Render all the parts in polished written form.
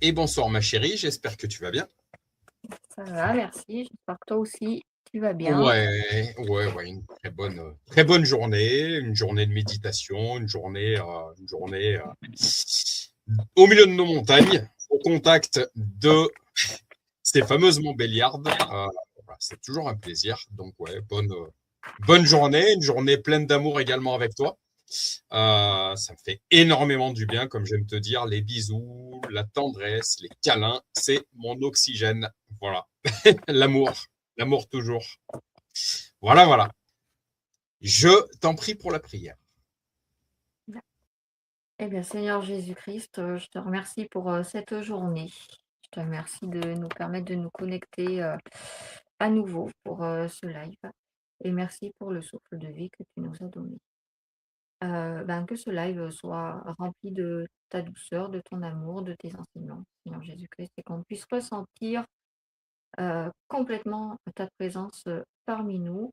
et bonsoir ma chérie, j'espère que tu vas bien. Ça va, merci. J'espère que toi aussi, tu vas bien. Ouais, une très bonne journée, une journée de méditation, une journée au milieu de nos montagnes, au contact de ces fameuses Montbéliardes. Voilà, c'est toujours un plaisir. Donc ouais, bonne journée, une journée pleine d'amour également avec toi. Ça me fait énormément du bien, comme j'aime te dire, les bisous, la tendresse, les câlins, c'est mon oxygène. Voilà, l'amour, l'amour toujours. Voilà. Je t'en prie pour la prière. Eh bien, Seigneur Jésus-Christ, je te remercie pour cette journée. Je te remercie de nous permettre de nous connecter à nouveau pour ce live. Et merci pour le souffle de vie que tu nous as donné. Que ce live soit rempli de ta douceur, de ton amour, de tes enseignements, Seigneur Jésus-Christ, et qu'on puisse ressentir complètement ta présence parmi nous.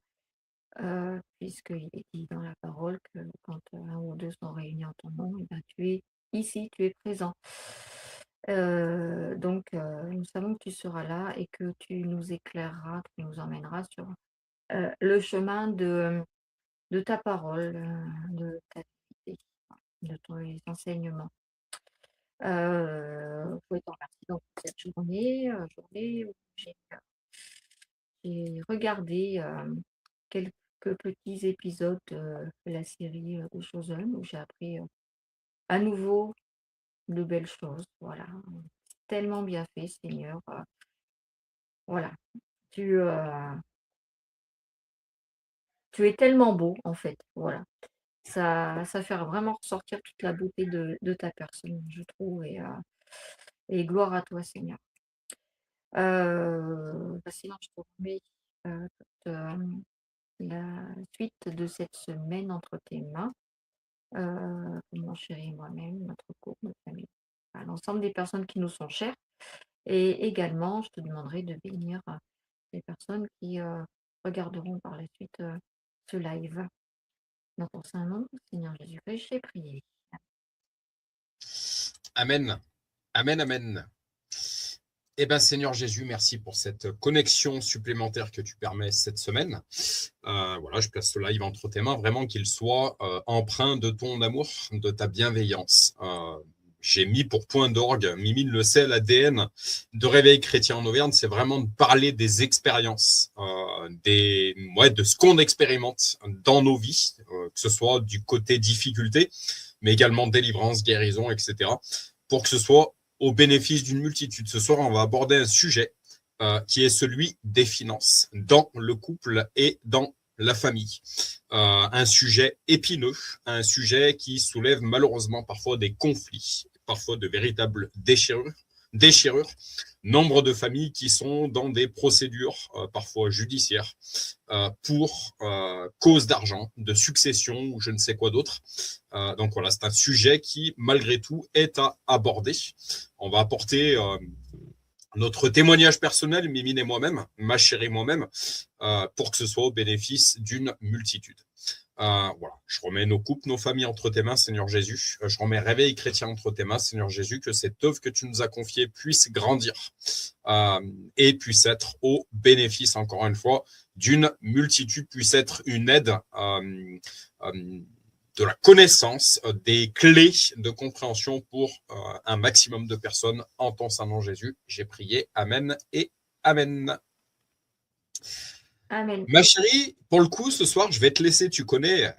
Puisqu'il est dit dans la parole que quand un ou deux sont réunis en ton nom, eh ben, tu es ici, tu es présent. Nous savons que tu seras là et que tu nous éclaireras, tu nous emmèneras sur le chemin de ta parole, de ta vérité, de tes enseignements. Je voulais te remercier donc pour cette journée où j'ai regardé quelques petits épisodes de la série de Chosen où j'ai appris à nouveau de belles choses. Voilà, tellement bien fait, Seigneur. Voilà, tu, euh, tu es tellement beau en fait. Voilà, ça fait vraiment ressortir toute la beauté de ta personne, je trouve. Et gloire à toi, Seigneur. Sinon, je te remets toute, la suite de cette semaine entre tes mains. Mon chéri et moi-même, notre couple, notre famille, à l'ensemble des personnes qui nous sont chères. Et également, je te demanderai de bénir les personnes qui regarderont par la suite ce live. Dans ton saint nom, Seigneur Jésus-Christ, j'ai prié. Amen, amen. Eh bien, Seigneur Jésus, merci pour cette connexion supplémentaire que tu permets cette semaine. Voilà, je place ce live entre tes mains, vraiment qu'il soit empreint de ton amour, de ta bienveillance. J'ai mis pour point d'orgue, Mimine le sait, l'ADN de Réveil Chrétien en Auvergne, c'est vraiment de parler des expériences, de ce qu'on expérimente dans nos vies, que ce soit du côté difficulté, mais également délivrance, guérison, etc., pour que ce soit au bénéfice d'une multitude. Ce soir, on va aborder un sujet qui est celui des finances dans le couple et dans la famille. Un sujet épineux, un sujet qui soulève malheureusement parfois des conflits, parfois de véritables déchirures. Nombre de familles qui sont dans des procédures parfois judiciaires pour cause d'argent, de succession ou je ne sais quoi d'autre. Donc voilà, c'est un sujet qui, malgré tout, est à aborder. On va apporter notre témoignage personnel, Mimine et moi-même, ma chérie moi-même, pour que ce soit au bénéfice d'une multitude. Voilà, je remets nos couples, nos familles entre tes mains, Seigneur Jésus. Je remets Réveil Chrétien entre tes mains, Seigneur Jésus, que cette œuvre que tu nous as confiée puisse grandir et puisse être au bénéfice, encore une fois, d'une multitude, puisse être une aide de la connaissance, des clés de compréhension pour un maximum de personnes en ton saint nom Jésus. J'ai prié. Amen et Amen. Amen. Ma chérie, pour le coup, ce soir, je vais te laisser. Tu connais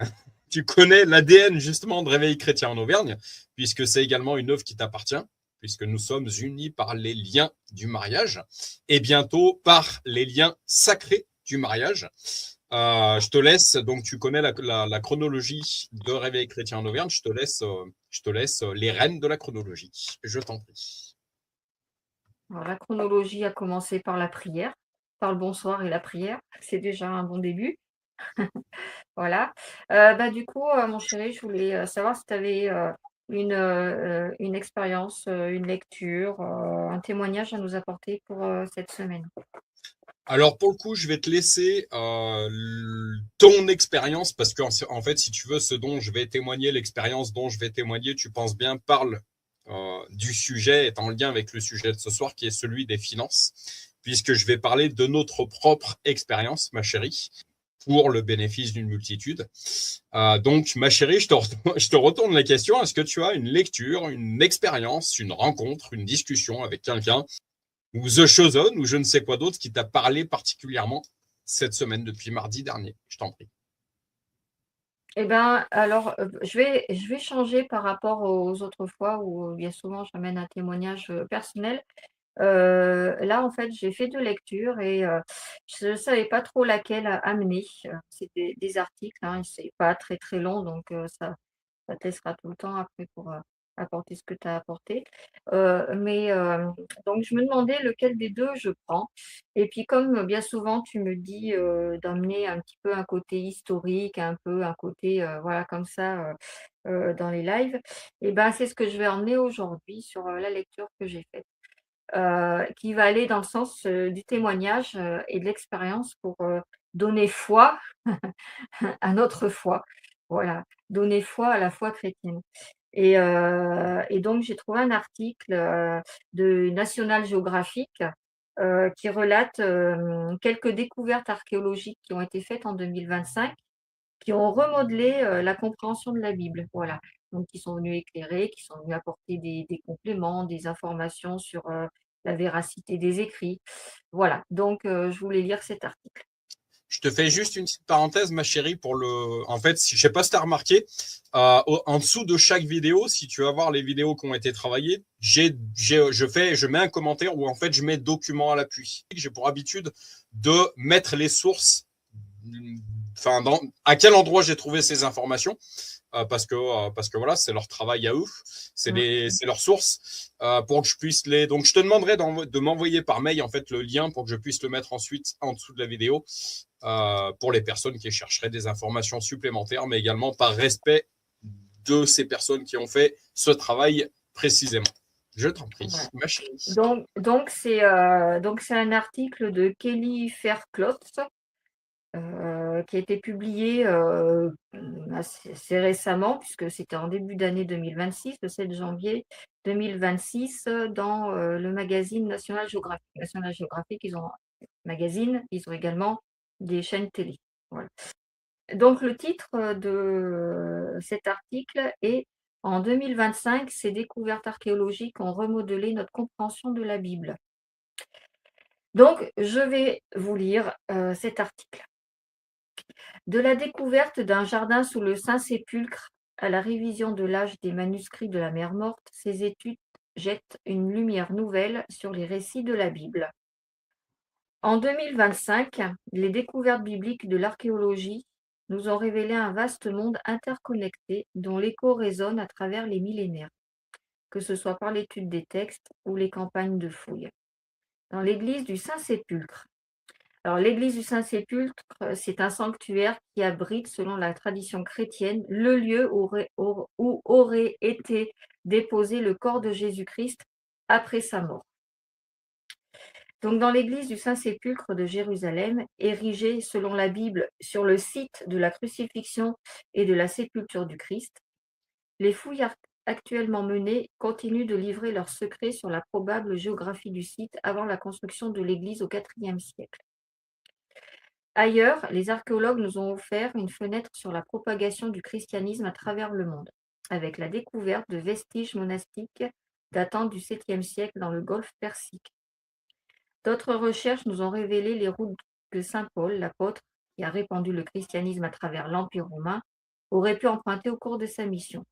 l'ADN justement de Réveil Chrétien en Auvergne, puisque c'est également une œuvre qui t'appartient, puisque nous sommes unis par les liens du mariage et bientôt par les liens sacrés du mariage. Je te laisse, donc tu connais la chronologie de Réveil Chrétien en Auvergne, je te laisse les rênes de la chronologie. Je t'en prie. Alors, la chronologie a commencé par la prière, par le bonsoir et la prière. C'est déjà un bon début. Voilà. Du coup, mon chéri, je voulais savoir si tu avais une expérience, une lecture, un témoignage à nous apporter pour cette semaine. Alors pour le coup, je vais te laisser ton expérience parce qu'en fait, si tu veux, ce dont je vais témoigner, l'expérience dont je vais témoigner, tu penses bien, parle du sujet est en lien avec le sujet de ce soir, qui est celui des finances, puisque je vais parler de notre propre expérience, ma chérie, pour le bénéfice d'une multitude. Donc, ma chérie, je te retourne la question. Est-ce que tu as une lecture, une expérience, une rencontre, une discussion avec quelqu'un, ou The Chosen, ou je ne sais quoi d'autre, qui t'a parlé particulièrement cette semaine, depuis mardi dernier? Je t'en prie. Eh ben, alors, je vais changer par rapport aux autres fois où bien souvent j'amène un témoignage, personnel. Là, en fait, j'ai fait 2 lectures et je ne savais pas trop laquelle amener. C'est des articles, hein, c'est pas très, très long donc ça te laissera tout le temps après pour, apporter ce que tu as apporté. Mais donc je me demandais lequel des 2 je prends et puis comme bien souvent tu me dis, d'emmener un petit peu un côté historique, un peu un côté, voilà comme ça, dans les lives et ben, c'est ce que je vais emmener aujourd'hui sur, la lecture que j'ai faite. Qui va aller dans le sens, du témoignage, et de l'expérience pour, donner foi à notre foi. Voilà, donner foi à la foi chrétienne et donc j'ai trouvé un article, de National Geographic, qui relate, quelques découvertes archéologiques qui ont été faites en 2025 qui ont remodelé, la compréhension de la Bible, voilà. Donc qui sont venus éclairer, qui sont venus apporter des compléments, des informations sur, la véracité des écrits. Voilà, donc je voulais lire cet article. Je te fais juste une petite parenthèse, ma chérie, pour le. En fait, je sais pas si tu as remarqué, en dessous de chaque vidéo, si tu vas voir les vidéos qui ont été travaillées, je mets un commentaire où en fait je mets document à l'appui. J'ai pour habitude de mettre les sources, enfin, à quel endroit j'ai trouvé ces informations, parce que voilà, c'est leur travail à eux, Mmh. c'est leurs sources, pour que je puisse les. Donc, je te demanderai de m'envoyer par mail en fait le lien pour que je puisse le mettre ensuite en dessous de la vidéo, pour les personnes qui chercheraient des informations supplémentaires, mais également par respect de ces personnes qui ont fait ce travail précisément. Je t'en prie, Voilà. ma chérie. Donc c'est un article de Kelly Faircloth, qui a été publié, assez récemment puisque c'était en début d'année 2026, le 7 janvier 2026, dans, le magazine National Geographic. National Geographic, ils ont un magazine, ils ont également des chaînes télé. Voilà. Donc le titre, de cet article est: «En 2025, ces découvertes archéologiques ont remodelé notre compréhension de la Bible». Donc je vais vous lire, cet article. De la découverte d'un jardin sous le Saint-Sépulcre à la révision de l'âge des manuscrits de la Mer Morte, ces études jettent une lumière nouvelle sur les récits de la Bible. En 2025, les découvertes bibliques de l'archéologie nous ont révélé un vaste monde interconnecté dont l'écho résonne à travers les millénaires, que ce soit par l'étude des textes ou les campagnes de fouilles. Dans l'église du Saint-Sépulcre, alors, l'église du Saint-Sépulcre, c'est un sanctuaire qui abrite, selon la tradition chrétienne, le lieu où aurait été déposé le corps de Jésus-Christ après sa mort. Donc, dans l'église du Saint-Sépulcre de Jérusalem, érigée, selon la Bible, sur le site de la crucifixion et de la sépulture du Christ, les fouilles actuellement menées continuent de livrer leurs secrets sur la probable géographie du site avant la construction de l'église au IVe siècle. Ailleurs, les archéologues nous ont offert une fenêtre sur la propagation du christianisme à travers le monde, avec la découverte de vestiges monastiques datant du 7e siècle dans le golfe Persique. D'autres recherches nous ont révélé les routes que saint Paul, l'apôtre, qui a répandu le christianisme à travers l'Empire romain, aurait pu emprunter au cours de sa mission.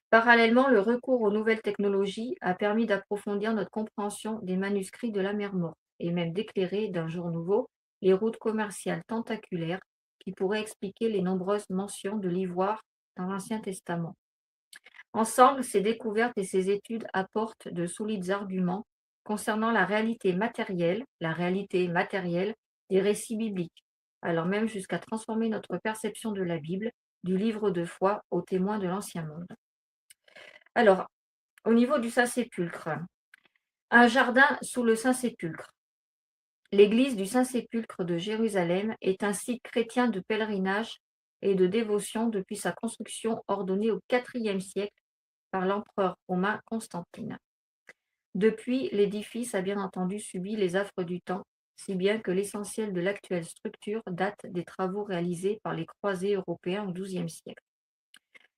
Parallèlement, le recours aux nouvelles technologies a permis d'approfondir notre compréhension des manuscrits de la Mer Morte et même d'éclairer d'un jour nouveau les routes commerciales tentaculaires qui pourraient expliquer les nombreuses mentions de l'ivoire dans l'Ancien Testament. Ensemble, ces découvertes et ces études apportent de solides arguments concernant la réalité matérielle des récits bibliques, allant même jusqu'à transformer notre perception de la Bible, du livre de foi au témoin de l'Ancien Monde. Alors, au niveau du Saint-Sépulcre, un jardin sous le Saint-Sépulcre. L'église du Saint-Sépulcre de Jérusalem est un site chrétien de pèlerinage et de dévotion depuis sa construction ordonnée au IVe siècle par l'empereur romain Constantine. Depuis, l'édifice a bien entendu subi les affres du temps, si bien que l'essentiel de l'actuelle structure date des travaux réalisés par les croisés européens au XIIe siècle.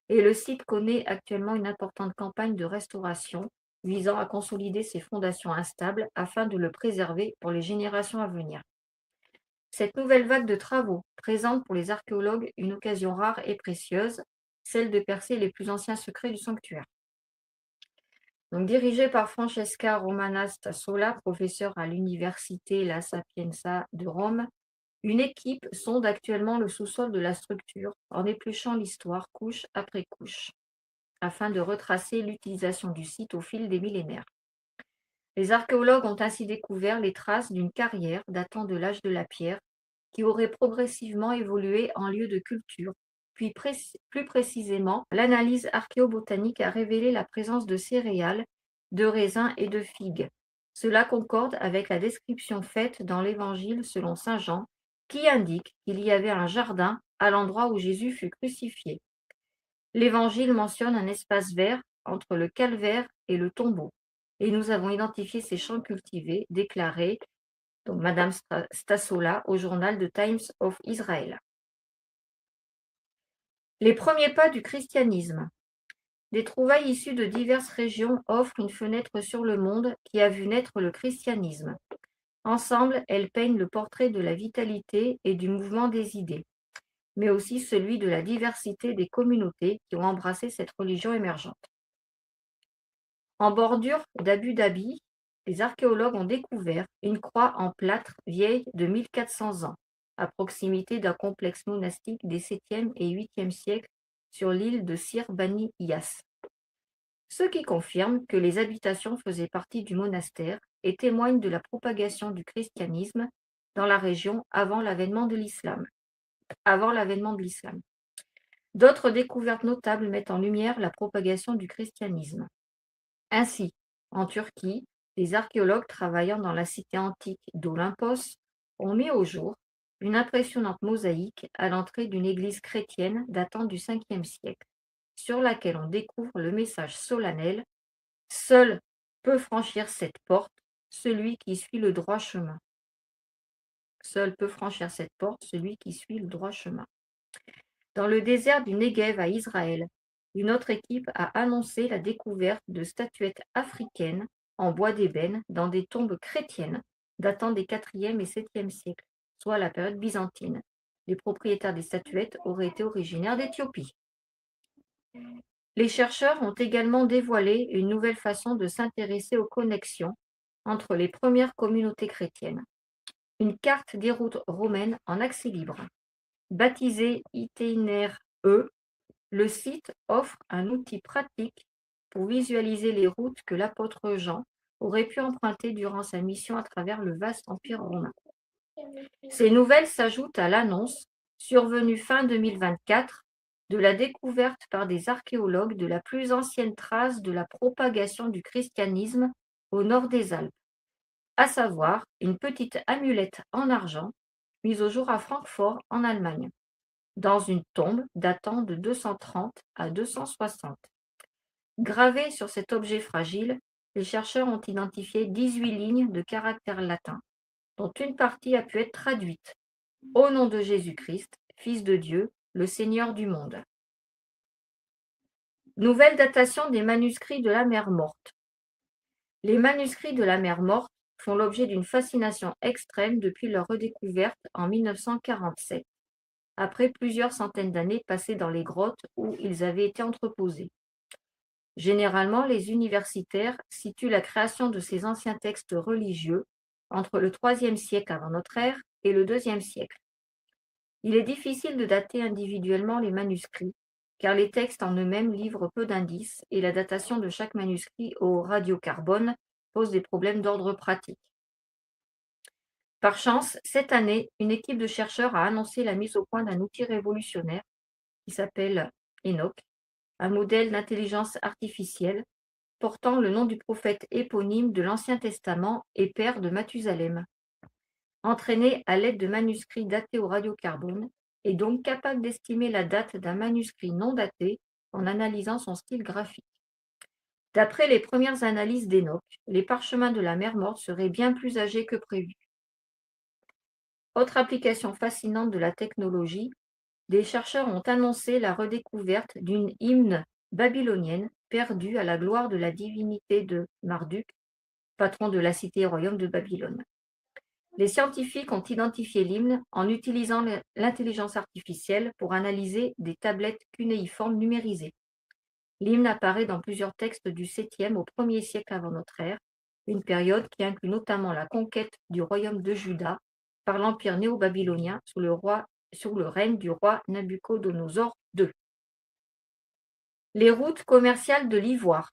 Et le site connaît actuellement une importante campagne de restauration visant à consolider ses fondations instables afin de le préserver pour les générations à venir. Cette nouvelle vague de travaux présente pour les archéologues une occasion rare et précieuse, celle de percer les plus anciens secrets du sanctuaire. Donc, dirigée par Francesca Romana Stassola, professeure à l'Université La Sapienza de Rome, une équipe sonde actuellement le sous-sol de la structure en épluchant l'histoire couche après couche, afin de retracer l'utilisation du site au fil des millénaires. Les archéologues ont ainsi découvert les traces d'une carrière datant de l'âge de la pierre, qui aurait progressivement évolué en lieu de culture, puis plus précisément, l'analyse archéobotanique a révélé la présence de céréales, de raisins et de figues. Cela concorde avec la description faite dans l'Évangile selon saint Jean, qui indique qu'il y avait un jardin à l'endroit où Jésus fut crucifié. L'Évangile mentionne un espace vert entre le calvaire et le tombeau, et nous avons identifié ces champs cultivés, déclarés donc Madame Stassola au journal The Times of Israel. Les premiers pas du christianisme. Des trouvailles issues de diverses régions offrent une fenêtre sur le monde qui a vu naître le christianisme. Ensemble, elles peignent le portrait de la vitalité et du mouvement des idées, mais aussi celui de la diversité des communautés qui ont embrassé cette religion émergente. En bordure d'Abu Dhabi, les archéologues ont découvert une croix en plâtre vieille de 1400 ans, à proximité d'un complexe monastique des 7e et 8e siècles sur l'île de Sir Bani Iyas. Ce qui confirme que les habitations faisaient partie du monastère et témoigne de la propagation du christianisme dans la région avant l'avènement de l'islam. D'autres découvertes notables mettent en lumière la propagation du christianisme. Ainsi, en Turquie, les archéologues travaillant dans la cité antique d'Olympos ont mis au jour une impressionnante mosaïque à l'entrée d'une église chrétienne datant du 5e siècle, sur laquelle on découvre le message solennel « Seul peut franchir cette porte celui qui suit le droit chemin ». Seul peut franchir cette porte celui qui suit le droit chemin. Dans le désert du Negev à Israël, une autre équipe a annoncé la découverte de statuettes africaines en bois d'ébène dans des tombes chrétiennes datant des 4e et 7e siècles, soit la période byzantine. Les propriétaires des statuettes auraient été originaires d'Éthiopie. Les chercheurs ont également dévoilé une nouvelle façon de s'intéresser aux connexions entre les premières communautés chrétiennes. Une carte des routes romaines en accès libre. Baptisé Itinéraire E, le site offre un outil pratique pour visualiser les routes que l'apôtre Jean aurait pu emprunter durant sa mission à travers le vaste empire romain. Ces nouvelles s'ajoutent à l'annonce, survenue fin 2024, de la découverte par des archéologues de la plus ancienne trace de la propagation du christianisme au nord des Alpes, à savoir une petite amulette en argent mise au jour à Francfort en Allemagne, dans une tombe datant de 230 à 260. Gravées sur cet objet fragile, les chercheurs ont identifié 18 lignes de caractères latins, dont une partie a pu être traduite « Au nom de Jésus-Christ, Fils de Dieu, le Seigneur du monde ». Nouvelle datation des manuscrits de la mer Morte. Les manuscrits de la mer Morte font l'objet d'une fascination extrême depuis leur redécouverte en 1947, après plusieurs centaines d'années passées dans les grottes où ils avaient été entreposés. Généralement, les universitaires situent la création de ces anciens textes religieux entre le IIIe siècle avant notre ère et le IIe siècle. Il est difficile de dater individuellement les manuscrits, car les textes en eux-mêmes livrent peu d'indices et la datation de chaque manuscrit au radiocarbone pose des problèmes d'ordre pratique. Par chance, cette année, une équipe de chercheurs a annoncé la mise au point d'un outil révolutionnaire qui s'appelle Enoch, un modèle d'intelligence artificielle portant le nom du prophète éponyme de l'Ancien Testament et père de Mathusalem. Entraîné à l'aide de manuscrits datés au radiocarbone, est donc capable d'estimer la date d'un manuscrit non daté en analysant son style graphique. D'après les premières analyses d'Enoch, les parchemins de la mer Morte seraient bien plus âgés que prévu. Autre application fascinante de la technologie, des chercheurs ont annoncé la redécouverte d'une hymne babylonienne perdue à la gloire de la divinité de Marduk, patron de la cité et royaume de Babylone. Les scientifiques ont identifié l'hymne en utilisant l'intelligence artificielle pour analyser des tablettes cunéiformes numérisées. L'hymne apparaît dans plusieurs textes du 7e au 1er siècle avant notre ère, une période qui inclut notamment la conquête du royaume de Juda par l'empire néo-babylonien sous le règne du roi Nabuchodonosor II. Les routes commerciales de l'ivoire.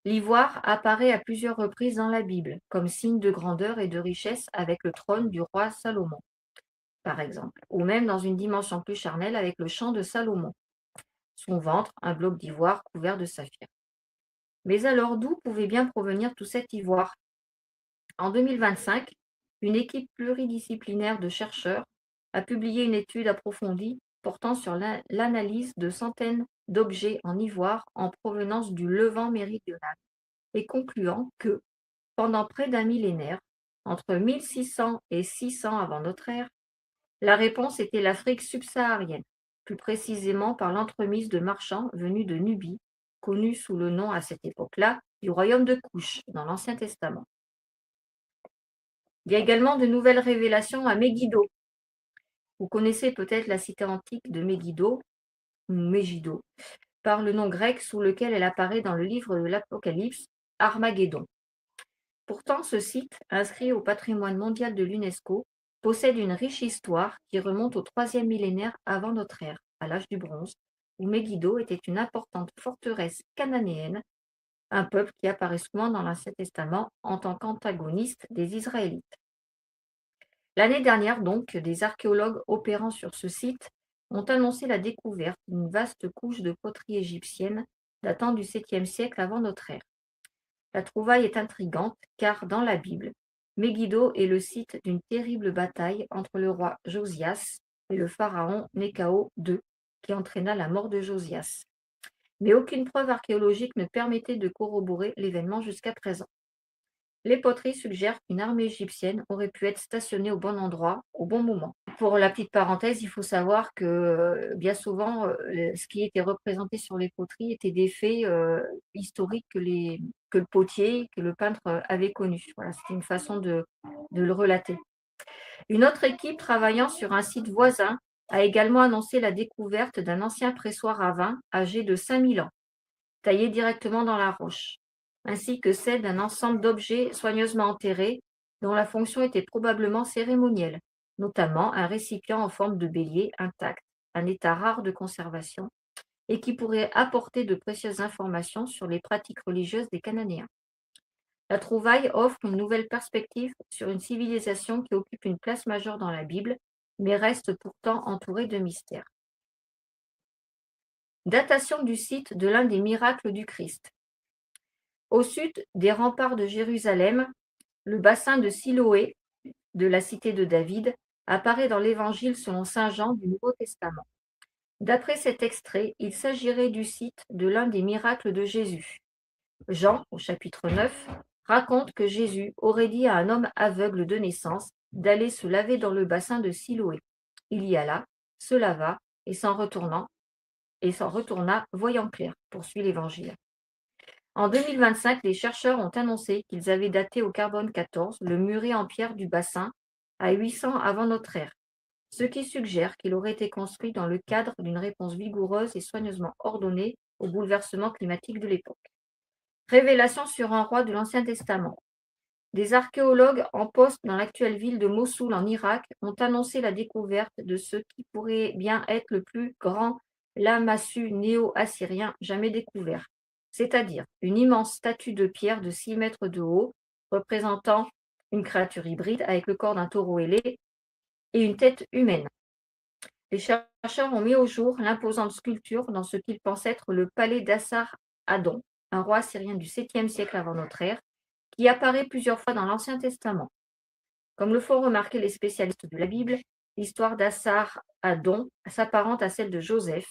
L'ivoire apparaît à plusieurs reprises dans la Bible, comme signe de grandeur et de richesse avec le trône du roi Salomon, par exemple, ou même dans une dimension plus charnelle avec le champ de Salomon. Son ventre, un bloc d'ivoire couvert de saphir. Mais alors d'où pouvait bien provenir tout cet ivoire? En 2025, une équipe pluridisciplinaire de chercheurs a publié une étude approfondie portant sur l'analyse de centaines d'objets en ivoire en provenance du Levant méridional et concluant que, pendant près d'un millénaire, entre 1600 et 600 avant notre ère, la réponse était l'Afrique subsaharienne, plus précisément par l'entremise de marchands venus de Nubie, connus sous le nom à cette époque-là du royaume de Couche dans l'Ancien Testament. Il y a également de nouvelles révélations à Megiddo. Vous connaissez peut-être la cité antique de Megiddo, ou Megiddo, par le nom grec sous lequel elle apparaît dans le livre de l'Apocalypse, Armageddon. Pourtant, ce site, inscrit au patrimoine mondial de l'UNESCO, possède une riche histoire qui remonte au 3e millénaire avant notre ère, à l'âge du bronze, où Megiddo était une importante forteresse cananéenne, un peuple qui apparaît souvent dans l'Ancien Testament en tant qu'antagoniste des Israélites. L'année dernière, donc, des archéologues opérant sur ce site ont annoncé la découverte d'une vaste couche de poterie égyptienne datant du 7e siècle avant notre ère. La trouvaille est intrigante car, dans la Bible, Megiddo est le site d'une terrible bataille entre le roi Josias et le pharaon Néchao II, qui entraîna la mort de Josias. Mais aucune preuve archéologique ne permettait de corroborer l'événement jusqu'à présent. Les poteries suggèrent qu'une armée égyptienne aurait pu être stationnée au bon endroit, au bon moment. Pour la petite parenthèse, il faut savoir que bien souvent, ce qui était représenté sur les poteries étaient des faits historiques que le potier, que le peintre avait connus. Voilà, c'était une façon de le relater. Une autre équipe travaillant sur un site voisin a également annoncé la découverte d'un ancien pressoir à vin âgé de 5000 ans, taillé directement dans la roche, ainsi que celle d'un ensemble d'objets soigneusement enterrés dont la fonction était probablement cérémonielle, notamment un récipient en forme de bélier intact, un état rare de conservation, et qui pourrait apporter de précieuses informations sur les pratiques religieuses des Cananéens. La trouvaille offre une nouvelle perspective sur une civilisation qui occupe une place majeure dans la Bible, mais reste pourtant entourée de mystères. Datation du site de l'un des miracles du Christ. Au sud des remparts de Jérusalem, le bassin de Siloé, de la cité de David, apparaît dans l'Évangile selon saint Jean du Nouveau Testament. D'après cet extrait, il s'agirait du site de l'un des miracles de Jésus. Jean, au chapitre 9, raconte que Jésus aurait dit à un homme aveugle de naissance d'aller se laver dans le bassin de Siloé. Il y alla, se lava, et s'en retourna, voyant clair, poursuit l'Évangile. En 2025, les chercheurs ont annoncé qu'ils avaient daté au carbone 14 le muret en pierre du bassin à 800 avant notre ère, ce qui suggère qu'il aurait été construit dans le cadre d'une réponse vigoureuse et soigneusement ordonnée au bouleversement climatique de l'époque. Révélation sur un roi de l'Ancien Testament. Des archéologues en poste dans l'actuelle ville de Mossoul en Irak ont annoncé la découverte de ce qui pourrait bien être le plus grand lamassu néo-assyrien jamais découvert, c'est-à-dire une immense statue de pierre de 6 mètres de haut, représentant une créature hybride avec le corps d'un taureau ailé et une tête humaine. Les chercheurs ont mis au jour l'imposante sculpture dans ce qu'ils pensent être le palais d'Assar-Adon, un roi assyrien du 7e siècle avant notre ère, qui apparaît plusieurs fois dans l'Ancien Testament. Comme le font remarquer les spécialistes de la Bible, l'histoire d'Assar-Adon s'apparente à celle de Joseph,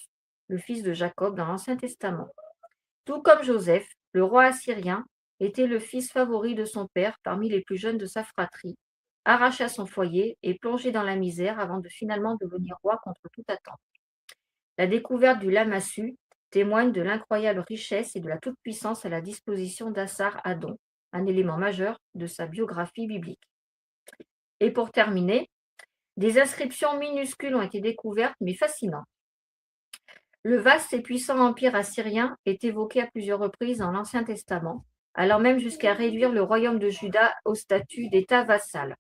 le fils de Jacob dans l'Ancien Testament. Tout comme Joseph, le roi assyrien était le fils favori de son père parmi les plus jeunes de sa fratrie, arraché à son foyer et plongé dans la misère avant de finalement devenir roi contre toute attente. La découverte du lamassu témoigne de l'incroyable richesse et de la toute-puissance à la disposition d'Assar-Adon, un élément majeur de sa biographie biblique. Et pour terminer, des inscriptions minuscules ont été découvertes mais fascinantes. Le vaste et puissant empire assyrien est évoqué à plusieurs reprises dans l'Ancien Testament, allant même jusqu'à réduire le royaume de Juda au statut d'État vassal.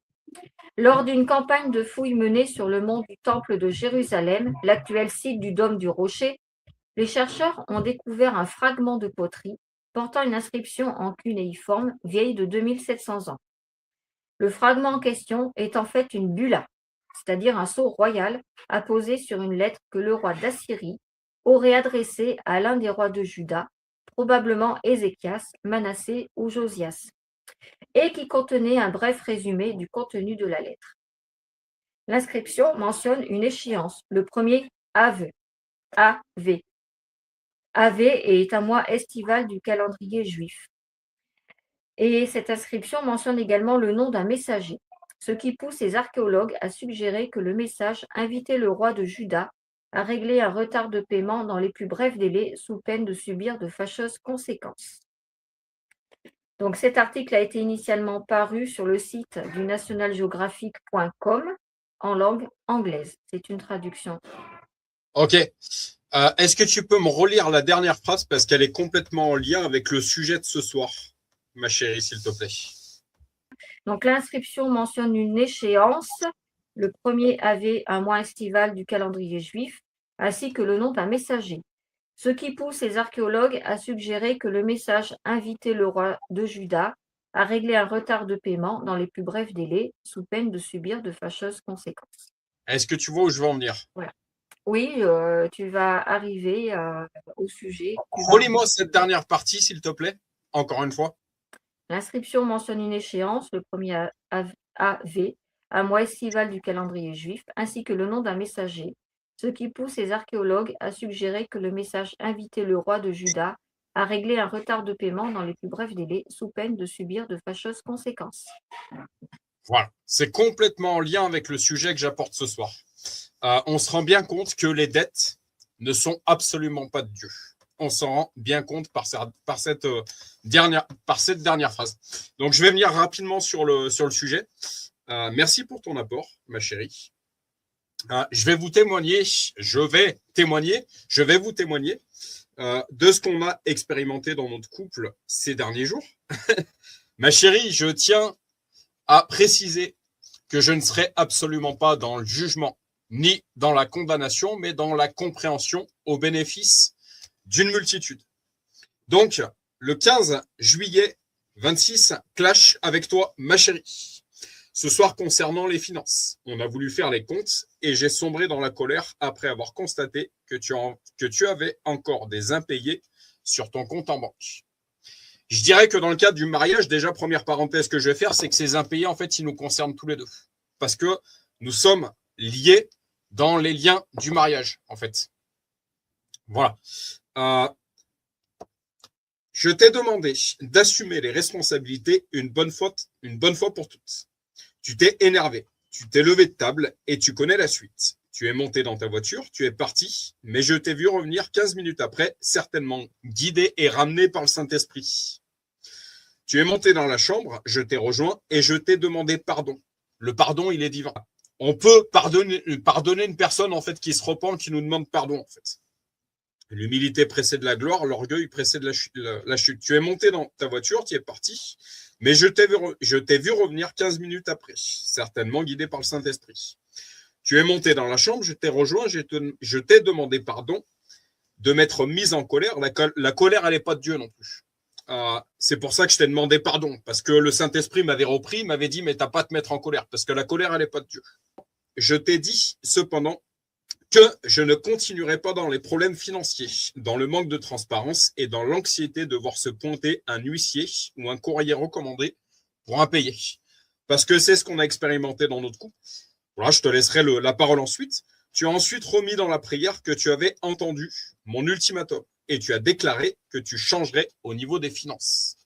Lors d'une campagne de fouilles menée sur le mont du Temple de Jérusalem, l'actuel site du Dôme du Rocher, les chercheurs ont découvert un fragment de poterie portant une inscription en cunéiforme vieille de 2700 ans. Le fragment en question est en fait une bulla, c'est-à-dire un sceau royal apposé sur une lettre que le roi d'Assyrie aurait adressée à l'un des rois de Juda, probablement Ézéchias, Manassé ou Josias, et qui contenait un bref résumé du contenu de la lettre. L'inscription mentionne une échéance, le premier Ave, AV. Ave est un mois estival du calendrier juif. Et cette inscription mentionne également le nom d'un messager, ce qui pousse les archéologues à suggérer que le message invitait le roi de Juda à régler un retard de paiement dans les plus brefs délais sous peine de subir de fâcheuses conséquences. Donc cet article a été initialement paru sur le site du nationalgeographic.com en langue anglaise. C'est une traduction. Ok. Est-ce que tu peux me relire la dernière phrase parce qu'elle est complètement en lien avec le sujet de ce soir, ma chérie, s'il te plaît. Donc l'inscription mentionne une échéance, le premier avait un mois estival du calendrier juif, ainsi que le nom d'un messager, ce qui pousse les archéologues à suggérer que le message invitait le roi de Juda à régler un retard de paiement dans les plus brefs délais, sous peine de subir de fâcheuses conséquences. Est-ce que tu vois où je veux en venir? Voilà. Oui, tu vas arriver au sujet. Relis-moi cette dernière partie, s'il te plaît, encore une fois. L'inscription mentionne une échéance, le premier AV, un mois estival du calendrier juif, ainsi que le nom d'un messager, ce qui pousse les archéologues à suggérer que le message invitait le roi de Juda à régler un retard de paiement dans les plus brefs délais, sous peine de subir de fâcheuses conséquences. Voilà, c'est complètement en lien avec le sujet que j'apporte ce soir. On se rend bien compte que les dettes ne sont absolument pas de Dieu. On s'en rend bien compte par cette dernière phrase. Donc, je vais venir rapidement sur le sujet. Merci pour ton apport, ma chérie. Je vais vous témoigner de ce qu'on a expérimenté dans notre couple ces derniers jours. Ma chérie, je tiens à préciser que je ne serai absolument pas dans le jugement ni dans la condamnation, mais dans la compréhension au bénéfice d'une multitude. Donc, le 15 juillet 26, clash avec toi, ma chérie. Ce soir, concernant les finances, on a voulu faire les comptes et j'ai sombré dans la colère après avoir constaté que tu avais encore des impayés sur ton compte en banque. Je dirais que dans le cadre du mariage, déjà, première parenthèse que je vais faire, c'est que ces impayés, en fait, ils nous concernent tous les deux. Parce que nous sommes liés dans les liens du mariage, en fait. Voilà. Je t'ai demandé d'assumer les responsabilités une bonne fois pour toutes. Tu t'es énervé, tu t'es levé de table et tu connais la suite. Tu es monté dans ta voiture, tu es parti, mais je t'ai vu revenir 15 minutes après, certainement guidé et ramené par le Saint-Esprit. Tu es monté dans la chambre, je t'ai rejoint et je t'ai demandé pardon. Le pardon, il est divin. On peut pardonner une personne en fait qui se repent, qui nous demande pardon en fait. L'humilité précède la gloire, l'orgueil précède la chute. Tu es monté dans ta voiture, tu es parti, mais je t'ai vu revenir 15 minutes après, certainement guidé par le Saint-Esprit. Tu es monté dans la chambre, je t'ai rejoint, je t'ai demandé pardon de m'être mise en colère. La colère, elle n'est pas de Dieu non plus. C'est pour ça que je t'ai demandé pardon, parce que le Saint-Esprit m'avait repris, m'avait dit, mais t'as pas à te mettre en colère, parce que la colère, elle n'est pas de Dieu. Je t'ai dit, cependant, que je ne continuerai pas dans les problèmes financiers, dans le manque de transparence et dans l'anxiété de voir se pointer un huissier ou un courrier recommandé pour impayé. Parce que c'est ce qu'on a expérimenté dans notre couple. Voilà, je te laisserai la parole ensuite. Tu as ensuite remis dans la prière que tu avais entendu mon ultimatum. et tu as déclaré que tu changerais au niveau des finances.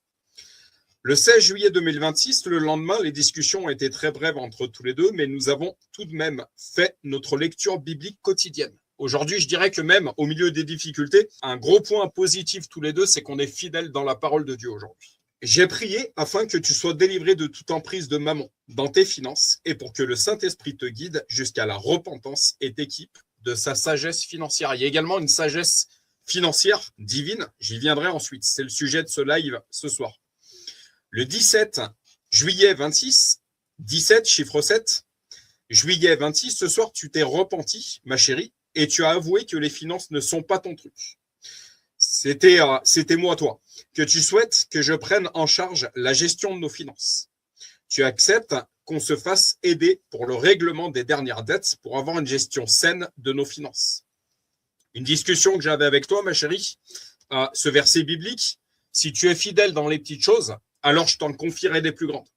Le 16 juillet 2026, le lendemain, les discussions ont été très brèves entre tous les deux, mais nous avons tout de même fait notre lecture biblique quotidienne. Aujourd'hui, je dirais que même au milieu des difficultés, un gros point positif tous les deux, c'est qu'on est fidèles dans la parole de Dieu aujourd'hui. J'ai prié afin que tu sois délivré de toute emprise de mammon dans tes finances et pour que le Saint-Esprit te guide jusqu'à la repentance et t'équipe de sa sagesse financière. Il y a également une sagesse financière divine, j'y viendrai ensuite. C'est le sujet de ce live ce soir. Le 17 juillet 26, 17, chiffre 7, juillet 26, ce soir, tu t'es repenti, ma chérie, et tu as avoué que les finances ne sont pas ton truc. C'était moi, toi, que tu souhaites que je prenne en charge la gestion de nos finances. Tu acceptes qu'on se fasse aider pour le règlement des dernières dettes pour avoir une gestion saine de nos finances. Une discussion que j'avais avec toi, ma chérie, ce verset biblique, si tu es fidèle dans les petites choses, alors je t'en confierai des plus grandes.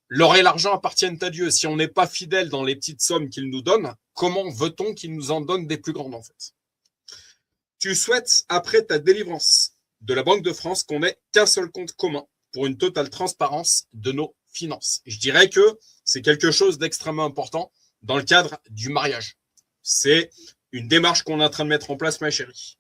L'or et l'argent appartiennent à Dieu. Si on n'est pas fidèle dans les petites sommes qu'il nous donne, comment veut-on qu'il nous en donne des plus grandes en fait? Tu souhaites, après ta délivrance de la Banque de France, qu'on ait qu'un seul compte commun pour une totale transparence de nos finances. Je dirais que c'est quelque chose d'extrêmement important dans le cadre du mariage. C'est une démarche qu'on est en train de mettre en place, ma chérie.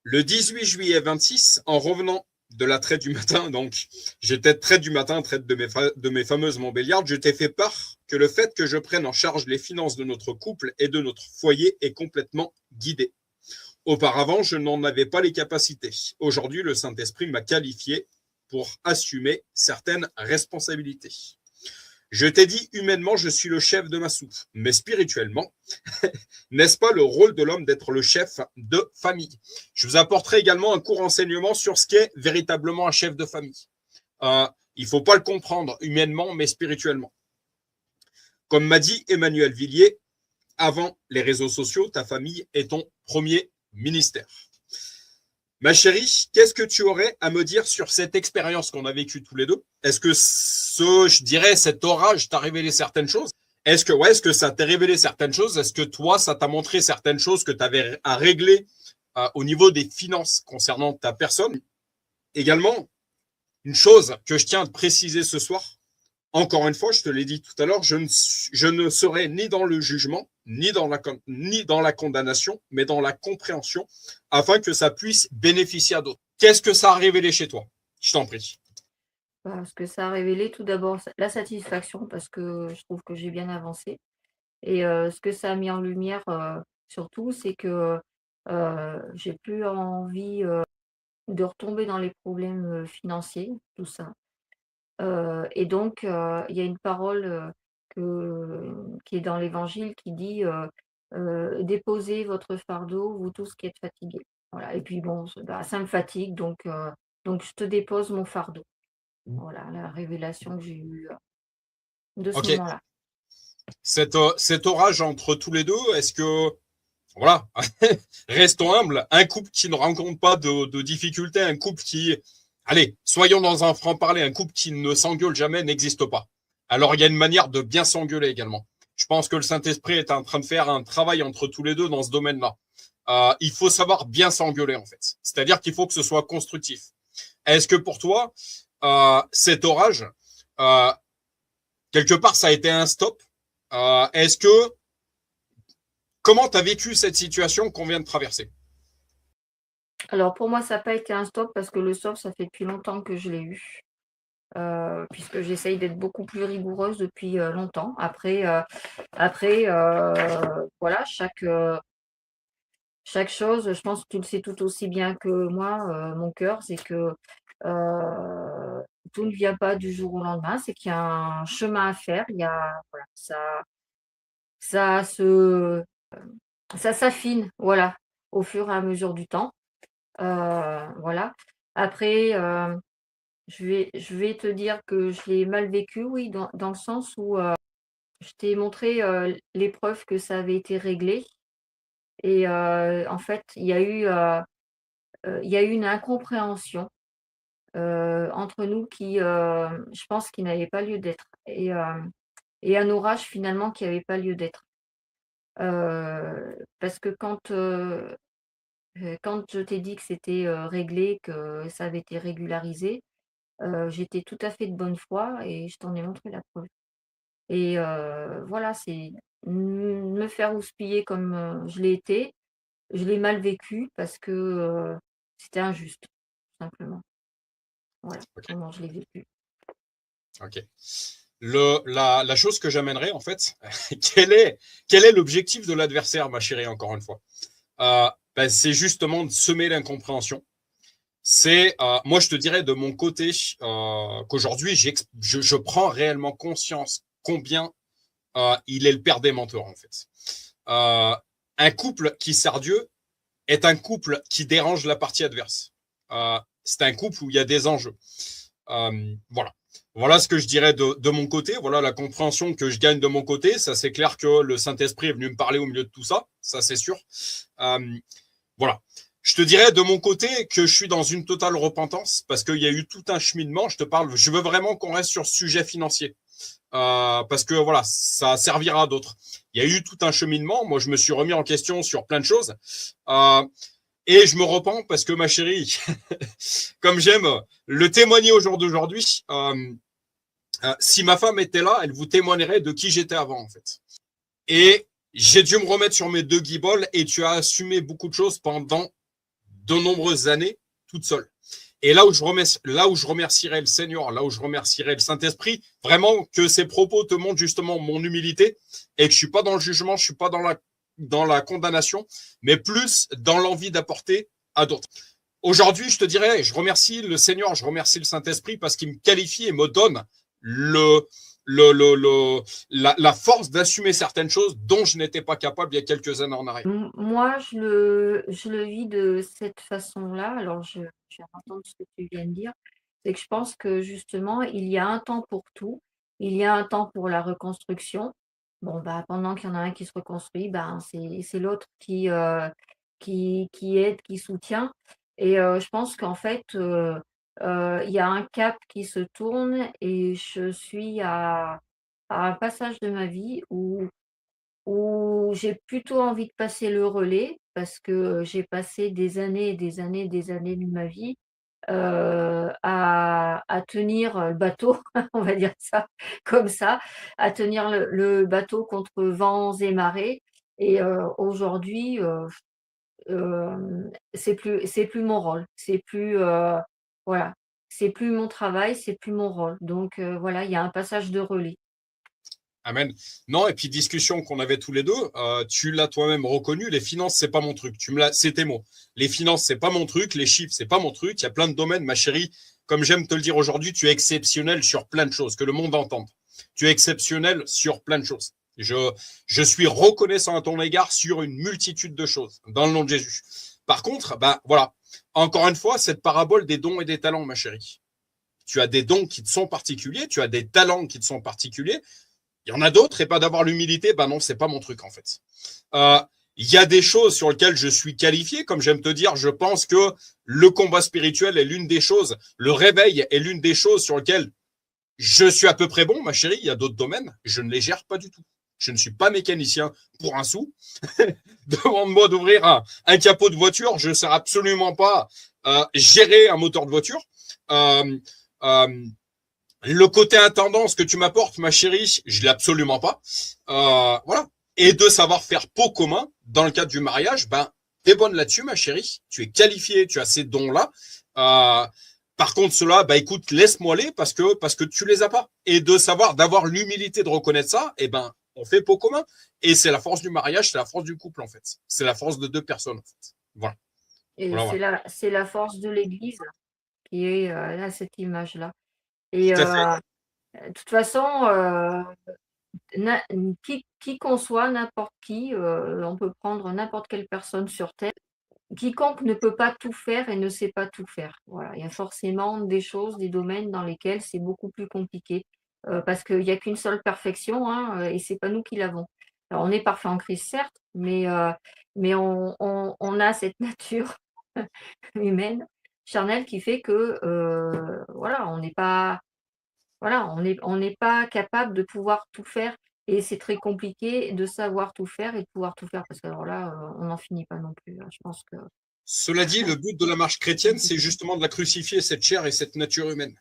Le 18 juillet 26, en revenant de la traite du matin, donc j'étais traite du matin, traite de mes fameuses Montbéliardes, je t'ai fait part que le fait que je prenne en charge les finances de notre couple et de notre foyer est complètement guidé. Auparavant, je n'en avais pas les capacités. Aujourd'hui, le Saint-Esprit m'a qualifié pour assumer certaines responsabilités. Je t'ai dit, humainement, je suis le chef de ma soupe, mais spirituellement, n'est-ce pas le rôle de l'homme d'être le chef de famille? Je vous apporterai également un court enseignement sur ce qu'est véritablement un chef de famille. Il ne faut pas le comprendre humainement, mais spirituellement. Comme m'a dit Emmanuel Villiers, avant les réseaux sociaux, ta famille est ton premier ministère. Ma chérie, qu'est-ce que tu aurais à me dire sur cette expérience qu'on a vécue tous les deux? Est-ce que je dirais, cet orage t'a révélé certaines choses? Est-ce que ça t'a révélé certaines choses? Est-ce que toi, ça t'a montré certaines choses que tu avais à régler au niveau des finances concernant ta personne? Également, une chose que je tiens à te préciser ce soir, encore une fois, je te l'ai dit tout à l'heure, je ne serai ni dans le jugement, ni dans la condamnation, mais dans la compréhension, afin que ça puisse bénéficier à d'autres. Qu'est-ce que ça a révélé chez toi? Je t'en prie. Parce que ça a révélé tout d'abord la satisfaction parce que je trouve que j'ai bien avancé et ce que ça a mis en lumière, surtout, c'est que, j'ai plus envie, de retomber dans les problèmes, financiers, tout ça. Et donc il y a une parole, qui est dans l'Évangile qui dit, «Déposez votre fardeau, vous tous qui êtes fatigués». Voilà et puis bon, ça me fatigue donc je te dépose mon fardeau. Voilà la révélation que j'ai eue, de ce Ok. moment-là. Cet orage entre tous les deux, est-ce que, voilà, restons humbles, un couple qui ne rencontre pas de difficultés, un couple qui, allez, soyons dans un franc-parler, un couple qui ne s'engueule jamais n'existe pas. Alors il y a une manière de bien s'engueuler également. Je pense que le Saint-Esprit est en train de faire un travail entre tous les deux dans ce domaine-là. Il faut savoir bien s'engueuler en fait. C'est-à-dire qu'il faut que ce soit constructif. Est-ce que pour toi, cet orage, euh, quelque part, ça a été un stop? Est-ce que comment tu as vécu cette situation qu'on vient de traverser? Alors pour moi, ça n'a pas été un stop parce que le stop, ça fait depuis longtemps que je l'ai eu, puisque j'essaye d'être beaucoup plus rigoureuse depuis, longtemps. Voilà, chaque chose, je pense que tu le sais tout aussi bien que moi, mon cœur, c'est que, tout ne vient pas du jour au lendemain, c'est qu'il y a un chemin à faire. Il y a voilà, ça se ça s'affine, voilà, au fur et à mesure du temps. Voilà. Après, je vais te dire que je l'ai mal vécu, oui, dans le sens où, je t'ai montré, les preuves que ça avait été réglé et en fait, il y a eu une incompréhension, entre nous qui, je pense qui n'avait pas lieu d'être et un orage finalement qui n'avait pas lieu d'être. Parce que quand, quand je t'ai dit que c'était, réglé, que ça avait été régularisé, j'étais tout à fait de bonne foi et je t'en ai montré la preuve et voilà, c'est me faire houspiller comme, je l'ai été, je l'ai mal vécu parce que, c'était injuste, tout simplement. Voilà Ok, comment je l'ai vécu. ok. La chose que j'amènerais, en fait, quel est l'objectif de l'adversaire, ma chérie, encore une fois? C'est justement de semer l'incompréhension. Moi, je te dirais de mon côté qu'aujourd'hui, je prends réellement conscience combien il est le père des menteurs, en fait. Euh, un couple qui sert Dieu est un couple qui dérange la partie adverse. C'est un couple où il y a des enjeux. Voilà. Voilà ce que je dirais de mon côté. Voilà la compréhension que je gagne de mon côté. Ça, c'est clair que le Saint-Esprit est venu me parler au milieu de tout ça. Ça, c'est sûr. Voilà. Je te dirais de mon côté que je suis dans une totale repentance parce qu'il y a eu tout un cheminement. Je veux vraiment qu'on reste sur ce sujet financier. Parce que voilà, ça servira à d'autres. Il y a eu tout un cheminement. Moi, je me suis remis en question sur plein de choses. Et je me repens parce que ma chérie, comme j'aime le témoigner au jour d'aujourd'hui, si ma femme était là, elle vous témoignerait de qui j'étais avant, en fait. Et j'ai dû me remettre sur mes deux guiboles et tu as assumé beaucoup de choses pendant de nombreuses années toute seule. Et là où je remercierai le Seigneur, là où je remercierai le Saint-Esprit, vraiment que ces propos te montrent justement mon humilité et que je suis pas dans le jugement, je suis pas dans la condamnation, mais plus dans l'envie d'apporter à d'autres. Aujourd'hui, je te dirais, je remercie le Seigneur, je remercie le Saint-Esprit parce qu'il me qualifie et me donne le, la force d'assumer certaines choses dont je n'étais pas capable il y a quelques années en arrière. Moi, je le vis de cette façon-là. Alors je viens d'entendre ce que tu viens de dire. C'est que je pense que justement, il y a un temps pour tout. Il y a un temps pour la reconstruction. Bon, bah, pendant qu'il y en a un qui se reconstruit, ben, c'est l'autre qui aide, qui soutient et je pense qu'en fait, il y a un cap qui se tourne et je suis à un passage de ma vie où j'ai plutôt envie de passer le relais parce que, j'ai passé des années et des années, des années de ma vie, à tenir, le bateau, on va dire ça comme ça, à tenir le bateau contre vents et marées et aujourd'hui, c'est plus mon rôle. C'est plus, voilà, c'est plus mon travail, c'est plus mon rôle donc voilà, il y a un passage de relais. Amen. Non, et puis discussion qu'on avait tous les deux, tu l'as toi-même reconnu, les finances, c'est pas mon truc. C'est tes mots. Les finances, c'est pas mon truc, les chiffres, c'est pas mon truc. Il y a plein de domaines, ma chérie. Comme j'aime te le dire aujourd'hui, tu es exceptionnel sur plein de choses, que le monde entende. Tu es exceptionnel sur plein de choses. Je suis reconnaissant à ton égard sur une multitude de choses, dans le nom de Jésus. Par contre, ben voilà, encore une fois, cette parabole des dons et des talents, ma chérie. Tu as des dons qui te sont particuliers, tu as des talents qui te sont particuliers. Il y en a d'autres et pas d'avoir l'humilité, ben non, c'est pas mon truc en fait. Euh, il y a des choses sur lesquelles je suis qualifié, comme j'aime te dire, je pense que le combat spirituel est l'une des choses, le réveil est l'une des choses sur lesquelles je suis à peu près bon, ma chérie. Il y a d'autres domaines, je ne les gère pas du tout. Je ne suis pas mécanicien pour un sou. Demande-moi d'ouvrir un capot de voiture, je ne sais absolument pas gérer un moteur de voiture. Euh, euh, le côté intendance que tu m'apportes, ma chérie, je l'ai absolument pas. Voilà. Et de savoir faire pot commun dans le cadre du mariage, ben, t'es bonne là-dessus, ma chérie. Tu es qualifiée, tu as ces dons-là. Par contre, cela, bah écoute, laisse-moi les parce que tu les as pas. Et de savoir, d'avoir l'humilité de reconnaître ça, eh ben, on fait pot commun. Et c'est la force du mariage, c'est la force du couple en fait. C'est la force de deux personnes en fait. Voilà, Et voilà, voilà. c'est la force de l'Église qui est, à cette image-là et Tout à fait. de toute façon, na qui qu'on soit, n'importe qui, on peut prendre n'importe quelle personne sur terre. Quiconque ne peut pas tout faire et ne sait pas tout faire. Voilà, il y a forcément des choses, des domaines dans lesquels c'est beaucoup plus compliqué, parce qu'il y a qu'une seule perfection, hein, et c'est pas nous qui l'avons. Alors on est parfait en Christ certes, mais on a cette nature humaine, charnelle qui fait que, voilà, on n'est pas capable de pouvoir tout faire et c'est très compliqué de savoir tout faire et de pouvoir tout faire parce que alors là, on n'en finit pas non plus, hein. Je pense que Cela dit, le but de la marche chrétienne, c'est justement de la crucifier, cette chair et cette nature humaine,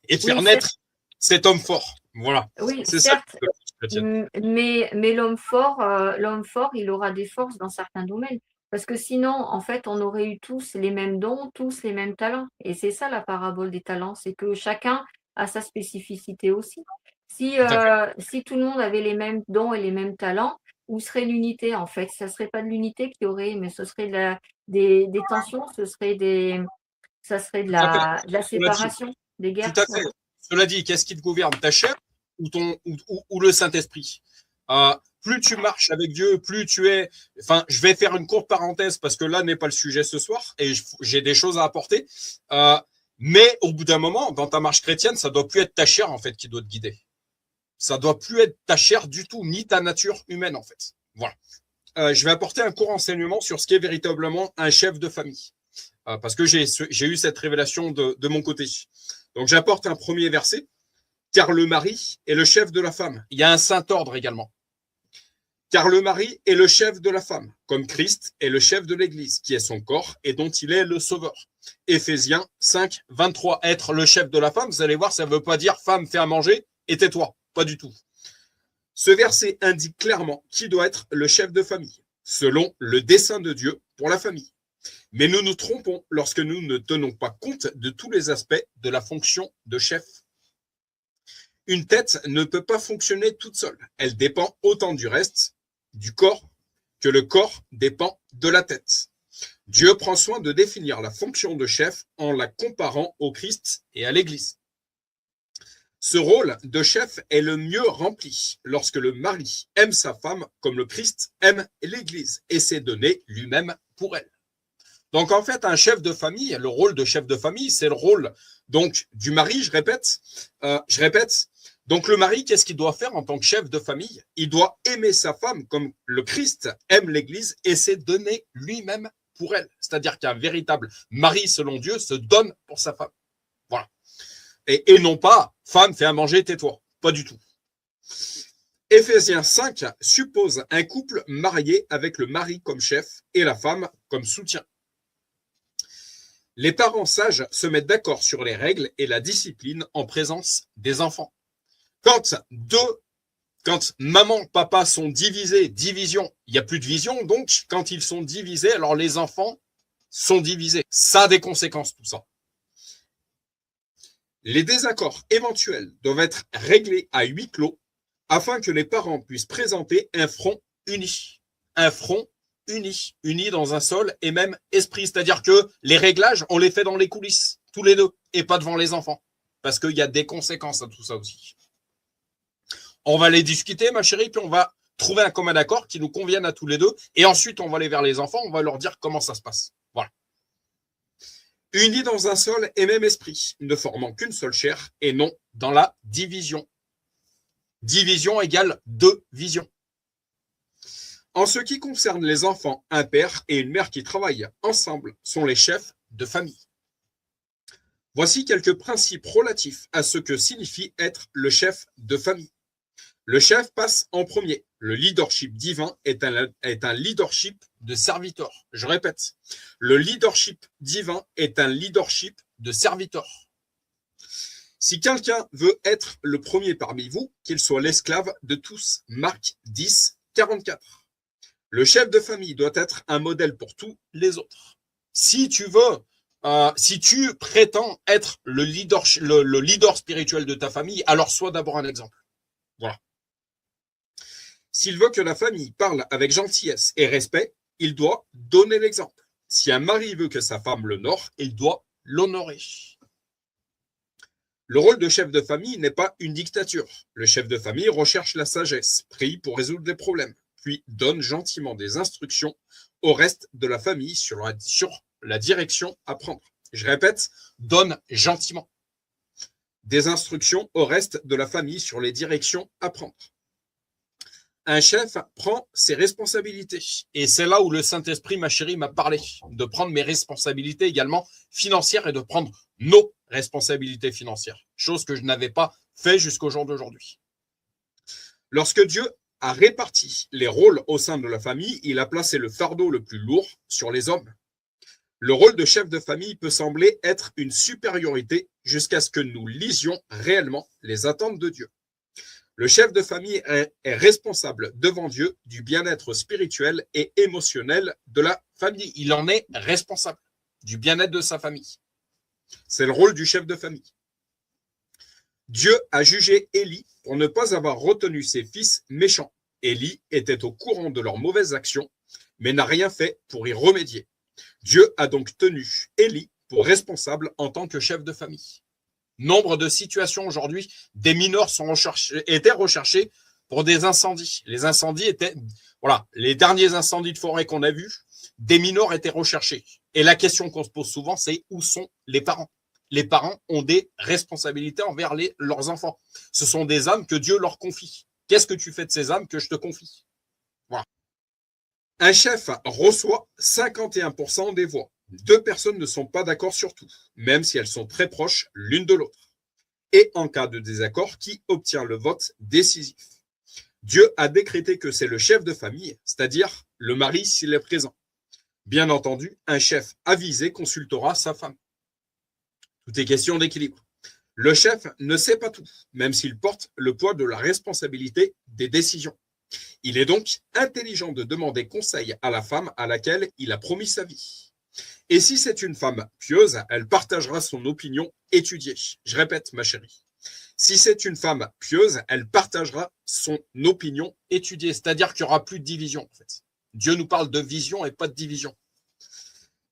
et de faire Oui, naître cet homme fort. Voilà, oui, c'est ça certes, la marche chrétienne. mais l'homme fort, il aura des forces dans certains domaines. Parce que sinon, en fait, on aurait eu tous les mêmes dons, tous les mêmes talents. Et c'est ça la parabole des talents, c'est que chacun a sa spécificité aussi. Si, Tout à fait. si tout le monde avait les mêmes dons et les mêmes talents, où serait l'unité en fait? Ça serait pas de l'unité qu'il y aurait, mais ce serait des tensions, ça serait Tout à fait. de la Cela dit, séparation, des tout guerres. à fait. Voilà. Cela dit, qu'est-ce qui te gouverne, ta chair ou le Saint-Esprit? Plus tu marches avec Dieu, plus tu es. Enfin, je vais faire une courte parenthèse parce que là n'est pas le sujet ce soir et j'ai des choses à apporter. Mais au bout d'un moment, dans ta marche chrétienne, ça doit plus être ta chair en fait qui doit te guider. Ça doit plus être ta chair du tout, ni ta nature humaine en fait. Voilà. Je vais apporter un court enseignement sur ce qu'est véritablement un chef de famille. Parce que j'ai eu cette révélation de mon côté. Donc j'apporte un premier verset, car le mari est le chef de la femme. Il y a un saint ordre également. Car le mari est le chef de la femme, comme Christ est le chef de l'Église, qui est son corps et dont il est le sauveur. Éphésiens 5, 23. Être le chef de la femme, vous allez voir, ça ne veut pas dire femme, fais à manger et tais-toi. Pas du tout. Ce verset indique clairement qui doit être le chef de famille, selon le dessein de Dieu pour la famille. Mais nous nous trompons lorsque nous ne tenons pas compte de tous les aspects de la fonction de chef. Une tête ne peut pas fonctionner toute seule. Elle dépend autant du reste du corps que le corps dépend de la tête. Dieu prend soin de définir la fonction de chef en la comparant au Christ et à l'Église. Ce rôle de chef est le mieux rempli lorsque le mari aime sa femme comme le Christ aime l'Église et s'est donné lui-même pour elle. Donc en fait, un chef de famille, le rôle de chef de famille, c'est le rôle donc du mari, je répète. Donc le mari, qu'est-ce qu'il doit faire en tant que chef de famille? Il doit aimer sa femme comme le Christ aime l'Église et s'est donné lui-même pour elle. C'est-à-dire qu'un véritable mari selon Dieu se donne pour sa femme. Voilà. Et non pas femme, fais à manger, tais-toi. Pas du tout. Éphésiens 5 suppose un couple marié avec le mari comme chef et la femme comme soutien. Les parents sages se mettent d'accord sur les règles et la discipline en présence des enfants. Quand maman, papa sont divisés, division, il n'y a plus de vision, donc quand ils sont divisés, alors les enfants sont divisés. Ça a des conséquences, tout ça. Les désaccords éventuels doivent être réglés à huis clos afin que les parents puissent présenter un front uni. Un front uni dans un seul et même esprit. C'est-à-dire que les réglages, on les fait dans les coulisses, tous les deux, et pas devant les enfants. Parce qu'il y a des conséquences à tout ça aussi. On va les discuter, ma chérie, puis on va trouver un commun accord qui nous convienne à tous les deux. Et ensuite, on va aller vers les enfants, on va leur dire comment ça se passe. Voilà. Unis dans un seul et même esprit, ne formant qu'une seule chair et non dans la division. Division égale deux visions. En ce qui concerne les enfants, un père et une mère qui travaillent ensemble sont les chefs de famille. Voici quelques principes relatifs à ce que signifie être le chef de famille. Le chef passe en premier. Le leadership divin est un leadership de serviteur. Je répète, le leadership divin est un leadership de serviteur. Si quelqu'un veut être le premier parmi vous, qu'il soit l'esclave de tous. Marc 10, 44. Le chef de famille doit être un modèle pour tous les autres. Si tu prétends être le leader spirituel de ta famille, alors sois d'abord un exemple. Voilà. S'il veut que la famille parle avec gentillesse et respect, il doit donner l'exemple. Si un mari veut que sa femme l'honore, il doit l'honorer. Le rôle de chef de famille n'est pas une dictature. Le chef de famille recherche la sagesse, prie pour résoudre des problèmes, puis donne gentiment des instructions au reste de la famille sur la direction à prendre. Je répète, donne gentiment des instructions au reste de la famille sur les directions à prendre. Un chef prend ses responsabilités. Et c'est là où le Saint-Esprit, ma chérie, m'a parlé, de prendre mes responsabilités également financières et de prendre nos responsabilités financières, chose que je n'avais pas fait jusqu'au jour d'aujourd'hui. Lorsque Dieu a réparti les rôles au sein de la famille, il a placé le fardeau le plus lourd sur les hommes. Le rôle de chef de famille peut sembler être une supériorité jusqu'à ce que nous lisions réellement les attentes de Dieu. Le chef de famille est responsable devant Dieu du bien-être spirituel et émotionnel de la famille. Il en est responsable du bien-être de sa famille. C'est le rôle du chef de famille. Dieu a jugé Élie pour ne pas avoir retenu ses fils méchants. Élie était au courant de leurs mauvaises actions, mais n'a rien fait pour y remédier. Dieu a donc tenu Élie pour responsable en tant que chef de famille. Nombre de situations aujourd'hui, des mineurs étaient recherchés pour des incendies. Les incendies étaient, voilà, les derniers incendies de forêt qu'on a vus, des mineurs étaient recherchés. Et la question qu'on se pose souvent, c'est où sont les parents? Les parents ont des responsabilités envers leurs enfants. Ce sont des âmes que Dieu leur confie. Qu'est-ce que tu fais de ces âmes que je te confie? Voilà. Un chef reçoit 51% des voix. Deux personnes ne sont pas d'accord sur tout, même si elles sont très proches l'une de l'autre. Et en cas de désaccord, qui obtient le vote décisif? Dieu a décrété que c'est le chef de famille, c'est-à-dire le mari s'il est présent. Bien entendu, un chef avisé consultera sa femme. Tout est question d'équilibre. Le chef ne sait pas tout, même s'il porte le poids de la responsabilité des décisions. Il est donc intelligent de demander conseil à la femme à laquelle il a promis sa vie. Et si c'est une femme pieuse, elle partagera son opinion étudiée. Je répète, ma chérie. Si c'est une femme pieuse, elle partagera son opinion étudiée. C'est-à-dire qu'il n'y aura plus de division, en fait. Dieu nous parle de vision et pas de division.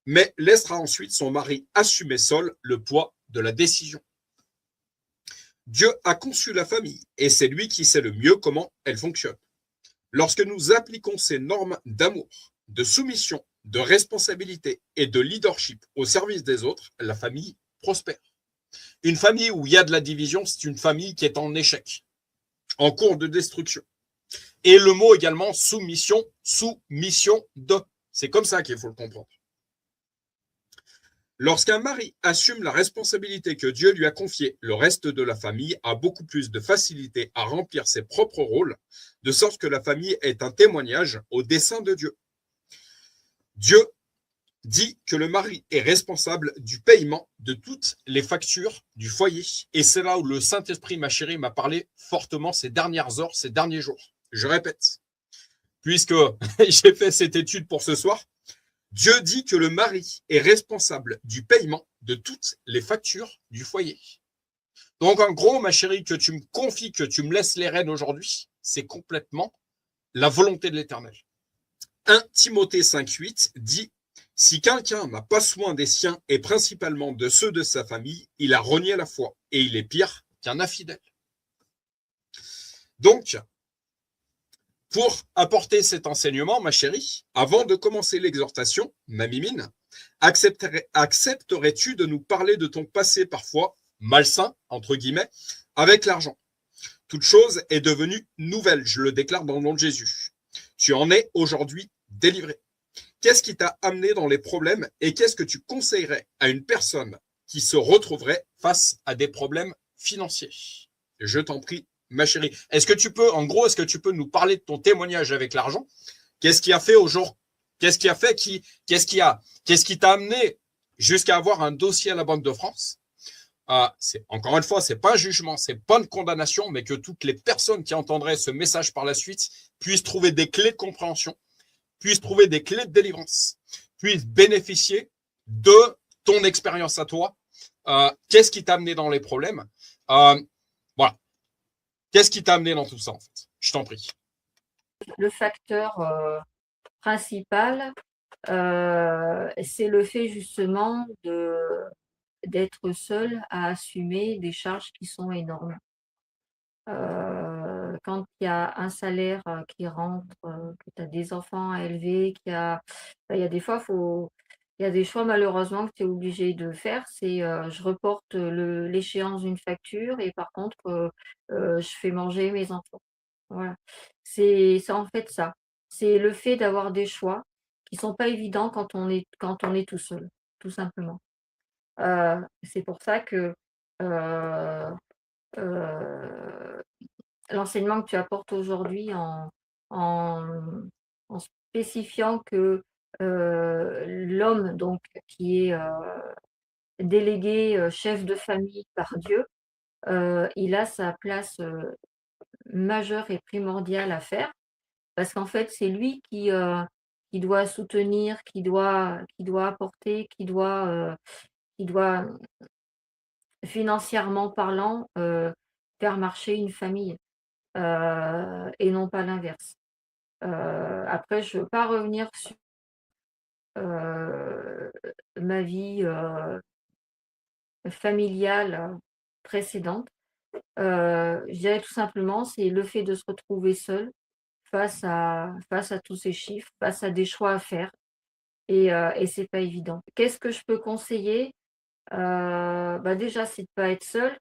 Mais laissera ensuite son mari assumer seul le poids de la décision. Dieu a conçu la famille et c'est lui qui sait le mieux comment elle fonctionne. Lorsque nous appliquons ces normes d'amour, de soumission, de responsabilité et de leadership au service des autres, la famille prospère. Une famille où il y a de la division, c'est une famille qui est en échec, en cours de destruction. Et le mot également soumission, soumission de. C'est comme ça qu'il faut le comprendre. Lorsqu'un mari assume la responsabilité que Dieu lui a confiée, le reste de la famille a beaucoup plus de facilité à remplir ses propres rôles, de sorte que la famille est un témoignage au dessein de Dieu. Dieu dit que le mari est responsable du paiement de toutes les factures du foyer. Et c'est là où le Saint-Esprit, ma chérie, m'a parlé fortement ces dernières heures, ces derniers jours. Je répète, puisque j'ai fait cette étude pour ce soir, Dieu dit que le mari est responsable du paiement de toutes les factures du foyer. Donc, en gros, ma chérie, que tu me confies, que tu me laisses les rênes aujourd'hui, c'est complètement la volonté de l'Éternel. 1 Timothée 5,8 dit « Si quelqu'un n'a pas soin des siens et principalement de ceux de sa famille, il a renié la foi et il est pire qu'un infidèle. » Donc, pour apporter cet enseignement, ma chérie, avant de commencer l'exhortation, ma mimine, accepterais-tu de nous parler de ton passé parfois malsain, entre guillemets, avec l'argent? Toute chose est devenue nouvelle, je le déclare dans le nom de Jésus. Tu en es aujourd'hui délivré. Qu'est-ce qui t'a amené dans les problèmes et qu'est-ce que tu conseillerais à une personne qui se retrouverait face à des problèmes financiers? Je t'en prie, ma chérie. Est-ce que tu peux nous parler de ton témoignage avec l'argent? Qu'est-ce qui a fait aujourd'hui? Qu'est-ce qui t'a amené jusqu'à avoir un dossier à la Banque de France? Encore une fois, c'est pas un jugement, c'est pas une condamnation, mais que toutes les personnes qui entendraient ce message par la suite puissent trouver des clés de compréhension, puissent trouver des clés de délivrance, puissent bénéficier de ton expérience à toi. Qu'est-ce qui t'a amené dans les problèmes? Voilà. Qu'est-ce qui t'a amené dans tout ça, en fait? Je t'en prie. Le facteur principal, c'est le fait justement d'être seul à assumer des charges qui sont énormes. Quand il y a un salaire qui rentre, que tu as des enfants à élever, il y a des fois, il y a des choix malheureusement que tu es obligé de faire. C'est je reporte l'échéance d'une facture et par contre, je fais manger mes enfants. Voilà. C'est en fait ça. C'est le fait d'avoir des choix qui sont pas évidents quand on est tout seul, tout simplement. C'est pour ça que, heu heu, l'enseignement que tu apportes aujourd'hui en en spécifiant que l'homme donc qui est délégué chef de famille par Dieu, il a sa place majeure et primordiale à faire parce qu'en fait, c'est lui qui doit soutenir, qui doit apporter, qui doit financièrement parlant faire marcher une famille et non pas l'inverse. Après, je ne veux pas revenir sur euh, ma vie familiale précédente. Je dirais tout simplement, c'est le fait de se retrouver seul face à tous ces chiffres, face à des choix à faire et c'est pas évident. Qu'est-ce que je peux conseiller? Bah, déjà, c'est de pas être seul,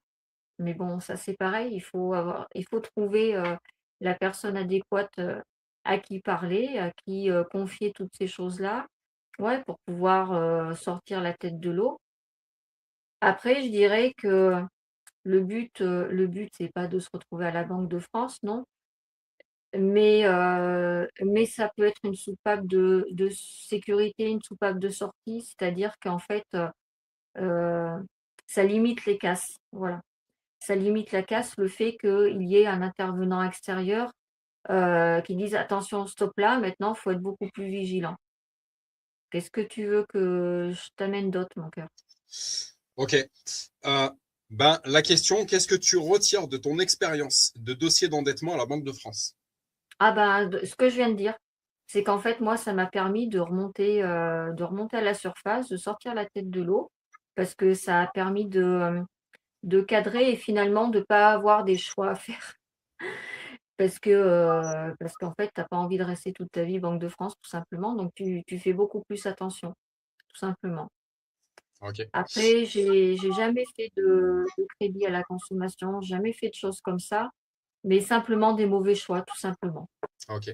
mais bon, ça, c'est pareil, il faut trouver la personne adéquate à qui parler, à qui confier toutes ces choses-là, ouais, pour pouvoir sortir la tête de l'eau. Après, je dirais que le but, c'est pas de se retrouver à la Banque de France, non, mais ça peut être une soupape de sécurité, une soupape de sortie, c'est-à-dire qu'en fait, heu, ça limite les casses, voilà. Ça limite la casse, le fait qu'il y ait un intervenant extérieur, qui dise: «Attention, stop là, maintenant, il faut être beaucoup plus vigilant». Qu'est-ce que tu veux que je t'amène d'autre, mon cœur? Ok. Ben, la question, qu'est-ce que tu retires de ton expérience de dossier d'endettement à la Banque de France? Ah bah, de ce que je viens de dire, c'est qu'en fait, moi, ça m'a permis de remonter à la surface, de sortir la tête de l'eau, parce que ça a permis de cadrer et finalement de pas avoir des choix à faire. Parce qu'en fait, tu as pas envie de rester toute ta vie Banque de France, tout simplement, donc tu fais beaucoup plus attention, tout simplement. Ok, Après, j'ai jamais fait de crédit à la consommation, jamais fait de choses comme ça, mais simplement des mauvais choix, tout simplement. ok.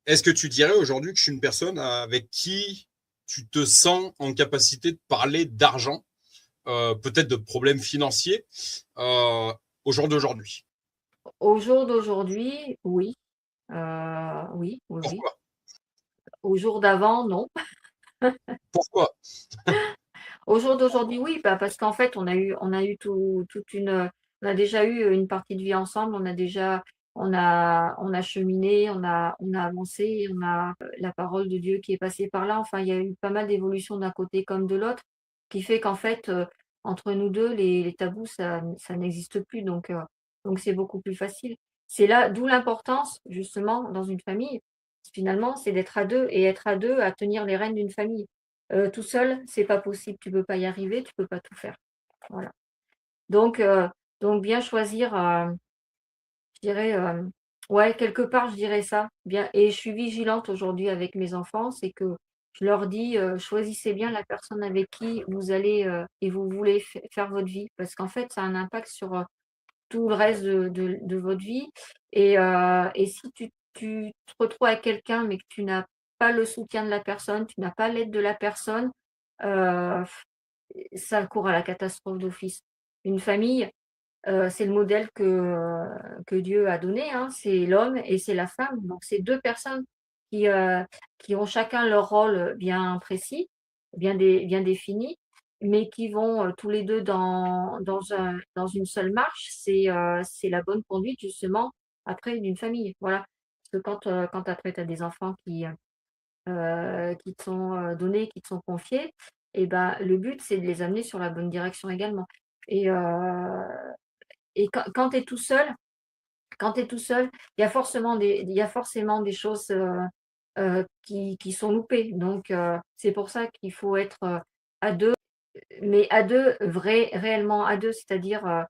Est-ce que tu dirais aujourd'hui que je suis une personne avec qui tu te sens en capacité de parler d'argent, peut-être de problèmes financiers, euh, au jour d'aujourd'hui? Au jour d'aujourd'hui, oui, oui, oui, oui. Pourquoi? Au jour d'avant, non. Pourquoi? Au jour d'aujourd'hui, oui, bah, parce qu'en fait, on a eu on a déjà eu une partie de vie ensemble, on a cheminé, on a avancé, on a la parole de Dieu qui est passée par là. Enfin, il y a eu pas mal d'évolutions d'un côté comme de l'autre, qui fait qu'en fait, entre nous 2, les tabous, ça n'existe plus, donc c'est beaucoup plus facile. C'est là d'où l'importance, justement, dans une famille, finalement, c'est d'être à 2 et être à 2 à tenir les rênes d'une famille. Tout seul, c'est pas possible, tu peux pas y arriver, tu peux pas tout faire. Voilà. Donc heu, donc bien choisir, je dirais, ouais, quelque part, je dirais ça. Bien et je suis vigilante aujourd'hui avec mes enfants, c'est que je leur dis, «Choisissez bien la personne avec qui vous allez, et vous voulez faire votre vie». Parce qu'en fait, ça a un impact sur, tout le reste de votre vie et si tu te retrouves avec quelqu'un, mais que tu n'as pas le soutien de la personne, tu n'as pas l'aide de la personne, heu, ça court à la catastrophe d'office. Une famille, c'est le modèle que Dieu a donné, hein, c'est l'homme et c'est la femme. Donc c'est 2 personnes qui, heu, qui ont chacun leur rôle bien précis, bien défini, mais qui vont, tous les 2 dans une seule marche. C'est la bonne conduite justement après d'une famille, voilà. Parce que quand après tu as des enfants qui te sont, donnés, qui te sont confiés et ben, le but c'est de les amener sur la bonne direction également et heu et quand tu es tout seul il y a forcément des choses, qui sont loupées. Donc c'est pour ça qu'il faut être, à 2, mais à 2 réellement à 2, c'est-à-dire,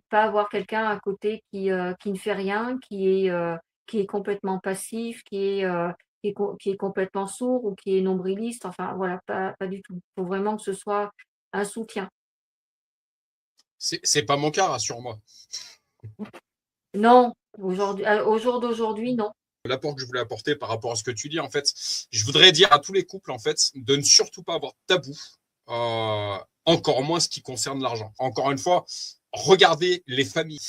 pas avoir quelqu'un à côté qui ne fait rien, qui est complètement passif, qui est complètement sourd ou qui est nombriliste, enfin voilà, pas du tout. Il faut vraiment que ce soit un soutien. C'est pas mon cas, rassure-moi. Non, au jour d'aujourd'hui, non. L'apport que je voulais apporter par rapport à ce que tu dis, en fait, je voudrais dire à tous les couples, en fait, de ne surtout pas avoir de tabou, encore moins ce qui concerne l'argent. Encore une fois, regardez les familles,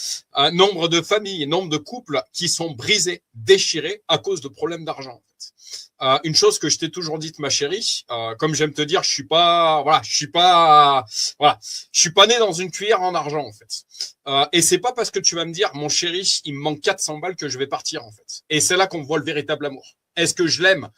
nombre de familles, nombre de couples qui sont brisés, déchirés à cause de problèmes d'argent. En fait. Une chose que je t'ai toujours dite, ma chérie, comme j'aime te dire, je suis pas né dans une cuillère en argent en fait. Et c'est pas parce que tu vas me dire, mon chéri, il me manque 400 balles que je vais partir en fait. Et c'est là qu'on voit le véritable amour. Est-ce que je l'aime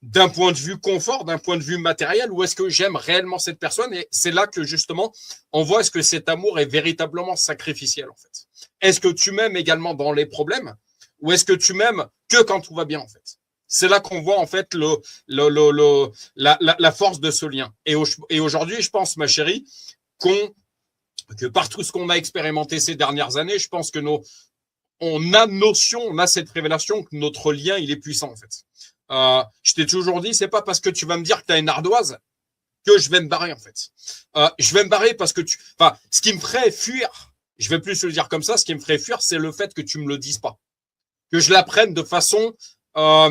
d'un point de vue confort, d'un point de vue matériel, ou est-ce que j'aime réellement cette personne? Et c'est là que justement, on voit est-ce que cet amour est véritablement sacrificiel en fait. Est-ce que tu m'aimes également dans les problèmes, ou est-ce que tu m'aimes que quand tout va bien en fait? C'est là qu'on voit en fait la force de ce lien. Et aujourd'hui, je pense, ma chérie, que par tout ce qu'on a expérimenté ces dernières années, je pense que on a cette révélation que notre lien, il est puissant en fait. Je t'ai toujours dit, c'est pas parce que tu vas me dire que tu as une ardoise que je vais me barrer en fait. Je vais me barrer parce que ce qui me ferait fuir, je vais plus le dire comme ça, ce qui me ferait fuir, c'est le fait que tu me le dises pas, que je l'apprenne de façon à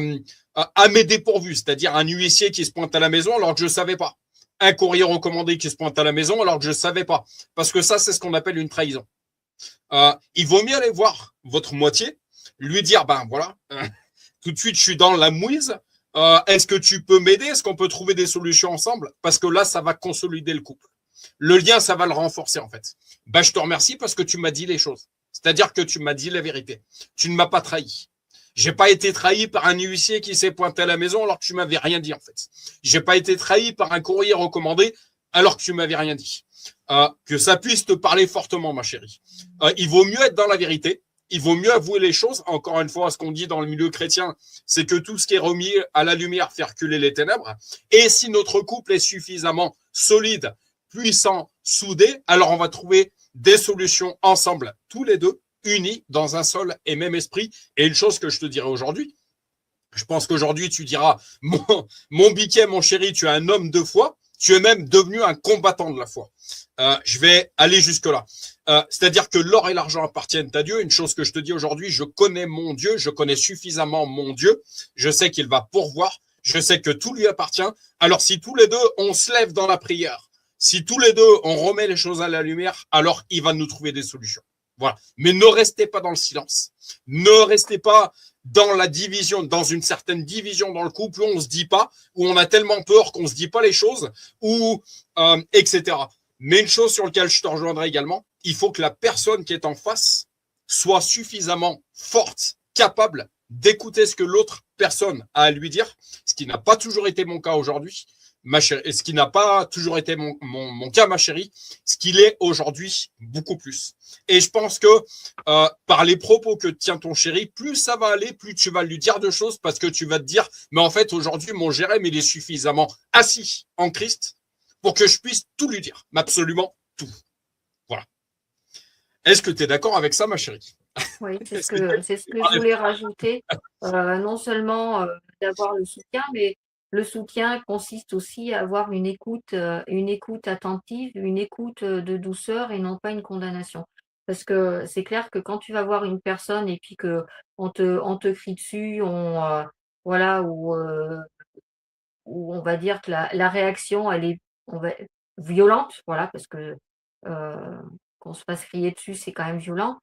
mes dépourvus, c'est-à-dire un huissier qui se pointe à la maison alors que je savais pas, un courrier recommandé qui se pointe à la maison alors que je savais pas, parce que ça, c'est ce qu'on appelle une trahison. Il vaut mieux aller voir votre moitié, lui dire, ben voilà, tout de suite, je suis dans la mouise. Est-ce que tu peux m'aider? Est-ce qu'on peut trouver des solutions ensemble? Parce que là, ça va consolider le couple. Le lien, ça va le renforcer, en fait. Ben, je te remercie parce que tu m'as dit les choses. C'est-à-dire que tu m'as dit la vérité. Tu ne m'as pas trahi. J'ai pas été trahi par un huissier qui s'est pointé à la maison alors que tu m'avais rien dit, en fait. J'ai pas été trahi par un courrier recommandé alors que tu m'avais rien dit. Que ça puisse te parler fortement, ma chérie. Il vaut mieux être dans la vérité. Il vaut mieux avouer les choses. Encore une fois, ce qu'on dit dans le milieu chrétien, c'est que tout ce qui est remis à la lumière fait reculer les ténèbres. Et si notre couple est suffisamment solide, puissant, soudé, alors on va trouver des solutions ensemble, tous les deux, unis dans un seul et même esprit. Et une chose que je te dirai aujourd'hui, je pense qu'aujourd'hui, tu diras, mon biquet, mon chéri, tu es un homme de foi. Tu es même devenu un combattant de la foi. Je vais aller jusque-là. C'est-à-dire que l'or et l'argent appartiennent à Dieu. Une chose que je te dis aujourd'hui, je connais mon Dieu, je connais suffisamment mon Dieu. Je sais qu'il va pourvoir. Je sais que tout lui appartient. Alors si tous les deux, on se lève dans la prière, si tous les deux, on remet les choses à la lumière, alors il va nous trouver des solutions. Voilà. Mais ne restez pas dans le silence. Ne restez pas dans la division, dans une certaine division dans le couple où on se dit pas, où on a tellement peur qu'on se dit pas les choses, ou etc. Mais une chose sur laquelle je te rejoindrai également, il faut que la personne qui est en face soit suffisamment forte, capable d'écouter ce que l'autre personne a à lui dire, ce qui n'a pas toujours été mon cas aujourd'hui, ma chérie, et ce qui n'a pas toujours été mon cas, ma chérie, ce qu'il est aujourd'hui beaucoup plus. Et je pense que par les propos que tient ton chéri, plus ça va aller, plus tu vas lui dire de choses parce que tu vas te dire, mais en fait, aujourd'hui, mon Jérém, il est suffisamment assis en Christ pour que je puisse tout lui dire, mais absolument tout. Voilà. Est-ce que tu es d'accord avec ça, ma chérie? Oui, c'est ce que je voulais rajouter. Non seulement d'avoir le soutien, mais le soutien consiste aussi à avoir une écoute attentive, une écoute de douceur et non pas une condamnation. Parce que c'est clair que quand tu vas voir une personne et puis que on te crie dessus, voilà, ou on va dire que la réaction, elle est on va, violente, voilà, parce que qu'on se fasse crier dessus, c'est quand même violent.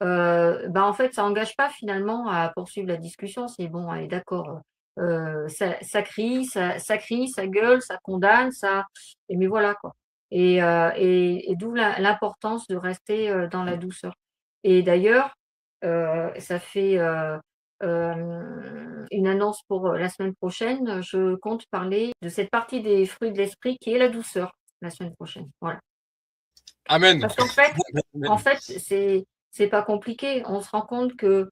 Bah, en fait, ça engage pas finalement à poursuivre la discussion. C'est bon, allez d'accord, ça crie, ça gueule, ça condamne, mais voilà quoi. Et d'où l'importance de rester, dans la douceur. Et d'ailleurs, ça fait, une annonce pour, la semaine prochaine. Je compte parler de cette partie des fruits de l'esprit qui est la douceur, la semaine prochaine. Voilà. Amen. Parce qu'en fait en fait, c'est pas compliqué. On se rend compte que,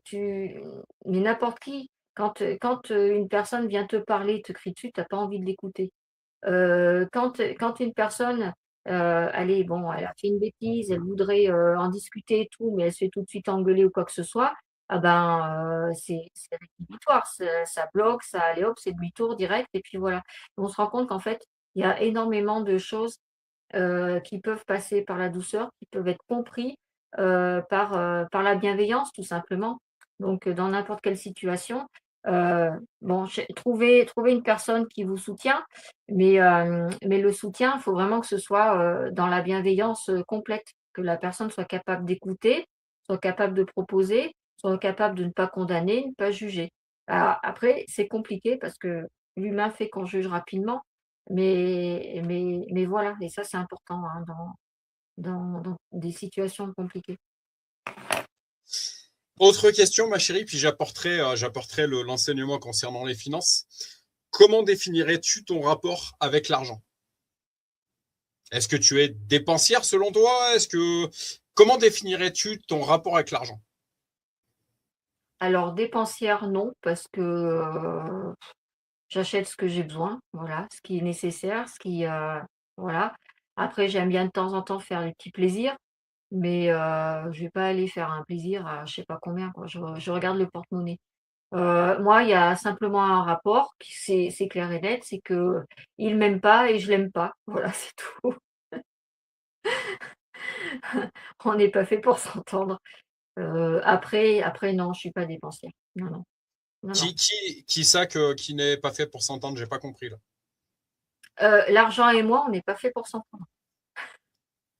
tu mais n'importe qui, quand une personne vient te parler, te crie dessus, tu as pas envie de l'écouter. Quand une personne, allez, bon, elle a fait une bêtise, elle voudrait, en discuter et tout, mais elle se fait tout de suite engueuler ou quoi que ce soit, ah ben, c'est rédhibitoire, ça bloque, ça allez hop, c'est demi-tour direct et puis voilà. On se rend compte qu'en fait, il y a énormément de choses qui peuvent passer par la douceur, qui peuvent être compris, par la bienveillance tout simplement. Donc, dans n'importe quelle situation Bon, trouver une personne qui vous soutient, mais le soutien, il faut vraiment que ce soit, dans la bienveillance, complète. Que la personne soit capable d'écouter, soit capable de proposer, soit capable de ne pas condamner, ne pas juger. Alors après, c'est compliqué parce que l'humain fait qu'on juge rapidement, mais voilà, et ça, c'est important, hein, dans des situations compliquées. Autre question, ma chérie, puis j'apporterai l'enseignement concernant les finances. Comment définirais-tu ton rapport avec l'argent? Est-ce que tu es dépensière selon toi? Comment définirais-tu ton rapport avec l'argent? Alors dépensière, non, parce que, j'achète ce que j'ai besoin, voilà, ce qui est nécessaire, voilà. Après, j'aime bien de temps en temps faire des petits plaisirs, mais je vais pas aller faire un plaisir à je sais pas combien, quoi. Je regarde le porte-monnaie. Moi, il y a simplement un rapport qui c'est clair et net, c'est qu'il m'aime pas et je l'aime pas. Voilà, c'est tout. On n'est pas fait pour s'entendre. Après non, je suis pas dépensière. Non, non. Non, non. Qui n'est pas fait pour s'entendre? J'ai pas compris là. L'argent et moi, on n'est pas fait pour s'entendre.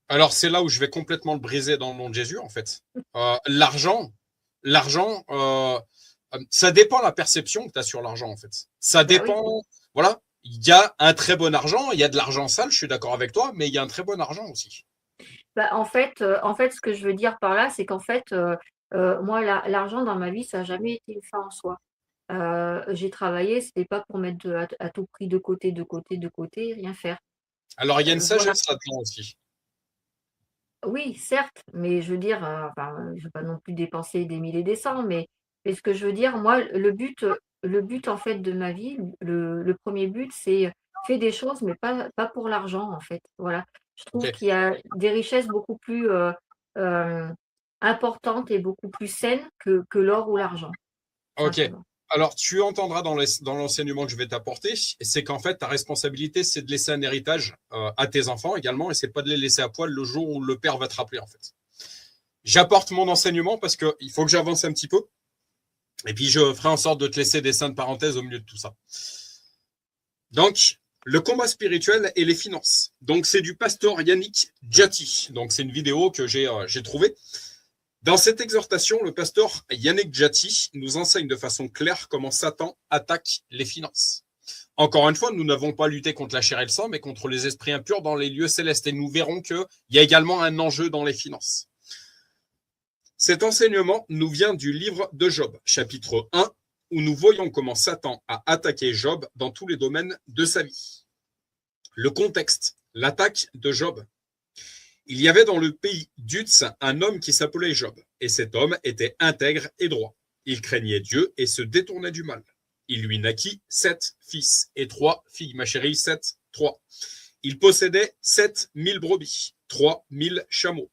Alors c'est là où je vais complètement le briser dans le nom de Jésus en fait. L'argent, ça dépend de la perception que tu as sur l'argent en fait. Ça Bah oui. dépend, voilà. Il y a un très bon argent, il y a de l'argent sale, je suis d'accord avec toi, mais il y a un très bon argent aussi. Bah, en fait, ce que je veux dire par là, c'est qu'en fait, moi, l'argent dans ma vie, ça a jamais été une fin en soi. J'ai travaillé, c'était pas pour mettre à tout prix de côté, de côté, de côté, et rien faire. Alors il y a une Voilà. sagesse là-dedans aussi. Oui, certes, mais je veux dire, enfin, je veux pas non plus dépenser des milliers et des cents, mais ce que je veux dire, moi, le but, en fait, de ma vie, le 1er but, c'est fais des choses, mais pas pour l'argent, en fait. Voilà. Je trouve Ok. qu'il y a des richesses beaucoup plus, importantes et beaucoup plus saines que l'or ou l'argent, Ok. simplement. Alors, tu entendras dans l'enseignement que je vais t'apporter, c'est qu'en fait, ta responsabilité, c'est de laisser un héritage à tes enfants également, et c'est pas de les laisser à poil le jour où le père va te rappeler, en fait. J'apporte mon enseignement parce qu'il faut que j'avance un petit peu, et puis je ferai en sorte de te laisser des saintes parenthèses au milieu de tout ça. Donc, le combat spirituel et les finances. Donc, c'est du pasteur Yannick Djati. Donc, c'est une vidéo que j'ai trouvée. Dans cette exhortation, le pasteur Yannick Djati nous enseigne de façon claire comment Satan attaque les finances. Encore une fois, nous n'avons pas lutté contre la chair et le sang, mais contre les esprits impurs dans les lieux célestes. Et nous verrons qu'il y a également un enjeu dans les finances. Cet enseignement nous vient du livre de Job, chapitre 1, où nous voyons comment Satan a attaqué Job dans tous les domaines de sa vie. Le contexte, l'attaque de Job. Il y avait dans le pays d'Uz un homme qui s'appelait Job, et cet homme était intègre et droit. Il craignait Dieu et se détournait du mal. Il lui naquit 7 fils et 3 filles. Ma chérie, 7, 3. Il possédait 7000 brebis, 3000 chameaux,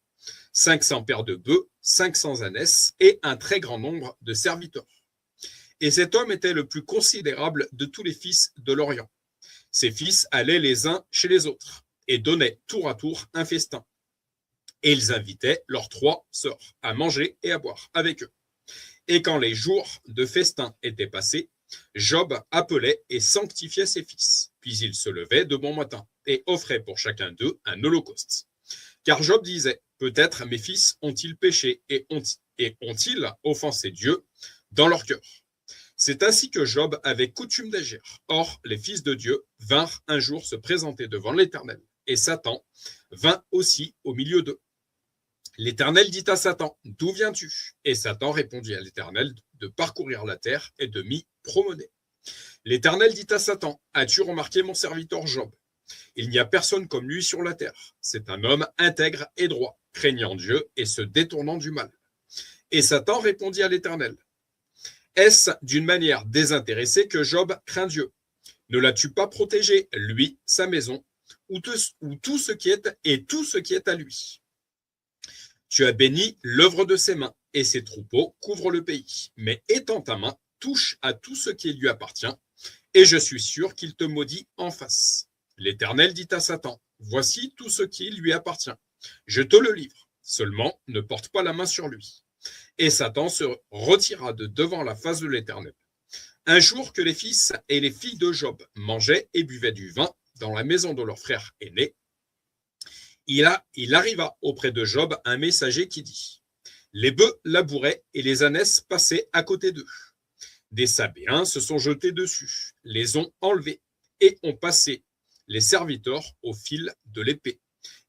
500 paires de bœufs, 500 ânesses et un très grand nombre de serviteurs. Et cet homme était le plus considérable de tous les fils de l'Orient. Ses fils allaient les uns chez les autres et donnaient tour à tour un festin. Et ils invitaient leurs 3 sœurs à manger et à boire avec eux. Et quand les jours de festin étaient passés, Job appelait et sanctifiait ses fils. Puis il se levait de bon matin et offrait pour chacun d'eux un holocauste. Car Job disait, peut-être mes fils ont-ils péché et ont-ils offensé Dieu dans leur cœur. C'est ainsi que Job avait coutume d'agir. Or, les fils de Dieu vinrent un jour se présenter devant l'Éternel. Et Satan vint aussi au milieu d'eux. L'Éternel dit à Satan, d'où viens-tu? Et Satan répondit à l'Éternel de parcourir la terre et de m'y promener. L'Éternel dit à Satan, as-tu remarqué mon serviteur Job? Il n'y a personne comme lui sur la terre. C'est un homme intègre et droit, craignant Dieu et se détournant du mal. Et Satan répondit à l'Éternel, est-ce d'une manière désintéressée que Job craint Dieu? Ne l'as-tu pas protégé, lui, sa maison, ou tout ce qui est à lui? Tu as béni l'œuvre de ses mains, et ses troupeaux couvrent le pays. Mais étends ta main, touche à tout ce qui lui appartient, et je suis sûr qu'il te maudit en face. L'Éternel dit à Satan, voici tout ce qui lui appartient. Je te le livre, seulement ne porte pas la main sur lui. Et Satan se retira de devant la face de l'Éternel. Un jour que les fils et les filles de Job mangeaient et buvaient du vin dans la maison de leur frère aîné, il arriva auprès de Job un messager qui dit: les bœufs labouraient et les ânesses passaient à côté d'eux. Des Sabéens se sont jetés dessus, les ont enlevés et ont passé les serviteurs au fil de l'épée.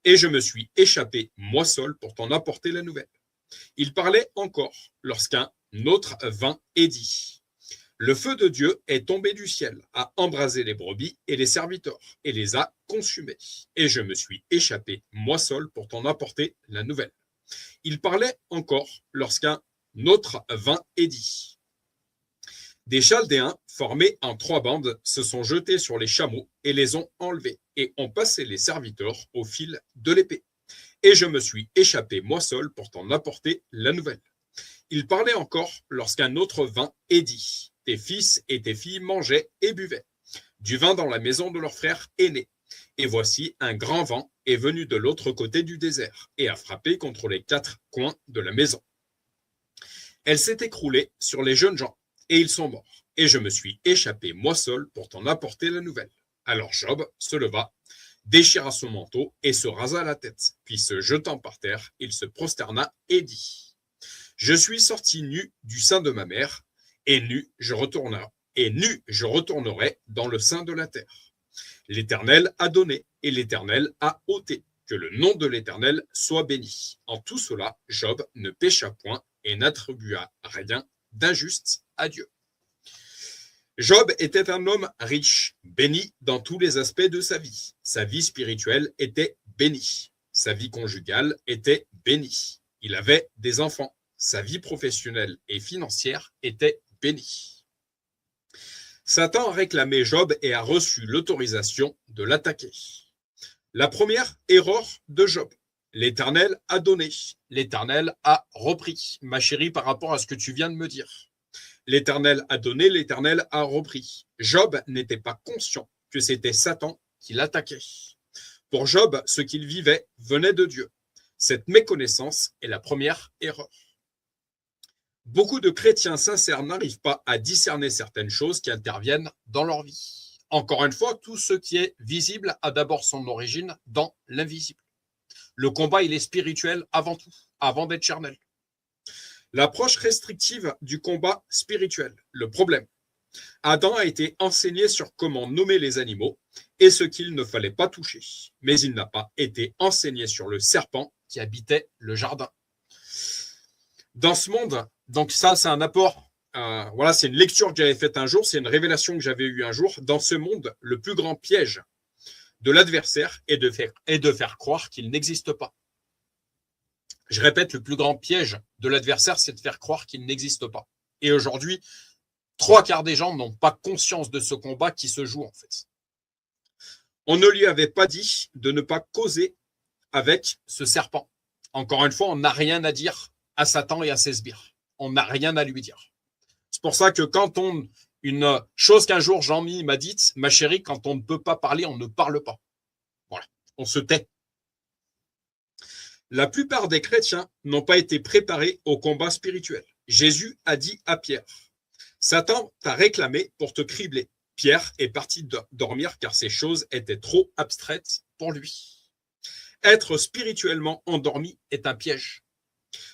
Et je me suis échappé, moi seul, pour t'en apporter la nouvelle. Il parlait encore lorsqu'un autre vint et dit: le feu de Dieu est tombé du ciel, a embrasé les brebis et les serviteurs, et les a consumés. Et je me suis échappé, moi seul, pour t'en apporter la nouvelle. Il parlait encore lorsqu'un autre vint et dit: des Chaldéens, formés en 3 bandes, se sont jetés sur les chameaux et les ont enlevés, et ont passé les serviteurs au fil de l'épée. Et je me suis échappé, moi seul, pour t'en apporter la nouvelle. Il parlait encore lorsqu'un autre vint et dit: tes fils et tes filles mangeaient et buvaient du vin dans la maison de leur frère aîné. Et voici un grand vent est venu de l'autre côté du désert et a frappé contre les 4 coins de la maison. Elle s'est écroulée sur les jeunes gens et ils sont morts. Et je me suis échappé moi seul pour t'en apporter la nouvelle. Alors Job se leva, déchira son manteau et se rasa la tête. Puis se jetant par terre, il se prosterna et dit: je suis sorti nu du sein de ma mère, et nu je retournerai dans le sein de la terre. L'Éternel a donné et l'Éternel a ôté. Que le nom de l'Éternel soit béni. En tout cela, Job ne pécha point et n'attribua rien d'injuste à Dieu. Job était un homme riche, béni dans tous les aspects de sa vie. Sa vie spirituelle était bénie. Sa vie conjugale était bénie. Il avait des enfants. Sa vie professionnelle et financière était bénie. Satan a réclamé Job et a reçu l'autorisation de l'attaquer. La première erreur de Job: l'Éternel a donné, l'Éternel a repris. Ma chérie, par rapport à ce que tu viens de me dire, l'Éternel a donné, l'Éternel a repris. Job n'était pas conscient que c'était Satan qui l'attaquait. Pour Job, ce qu'il vivait venait de Dieu. Cette méconnaissance est la première erreur. Beaucoup de chrétiens sincères n'arrivent pas à discerner certaines choses qui interviennent dans leur vie. Encore une fois, tout ce qui est visible a d'abord son origine dans l'invisible. Le combat, il est spirituel avant tout, avant d'être charnel. L'approche restrictive du combat spirituel, le problème. Adam a été enseigné sur comment nommer les animaux et ce qu'il ne fallait pas toucher, mais il n'a pas été enseigné sur le serpent qui habitait le jardin. Dans ce monde, donc ça c'est un apport, voilà, c'est une lecture que j'avais faite un jour, c'est une révélation que j'avais eue un jour. Dans ce monde, le plus grand piège de l'adversaire est de faire croire qu'il n'existe pas. Je répète, le plus grand piège de l'adversaire, c'est de faire croire qu'il n'existe pas. Et aujourd'hui, 3/4 des gens n'ont pas conscience de ce combat qui se joue en fait. On ne lui avait pas dit de ne pas causer avec ce serpent. Encore une fois, on n'a rien à dire à Satan et à ses sbires. On n'a rien à lui dire. C'est pour ça que quand une chose qu'un jour Jean-Mi m'a dite: ma chérie, quand on ne peut pas parler, on ne parle pas. Voilà, on se tait. La plupart des chrétiens n'ont pas été préparés au combat spirituel. Jésus a dit à Pierre: Satan t'a réclamé pour te cribler. Pierre est parti dormir car ces choses étaient trop abstraites pour lui. Être spirituellement endormi est un piège.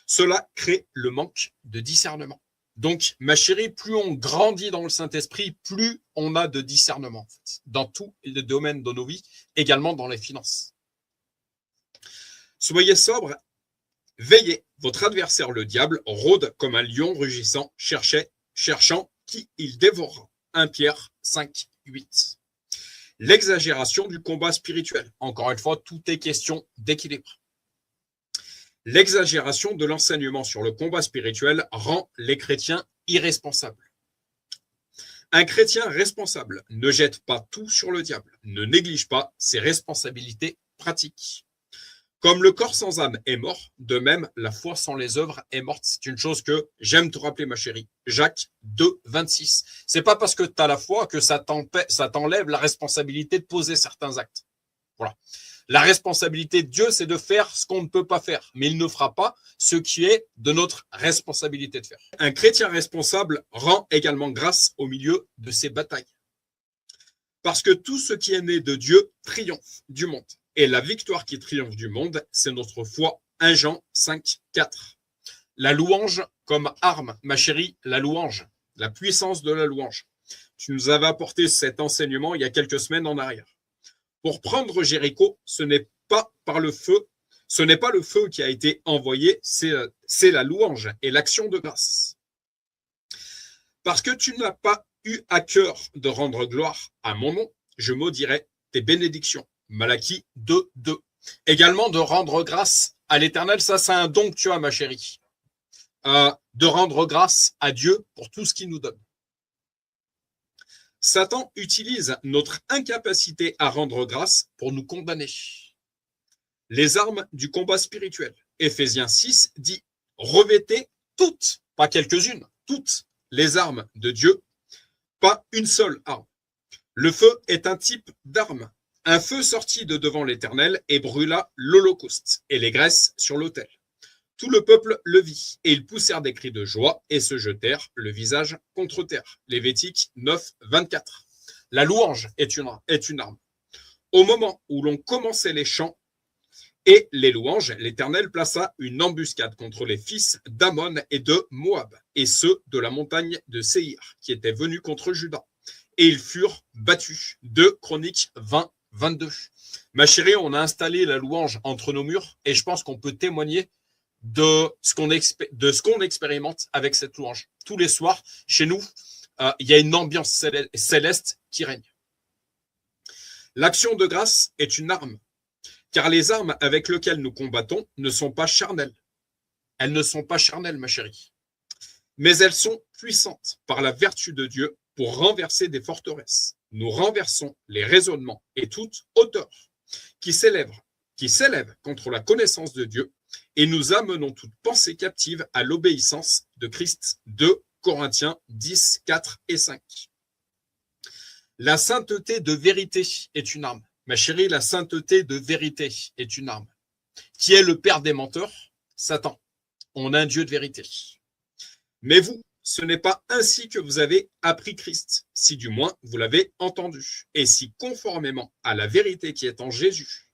Cela crée le manque de discernement. Donc, ma chérie, plus on grandit dans le Saint-Esprit, plus on a de discernement, en fait, dans tous les domaines de nos vies, également dans les finances. Soyez sobres, veillez. Votre adversaire, le diable, rôde comme un lion rugissant, cherchant qui il dévorera. 1 Pierre 5, 8. L'exagération du combat spirituel. Encore une fois, tout est question d'équilibre. L'exagération de l'enseignement sur le combat spirituel rend les chrétiens irresponsables. Un chrétien responsable ne jette pas tout sur le diable, ne néglige pas ses responsabilités pratiques. Comme le corps sans âme est mort, de même la foi sans les œuvres est morte. C'est une chose que j'aime te rappeler, ma chérie. Jacques 2, 26. C'est pas parce que tu as la foi que ça t'enlève la responsabilité de poser certains actes. Voilà. La responsabilité de Dieu, c'est de faire ce qu'on ne peut pas faire, mais il ne fera pas ce qui est de notre responsabilité de faire. Un chrétien responsable rend également grâce au milieu de ses batailles. Parce que tout ce qui est né de Dieu triomphe du monde. Et la victoire qui triomphe du monde, c'est notre foi. 1 Jean 5, 4. La louange comme arme, ma chérie, la louange, la puissance de la louange. Tu nous avais apporté cet enseignement il y a quelques semaines en arrière. Pour prendre Jéricho, ce n'est pas par le feu, ce n'est pas le feu qui a été envoyé, c'est la louange et l'action de grâce. Parce que tu n'as pas eu à cœur de rendre gloire à mon nom, je maudirai tes bénédictions. Malachie 2, 2. Également de rendre grâce à l'Éternel, ça c'est un don que tu as, ma chérie. De rendre grâce à Dieu pour tout ce qu'il nous donne. Satan utilise notre incapacité à rendre grâce pour nous condamner. Les armes du combat spirituel. Éphésiens 6 dit « Revêtez toutes, pas quelques-unes, toutes les armes de Dieu, pas une seule arme. » Le feu est un type d'arme. Un feu sortit de devant l'Éternel et brûla l'Holocauste et les graisses sur l'autel. Tout le peuple le vit, et ils poussèrent des cris de joie et se jetèrent le visage contre terre. Lévitique 9, 24. La louange est une arme. Au moment où l'on commençait les chants et les louanges, l'Éternel plaça une embuscade contre les fils d'Ammon et de Moab, et ceux de la montagne de Séhir, qui étaient venus contre Juda. Et ils furent battus. 2 Chroniques 20, 22. Ma chérie, on a installé la louange entre nos murs, et je pense qu'on peut témoigner de ce qu'on expérimente avec cette louange. Tous les soirs, chez nous, il y a une ambiance céleste qui règne. L'action de grâce est une arme, car les armes avec lesquelles nous combattons ne sont pas charnelles. Elles ne sont pas charnelles, ma chérie, mais elles sont puissantes par la vertu de Dieu pour renverser des forteresses. Nous renversons les raisonnements et toute hauteur qui s'élève contre la connaissance de Dieu, et nous amenons toute pensée captive à l'obéissance de Christ. 2 Corinthiens 10, 4 et 5. La sainteté de vérité est une arme. Ma chérie, la sainteté de vérité est une arme. Qui est le père des menteurs? Satan. On a un Dieu de vérité. Mais vous, ce n'est pas ainsi que vous avez appris Christ, si du moins vous l'avez entendu, et si conformément à la vérité qui est en Jésus,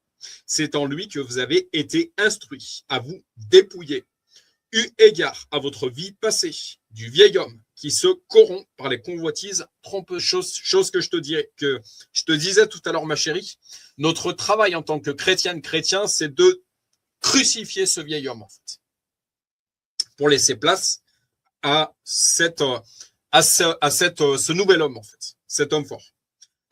c'est en lui que vous avez été instruits à vous dépouiller, eu égard à votre vie passée, du vieil homme qui se corrompt par les convoitises trompeuses. Chose que je te disais tout à l'heure, ma chérie. Notre travail en tant que chrétienne, chrétien, c'est de crucifier ce vieil homme, en fait, pour laisser place à ce nouvel homme, en fait, cet homme fort,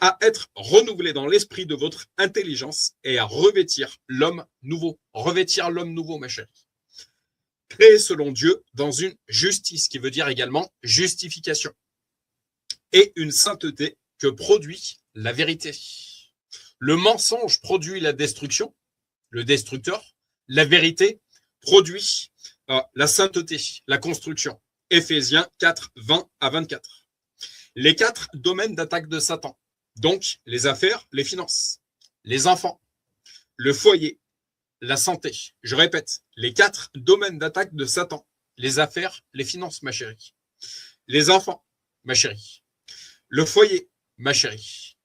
à être renouvelé dans l'esprit de votre intelligence et à revêtir l'homme nouveau. Revêtir l'homme nouveau, ma chérie. Créé selon Dieu dans une justice, qui veut dire également justification, et une sainteté que produit la vérité. Le mensonge produit la destruction, le destructeur. La vérité produit la sainteté, la construction. Éphésiens 4, 20 à 24. Les 4 domaines d'attaque de Satan. Donc, les affaires, les finances, les enfants, le foyer, la santé. Je répète, les 4 domaines d'attaque de Satan. Les affaires, les finances, ma chérie. Les enfants, ma chérie. Le foyer, ma chérie.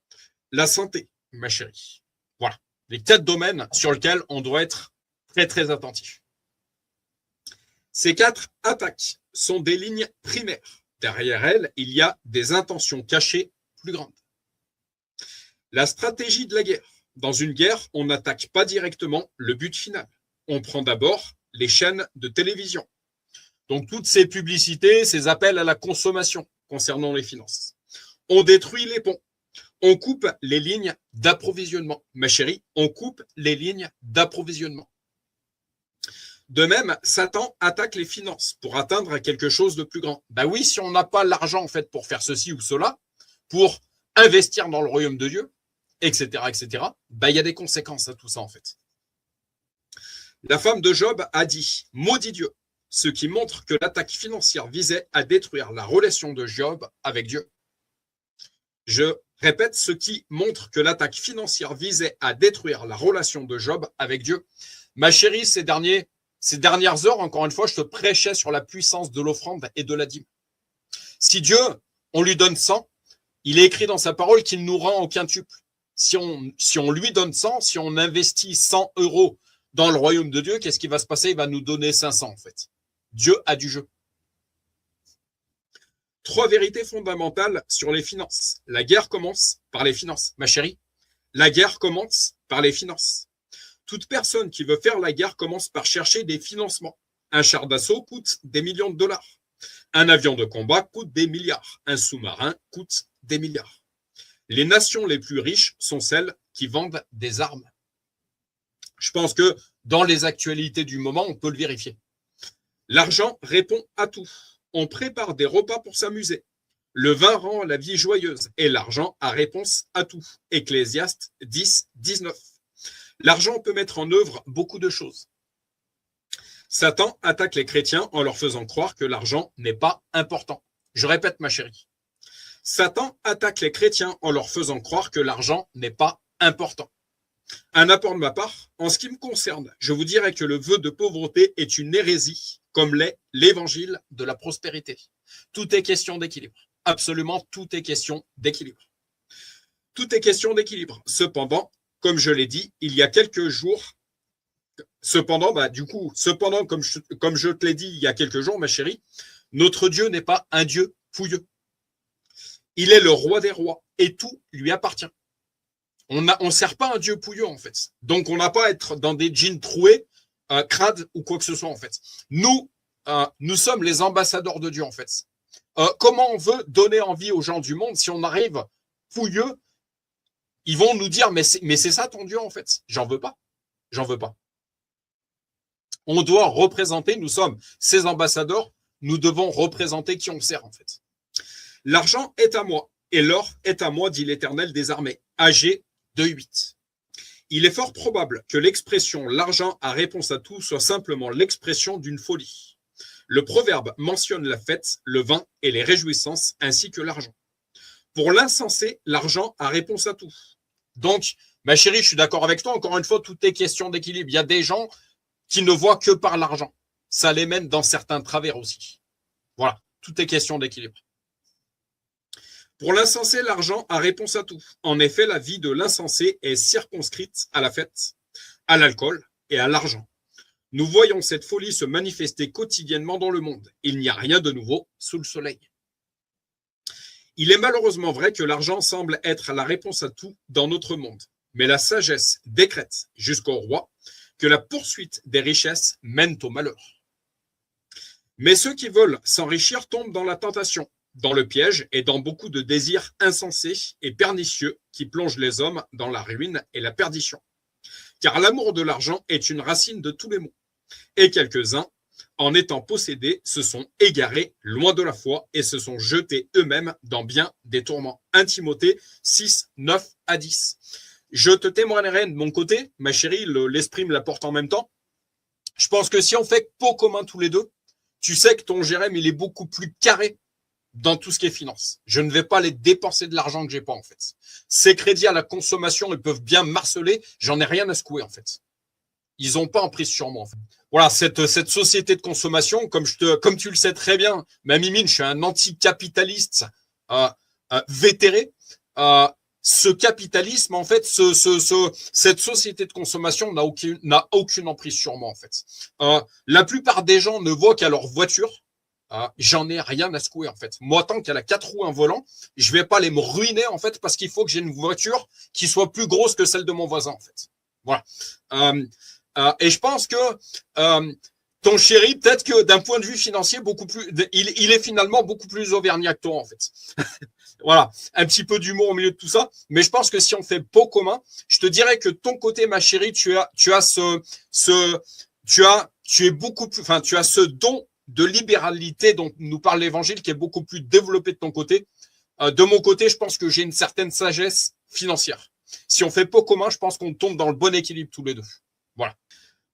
La santé, ma chérie. Voilà. Les 4 domaines sur lesquels on doit être très, très attentif. Ces 4 attaques sont des lignes primaires. Derrière elles, il y a des intentions cachées plus grandes. La stratégie de la guerre. Dans une guerre, on n'attaque pas directement le but final. On prend d'abord les chaînes de télévision. Donc, toutes ces publicités, ces appels à la consommation concernant les finances. On détruit les ponts. On coupe les lignes d'approvisionnement. Ma chérie, on coupe les lignes d'approvisionnement. De même, Satan attaque les finances pour atteindre quelque chose de plus grand. Ben oui, si on n'a pas l'argent en fait pour faire ceci ou cela, pour investir dans le royaume de Dieu, etc., ben il y a des conséquences à tout ça en fait. La femme de Job a dit « Maudit Dieu », ce qui montre que l'attaque financière visait à détruire la relation de Job avec Dieu. Je Répète, ce qui montre que l'attaque financière visait à détruire la relation de Job avec Dieu. Ma chérie, ces dernières heures, encore une fois, je te prêchais sur la puissance de l'offrande et de la dîme. Si Dieu, on lui donne 100, il est écrit dans sa parole qu'il nous rend au quintuple. Si on lui donne 100, si on investit 100 euros dans le royaume de Dieu, qu'est-ce qui va se passer? Il va nous donner 500 en fait. Dieu a du jeu. 3 vérités fondamentales sur les finances. La guerre commence par les finances. Ma chérie, la guerre commence par les finances. Toute personne qui veut faire la guerre commence par chercher des financements. Un char d'assaut coûte des millions de dollars. Un avion de combat coûte des milliards. Un sous-marin coûte des milliards. Les nations les plus riches sont celles qui vendent des armes. Je pense que dans les actualités du moment, on peut le vérifier. L'argent répond à tout. On prépare des repas pour s'amuser. Le vin rend la vie joyeuse et l'argent a réponse à tout. Ecclésiaste 10, 19. L'argent peut mettre en œuvre beaucoup de choses. Satan attaque les chrétiens en leur faisant croire que l'argent n'est pas important. Je répète, ma chérie. Satan attaque les chrétiens en leur faisant croire que l'argent n'est pas important. Un apport de ma part, en ce qui me concerne, je vous dirais que le vœu de pauvreté est une hérésie, comme l'est l'évangile de la prospérité. Tout est question d'équilibre. Absolument, tout est question d'équilibre. Tout est question d'équilibre. Cependant, comme je l'ai dit, il y a quelques jours, comme je te l'ai dit il y a quelques jours, ma chérie, notre Dieu n'est pas un Dieu pouilleux. Il est le roi des rois et tout lui appartient. On ne sert pas un Dieu pouilleux, en fait. Donc, on n'a pas à être dans des jeans troués, crades ou quoi que ce soit, en fait. Nous sommes les ambassadeurs de Dieu, en fait. Comment on veut donner envie aux gens du monde si on arrive pouilleux? Ils vont nous dire, mais c'est ça ton Dieu, en fait. J'en veux pas. J'en veux pas. On doit représenter, nous sommes ces ambassadeurs, nous devons représenter qui on sert, en fait. L'argent est à moi et l'or est à moi, dit l'Éternel des armées. Agé 2,8. Il est fort probable que l'expression l'argent a réponse à tout soit simplement l'expression d'une folie. Le proverbe mentionne la fête, le vin et les réjouissances ainsi que l'argent. Pour l'insensé, l'argent a réponse à tout. Donc, ma chérie, je suis d'accord avec toi. Encore une fois, tout est question d'équilibre. Il y a des gens qui ne voient que par l'argent. Ça les mène dans certains travers aussi. Voilà, tout est question d'équilibre. Pour l'insensé, l'argent a réponse à tout. En effet, la vie de l'insensé est circonscrite à la fête, à l'alcool et à l'argent. Nous voyons cette folie se manifester quotidiennement dans le monde. Il n'y a rien de nouveau sous le soleil. Il est malheureusement vrai que l'argent semble être la réponse à tout dans notre monde. Mais la sagesse décrète jusqu'au roi que la poursuite des richesses mène au malheur. Mais ceux qui veulent s'enrichir tombent dans la tentation, dans le piège et dans beaucoup de désirs insensés et pernicieux qui plongent les hommes dans la ruine et la perdition. Car l'amour de l'argent est une racine de tous les maux. Et quelques-uns, en étant possédés, se sont égarés loin de la foi et se sont jetés eux-mêmes dans bien des tourments. 1 Timothée 6, 9 à 10. Je te témoignerai de mon côté, ma chérie, l'esprit me l'apporte en même temps. Je pense que si on fait pot commun tous les deux, tu sais que ton Jérém, il est beaucoup plus carré dans tout ce qui est finance. Je ne vais pas les dépenser de l'argent que j'ai pas, en fait. Ces crédits à la consommation, ils peuvent bien marceler. J'en ai rien à secouer, en fait. Ils n'ont pas en prise sur moi, en fait. Voilà, cette société de consommation, comme tu le sais très bien, ma Mimine, je suis un anticapitaliste vétéré. Ce capitalisme, en fait, cette société de consommation n'a aucune emprise sur moi, en fait. La plupart des gens ne voient qu'à leur voiture. J'en ai rien à secouer, en fait. Moi, tant qu'elle a 4 roues, un volant, je vais pas aller me ruiner, en fait, parce qu'il faut que j'ai une voiture qui soit plus grosse que celle de mon voisin, en fait. Voilà. Et je pense que ton chéri, peut-être que d'un point de vue financier, il est finalement beaucoup plus auvergnat que toi, en fait. Voilà, un petit peu d'humour au milieu de tout ça. Mais je pense que si on fait pot commun, je te dirais que ton côté, ma chérie, tu as ce don de libéralité dont nous parle l'Évangile qui est beaucoup plus développé de ton côté. De mon côté, je pense que j'ai une certaine sagesse financière. Si on fait pot commun, je pense qu'on tombe dans le bon équilibre tous les deux. Voilà.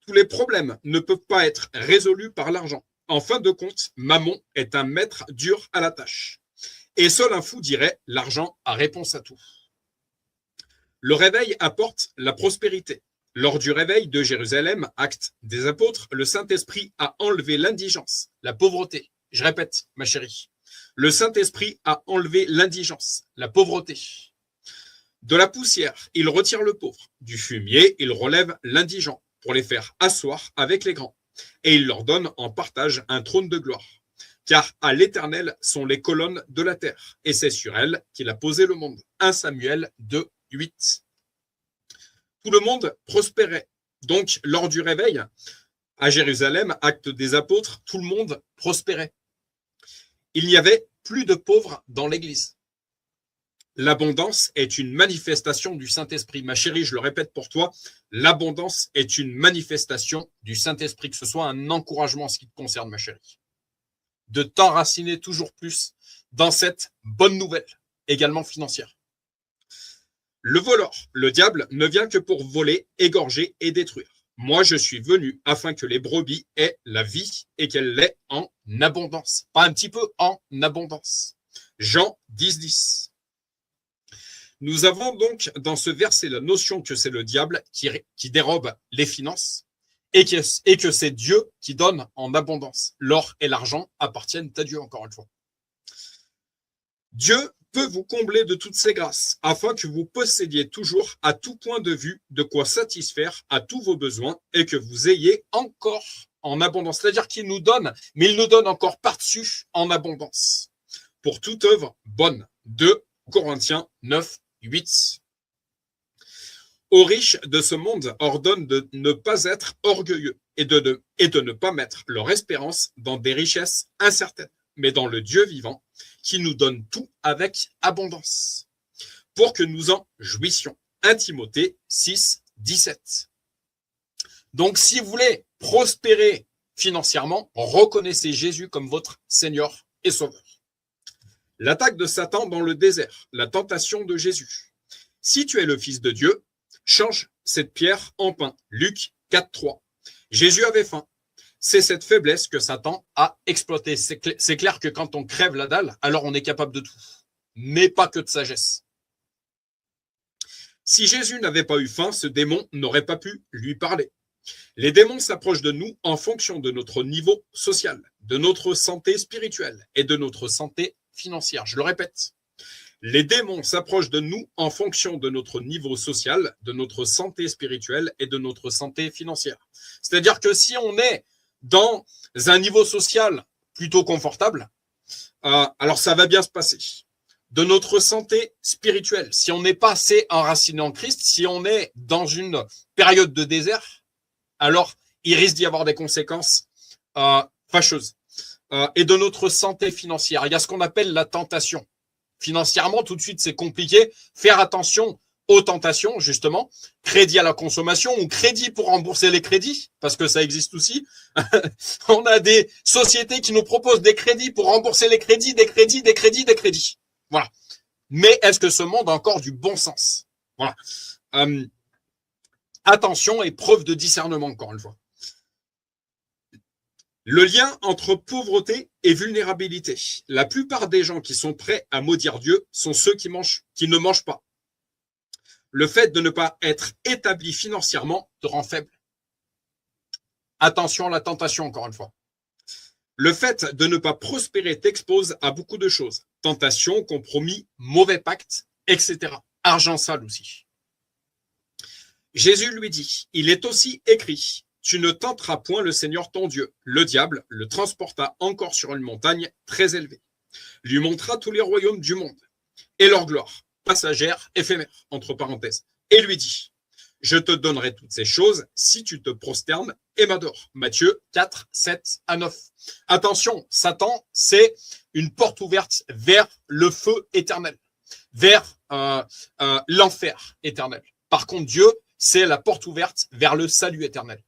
Tous les problèmes ne peuvent pas être résolus par l'argent. En fin de compte, Mammon est un maître dur à la tâche. Et seul un fou dirait, l'argent a réponse à tout. Le réveil apporte la prospérité. Lors du réveil de Jérusalem, acte des apôtres, le Saint-Esprit a enlevé l'indigence, la pauvreté. Je répète, ma chérie. Le Saint-Esprit a enlevé l'indigence, la pauvreté. De la poussière, il retire le pauvre. Du fumier, il relève l'indigent pour les faire asseoir avec les grands. Et il leur donne en partage un trône de gloire. Car à l'Éternel sont les colonnes de la terre, et c'est sur elles qu'il a posé le monde. 1 Samuel 2, 8. Tout le monde prospérait. Donc, lors du réveil, à Jérusalem, acte des apôtres, tout le monde prospérait. Il n'y avait plus de pauvres dans l'Église. L'abondance est une manifestation du Saint-Esprit. Ma chérie, je le répète pour toi, l'abondance est une manifestation du Saint-Esprit, que ce soit un encouragement en ce qui te concerne, ma chérie. De t'enraciner toujours plus dans cette bonne nouvelle, également financière. Le voleur, le diable, ne vient que pour voler, égorger et détruire. Moi, je suis venu afin que les brebis aient la vie et qu'elle l'ait en abondance. Pas un petit peu, en abondance. Jean 10, 10. Nous avons donc dans ce verset la notion que c'est le diable qui dérobe les finances et que c'est Dieu qui donne en abondance. L'or et l'argent appartiennent à Dieu, encore une fois. Dieu peut vous combler de toutes ses grâces, afin que vous possédiez toujours à tout point de vue de quoi satisfaire à tous vos besoins et que vous ayez encore en abondance. C'est-à-dire qu'il nous donne, mais il nous donne encore par-dessus en abondance. Pour toute œuvre bonne. 2 Corinthiens 9, 8. Aux riches de ce monde ordonne de ne pas être orgueilleux et de ne pas mettre leur espérance dans des richesses incertaines, mais dans le Dieu vivant, qui nous donne tout avec abondance, pour que nous en jouissions. 1 Timothée 6, 17. Donc, si vous voulez prospérer financièrement, reconnaissez Jésus comme votre Seigneur et Sauveur. L'attaque de Satan dans le désert, la tentation de Jésus. Si tu es le Fils de Dieu, change cette pierre en pain. Luc 4, 3. Jésus avait faim. C'est cette faiblesse que Satan a exploitée. C'est clair que quand on crève la dalle, alors on est capable de tout, mais pas que de sagesse. Si Jésus n'avait pas eu faim, ce démon n'aurait pas pu lui parler. Les démons s'approchent de nous en fonction de notre niveau social, de notre santé spirituelle et de notre santé financière. Je le répète. Les démons s'approchent de nous en fonction de notre niveau social, de notre santé spirituelle et de notre santé financière. C'est-à-dire que si on est dans un niveau social plutôt confortable, alors ça va bien se passer. De notre santé spirituelle, si on n'est pas assez enraciné en Christ, si on est dans une période de désert, alors il risque d'y avoir des conséquences fâcheuses. Et de notre santé financière, il y a ce qu'on appelle la tentation. Financièrement, tout de suite, c'est compliqué. Faire attention aux tentations, justement. Crédit à la consommation ou crédit pour rembourser les crédits, parce que ça existe aussi. On a des sociétés qui nous proposent des crédits pour rembourser les crédits, des crédits, des crédits, des crédits. Voilà. Mais est-ce que ce monde a encore du bon sens? Voilà. Attention et preuve de discernement, encore une fois. Le lien entre pauvreté et vulnérabilité. La plupart des gens qui sont prêts à maudire Dieu sont ceux qui ne mangent pas. Le fait de ne pas être établi financièrement te rend faible. Attention à la tentation, encore une fois. Le fait de ne pas prospérer t'expose à beaucoup de choses. Tentation, compromis, mauvais pacte, etc. Argent sale aussi. Jésus lui dit, il est aussi écrit, tu ne tenteras point le Seigneur ton Dieu. Le diable le transporta encore sur une montagne très élevée, lui montra tous les royaumes du monde et leur gloire, passagère, éphémère, entre parenthèses, et lui dit, je te donnerai toutes ces choses si tu te prosternes et m'adores. Matthieu 4, 7 à 9. Attention, Satan, c'est une porte ouverte vers le feu éternel, vers l'enfer éternel. Par contre, Dieu, c'est la porte ouverte vers le salut éternel.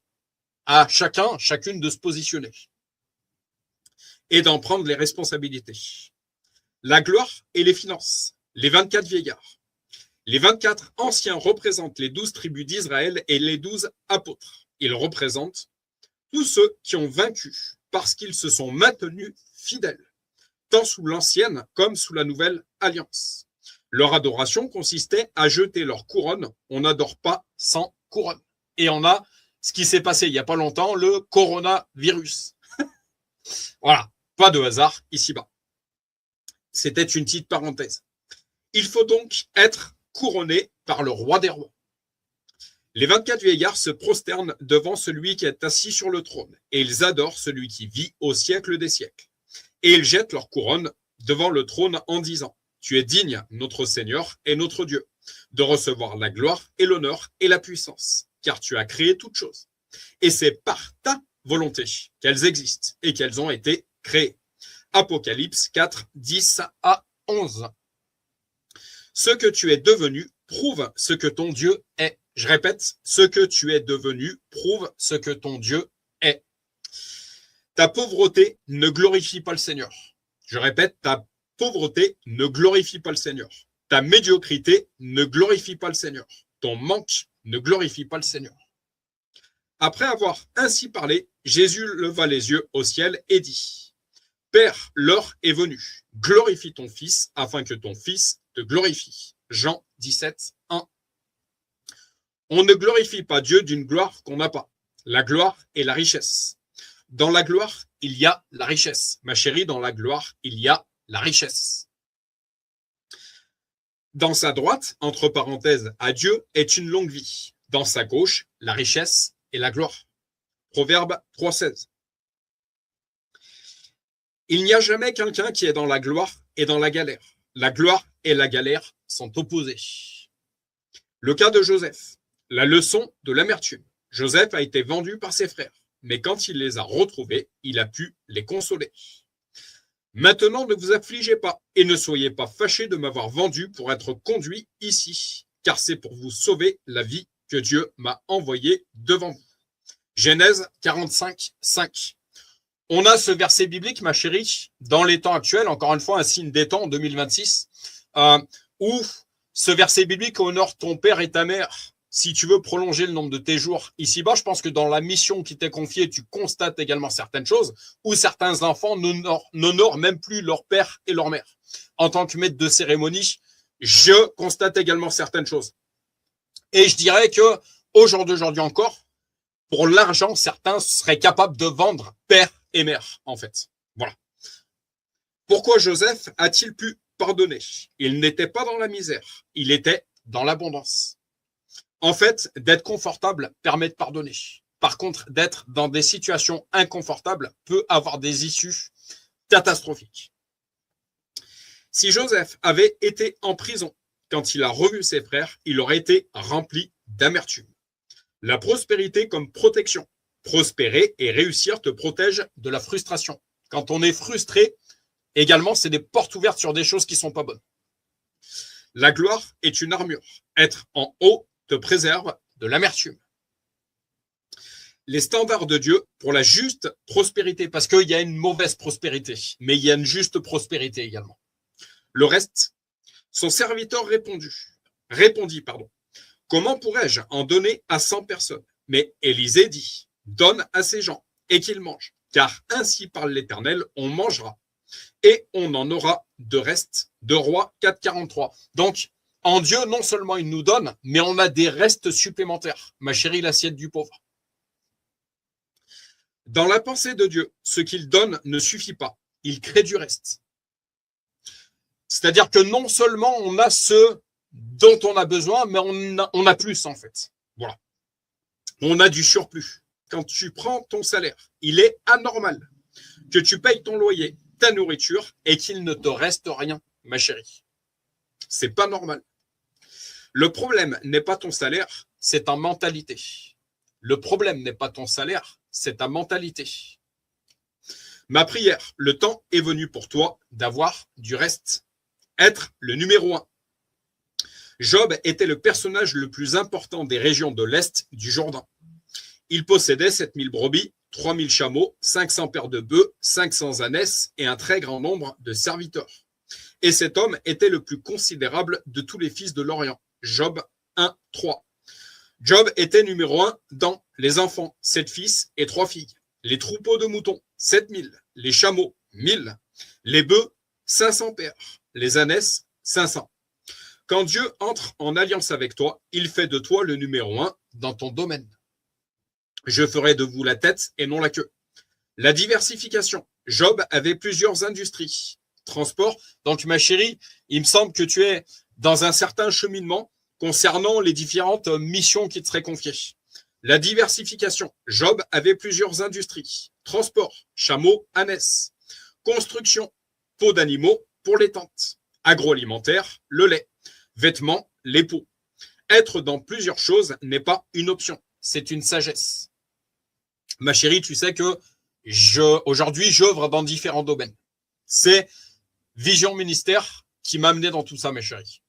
À chacun, chacune de se positionner et d'en prendre les responsabilités. La gloire et les finances, les 24 vieillards. Les 24 anciens représentent les 12 tribus d'Israël et les 12 apôtres. Ils représentent tous ceux qui ont vaincu parce qu'ils se sont maintenus fidèles, tant sous l'ancienne comme sous la nouvelle alliance. Leur adoration consistait à jeter leur couronne. On n'adore pas sans couronne. Et on a ce qui s'est passé il n'y a pas longtemps, le coronavirus. Voilà, pas de hasard ici-bas. C'était une petite parenthèse. Il faut donc être couronné par le roi des rois. Les 24 vieillards se prosternent devant celui qui est assis sur le trône, et ils adorent celui qui vit au siècle des siècles. Et ils jettent leur couronne devant le trône en disant, « Tu es digne, notre Seigneur et notre Dieu, de recevoir la gloire et l'honneur et la puissance, car tu as créé toutes choses. Et c'est par ta volonté qu'elles existent et qu'elles ont été créées. » Apocalypse 4, 10 à 11. Ce que tu es devenu prouve ce que ton Dieu est. Je répète, ce que tu es devenu prouve ce que ton Dieu est. Ta pauvreté ne glorifie pas le Seigneur. Je répète, ta pauvreté ne glorifie pas le Seigneur. Ta médiocrité ne glorifie pas le Seigneur. Ton manque ne glorifie pas le Seigneur. Après avoir ainsi parlé, Jésus leva les yeux au ciel et dit, « Père, l'heure est venue. Glorifie ton Fils, afin que ton Fils te glorifie. » Jean 17, 1. On ne glorifie pas Dieu d'une gloire qu'on n'a pas. La gloire est la richesse. Dans la gloire, il y a la richesse. Ma chérie, dans la gloire, il y a la richesse. Dans sa droite, entre parenthèses, à Dieu est une longue vie. Dans sa gauche, la richesse et la gloire. Proverbe 3,16. Il n'y a jamais quelqu'un qui est dans la gloire et dans la galère. La gloire et la galère sont opposées. Le cas de Joseph. La leçon de l'amertume. Joseph a été vendu par ses frères, mais quand il les a retrouvés, il a pu les consoler. Maintenant, ne vous affligez pas et ne soyez pas fâchés de m'avoir vendu pour être conduit ici, car c'est pour vous sauver la vie que Dieu m'a envoyé devant vous. Genèse 45, 5. On a ce verset biblique, ma chérie, dans les temps actuels, encore une fois, un signe des temps en 2026, où ce verset biblique honore ton père et ta mère. Si tu veux prolonger le nombre de tes jours ici-bas, je pense que dans la mission qui t'est confiée, tu constates également certaines choses où certains enfants n'honorent même plus leur père et leur mère. En tant que maître de cérémonie, je constate également certaines choses. Et je dirais que au jour d'aujourd'hui encore, pour l'argent, certains seraient capables de vendre père et mère, en fait. Voilà. Pourquoi Joseph a-t-il pu pardonner? Il n'était pas dans la misère, il était dans l'abondance. En fait, d'être confortable permet de pardonner. Par contre, d'être dans des situations inconfortables peut avoir des issues catastrophiques. Si Joseph avait été en prison quand il a revu ses frères, il aurait été rempli d'amertume. La prospérité comme protection. Prospérer et réussir te protège de la frustration. Quand on est frustré, également, c'est des portes ouvertes sur des choses qui ne sont pas bonnes. La gloire est une armure. Être en haut te préserve de l'amertume. Les standards de Dieu pour la juste prospérité, parce qu'il y a une mauvaise prospérité, mais il y a une juste prospérité également. Le reste, son serviteur répondit, comment pourrais-je en donner à 100 personnes? Mais Élisée dit, donne à ces gens et qu'ils mangent, car ainsi parle l'Éternel, on mangera et on en aura de reste. De Rois 4,43. Donc, en Dieu, non seulement il nous donne, mais on a des restes supplémentaires. Ma chérie, l'assiette du pauvre. Dans la pensée de Dieu, ce qu'il donne ne suffit pas. Il crée du reste. C'est-à-dire que non seulement on a ce dont on a besoin, mais on a plus en fait. Voilà. On a du surplus. Quand tu prends ton salaire, il est anormal que tu payes ton loyer, ta nourriture et qu'il ne te reste rien, ma chérie. C'est pas normal. Le problème n'est pas ton salaire, c'est ta mentalité. Le problème n'est pas ton salaire, c'est ta mentalité. Ma prière, le temps est venu pour toi d'avoir du reste. Être le numéro 1. Job était le personnage le plus important des régions de l'Est du Jourdain. Il possédait 7000 brebis, 3000 chameaux, 500 paires de bœufs, 500 ânesses et un très grand nombre de serviteurs. Et cet homme était le plus considérable de tous les fils de l'Orient. Job 1, 3. Job était numéro 1 dans les enfants, 7 fils et 3 filles. Les troupeaux de moutons, 7000. Les chameaux, 1000. Les bœufs, 500 paires. Les ânesses, 500. Quand Dieu entre en alliance avec toi, il fait de toi le numéro 1 dans ton domaine. Je ferai de vous la tête et non la queue. La diversification. Job avait plusieurs industries. Transport. Donc, ma chérie, il me semble que tu es dans un certain cheminement concernant les différentes missions qui te seraient confiées. La diversification. Job avait plusieurs industries. Transport. Chameau, ânesse. Construction. Peaux d'animaux pour les tentes. Agroalimentaire. Le lait. Vêtements. Les peaux. Être dans plusieurs choses n'est pas une option. C'est une sagesse. Ma chérie, tu sais que aujourd'hui, j'œuvre dans différents domaines. C'est Vision Ministère qui m'a amené dans tout ça, mes chéris.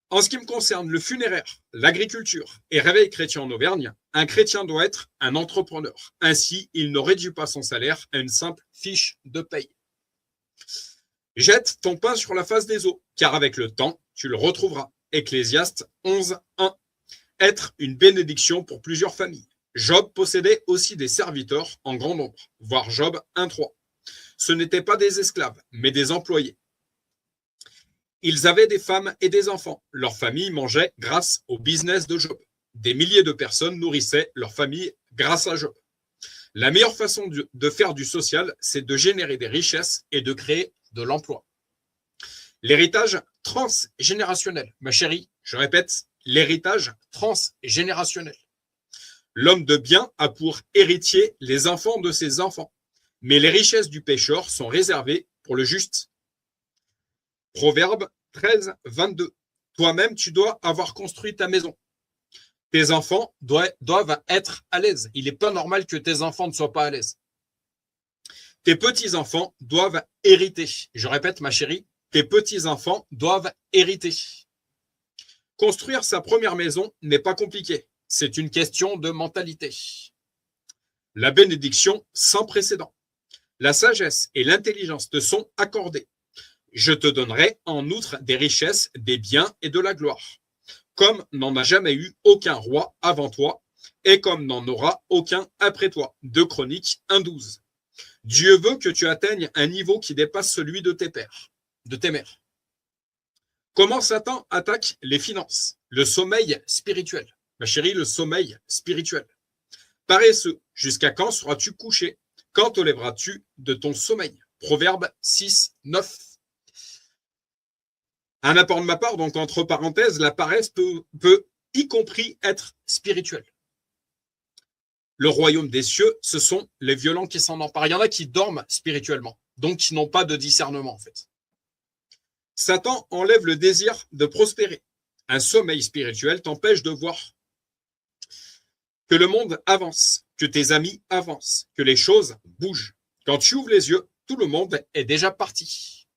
En ce qui me concerne le funéraire, l'agriculture et réveil chrétien en Auvergne, un chrétien doit être un entrepreneur. Ainsi, il ne réduit pas son salaire à une simple fiche de paye. Jette ton pain sur la face des eaux, car avec le temps, tu le retrouveras. Ecclésiaste 11.1. Être une bénédiction pour plusieurs familles. Job possédait aussi des serviteurs en grand nombre, voir Job 1.3. Ce n'étaient pas des esclaves, mais des employés. Ils avaient des femmes et des enfants. Leur famille mangeait grâce au business de Job. Des milliers de personnes nourrissaient leur famille grâce à Job. La meilleure façon de faire du social, c'est de générer des richesses et de créer de l'emploi. L'héritage transgénérationnel. Ma chérie, je répète, l'héritage transgénérationnel. L'homme de bien a pour héritier les enfants de ses enfants. Mais les richesses du pécheur sont réservées pour le juste. Proverbe 13, 22. Toi-même, tu dois avoir construit ta maison. Tes enfants doivent être à l'aise. Il n'est pas normal que tes enfants ne soient pas à l'aise. Tes petits-enfants doivent hériter. Je répète, ma chérie, tes petits-enfants doivent hériter. Construire sa première maison n'est pas compliqué. C'est une question de mentalité. La bénédiction sans précédent. La sagesse et l'intelligence te sont accordées. Je te donnerai en outre des richesses, des biens et de la gloire, comme n'en a jamais eu aucun roi avant toi, et comme n'en aura aucun après toi. 2 Chroniques 1.12. Dieu veut que tu atteignes un niveau qui dépasse celui de tes pères, de tes mères. Comment Satan attaque les finances? Le sommeil spirituel. Ma chérie, le sommeil spirituel. Paresseux, jusqu'à quand seras-tu couché? Quand te lèveras-tu de ton sommeil? Proverbe 6, 9. Un apport de ma part, donc entre parenthèses, la paresse peut y compris être spirituelle. Le royaume des cieux, ce sont les violents qui s'en emparent. Il y en a qui dorment spirituellement, donc qui n'ont pas de discernement en fait. Satan enlève le désir de prospérer. Un sommeil spirituel t'empêche de voir que le monde avance, que tes amis avancent, que les choses bougent. Quand tu ouvres les yeux, tout le monde est déjà parti.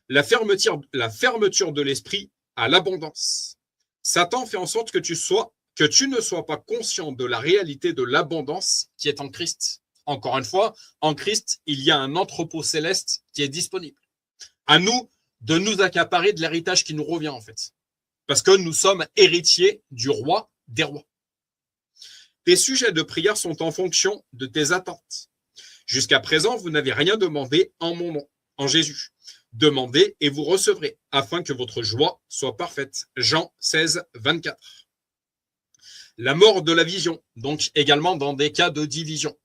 La fermeture de l'esprit à l'abondance. Satan fait en sorte que tu ne sois pas conscient de la réalité de l'abondance qui est en Christ. Encore une fois, en Christ, il y a un entrepôt céleste qui est disponible. À nous de nous accaparer de l'héritage qui nous revient en fait. Parce que nous sommes héritiers du roi des rois. Tes sujets de prière sont en fonction de tes attentes. Jusqu'à présent, vous n'avez rien demandé en mon nom, en Jésus. Demandez et vous recevrez, afin que votre joie soit parfaite. Jean 16, 24. La mort de la vision, donc également dans des cas de division.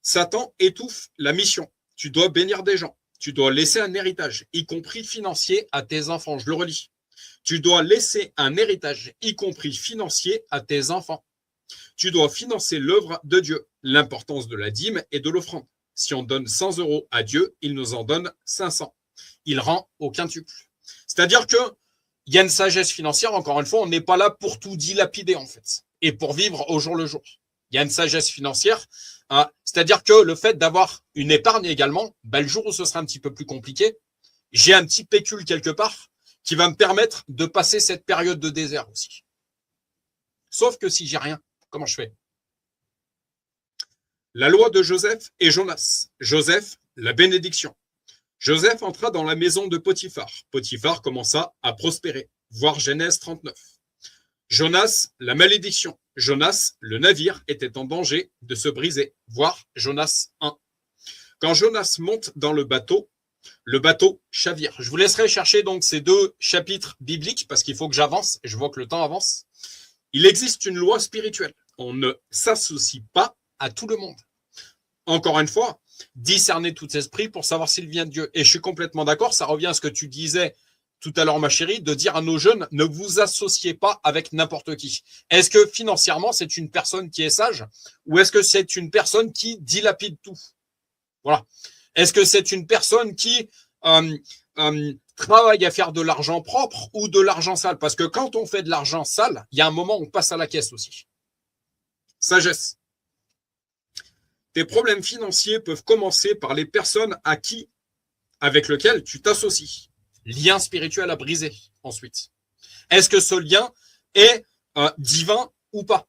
Satan étouffe la mission. Tu dois bénir des gens. Tu dois laisser un héritage, y compris financier, à tes enfants. Je le relis. Tu dois laisser un héritage, y compris financier, à tes enfants. Tu dois financer l'œuvre de Dieu, l'importance de la dîme et de l'offrande. Si on donne 100 € à Dieu, il nous en donne 500. Il rend au quintuple. C'est-à-dire que il y a une sagesse financière, encore une fois, on n'est pas là pour tout dilapider en fait, et pour vivre au jour le jour. Il y a une sagesse financière, c'est-à-dire que le fait d'avoir une épargne également, le jour où ce sera un petit peu plus compliqué, j'ai un petit pécule quelque part qui va me permettre de passer cette période de désert aussi. Sauf que si j'ai rien, comment je fais? La loi de Joseph et Jonas. Joseph, la bénédiction. Joseph entra dans la maison de Potiphar. Potiphar commença à prospérer. Voir Genèse 39. Jonas, la malédiction. Jonas, le navire, était en danger de se briser. Voir Jonas 1. Quand Jonas monte dans le bateau chavire. Je vous laisserai chercher donc ces 2 chapitres bibliques parce qu'il faut que j'avance et je vois que le temps avance. Il existe une loi spirituelle. On ne s'associe pas à tout le monde. Encore une fois, discerner tout esprit pour savoir s'il vient de Dieu. Et je suis complètement d'accord, ça revient à ce que tu disais tout à l'heure, ma chérie, de dire à nos jeunes, ne vous associez pas avec n'importe qui. Est-ce que financièrement, c'est une personne qui est sage ou est-ce que c'est une personne qui dilapide tout? Voilà. Est-ce que c'est une personne qui travaille à faire de l'argent propre ou de l'argent sale? Parce que quand on fait de l'argent sale, il y a un moment où on passe à la caisse aussi. Sagesse. Tes problèmes financiers peuvent commencer par les personnes avec lesquelles tu t'associes. Lien spirituel à briser ensuite. Est-ce que ce lien est divin ou pas?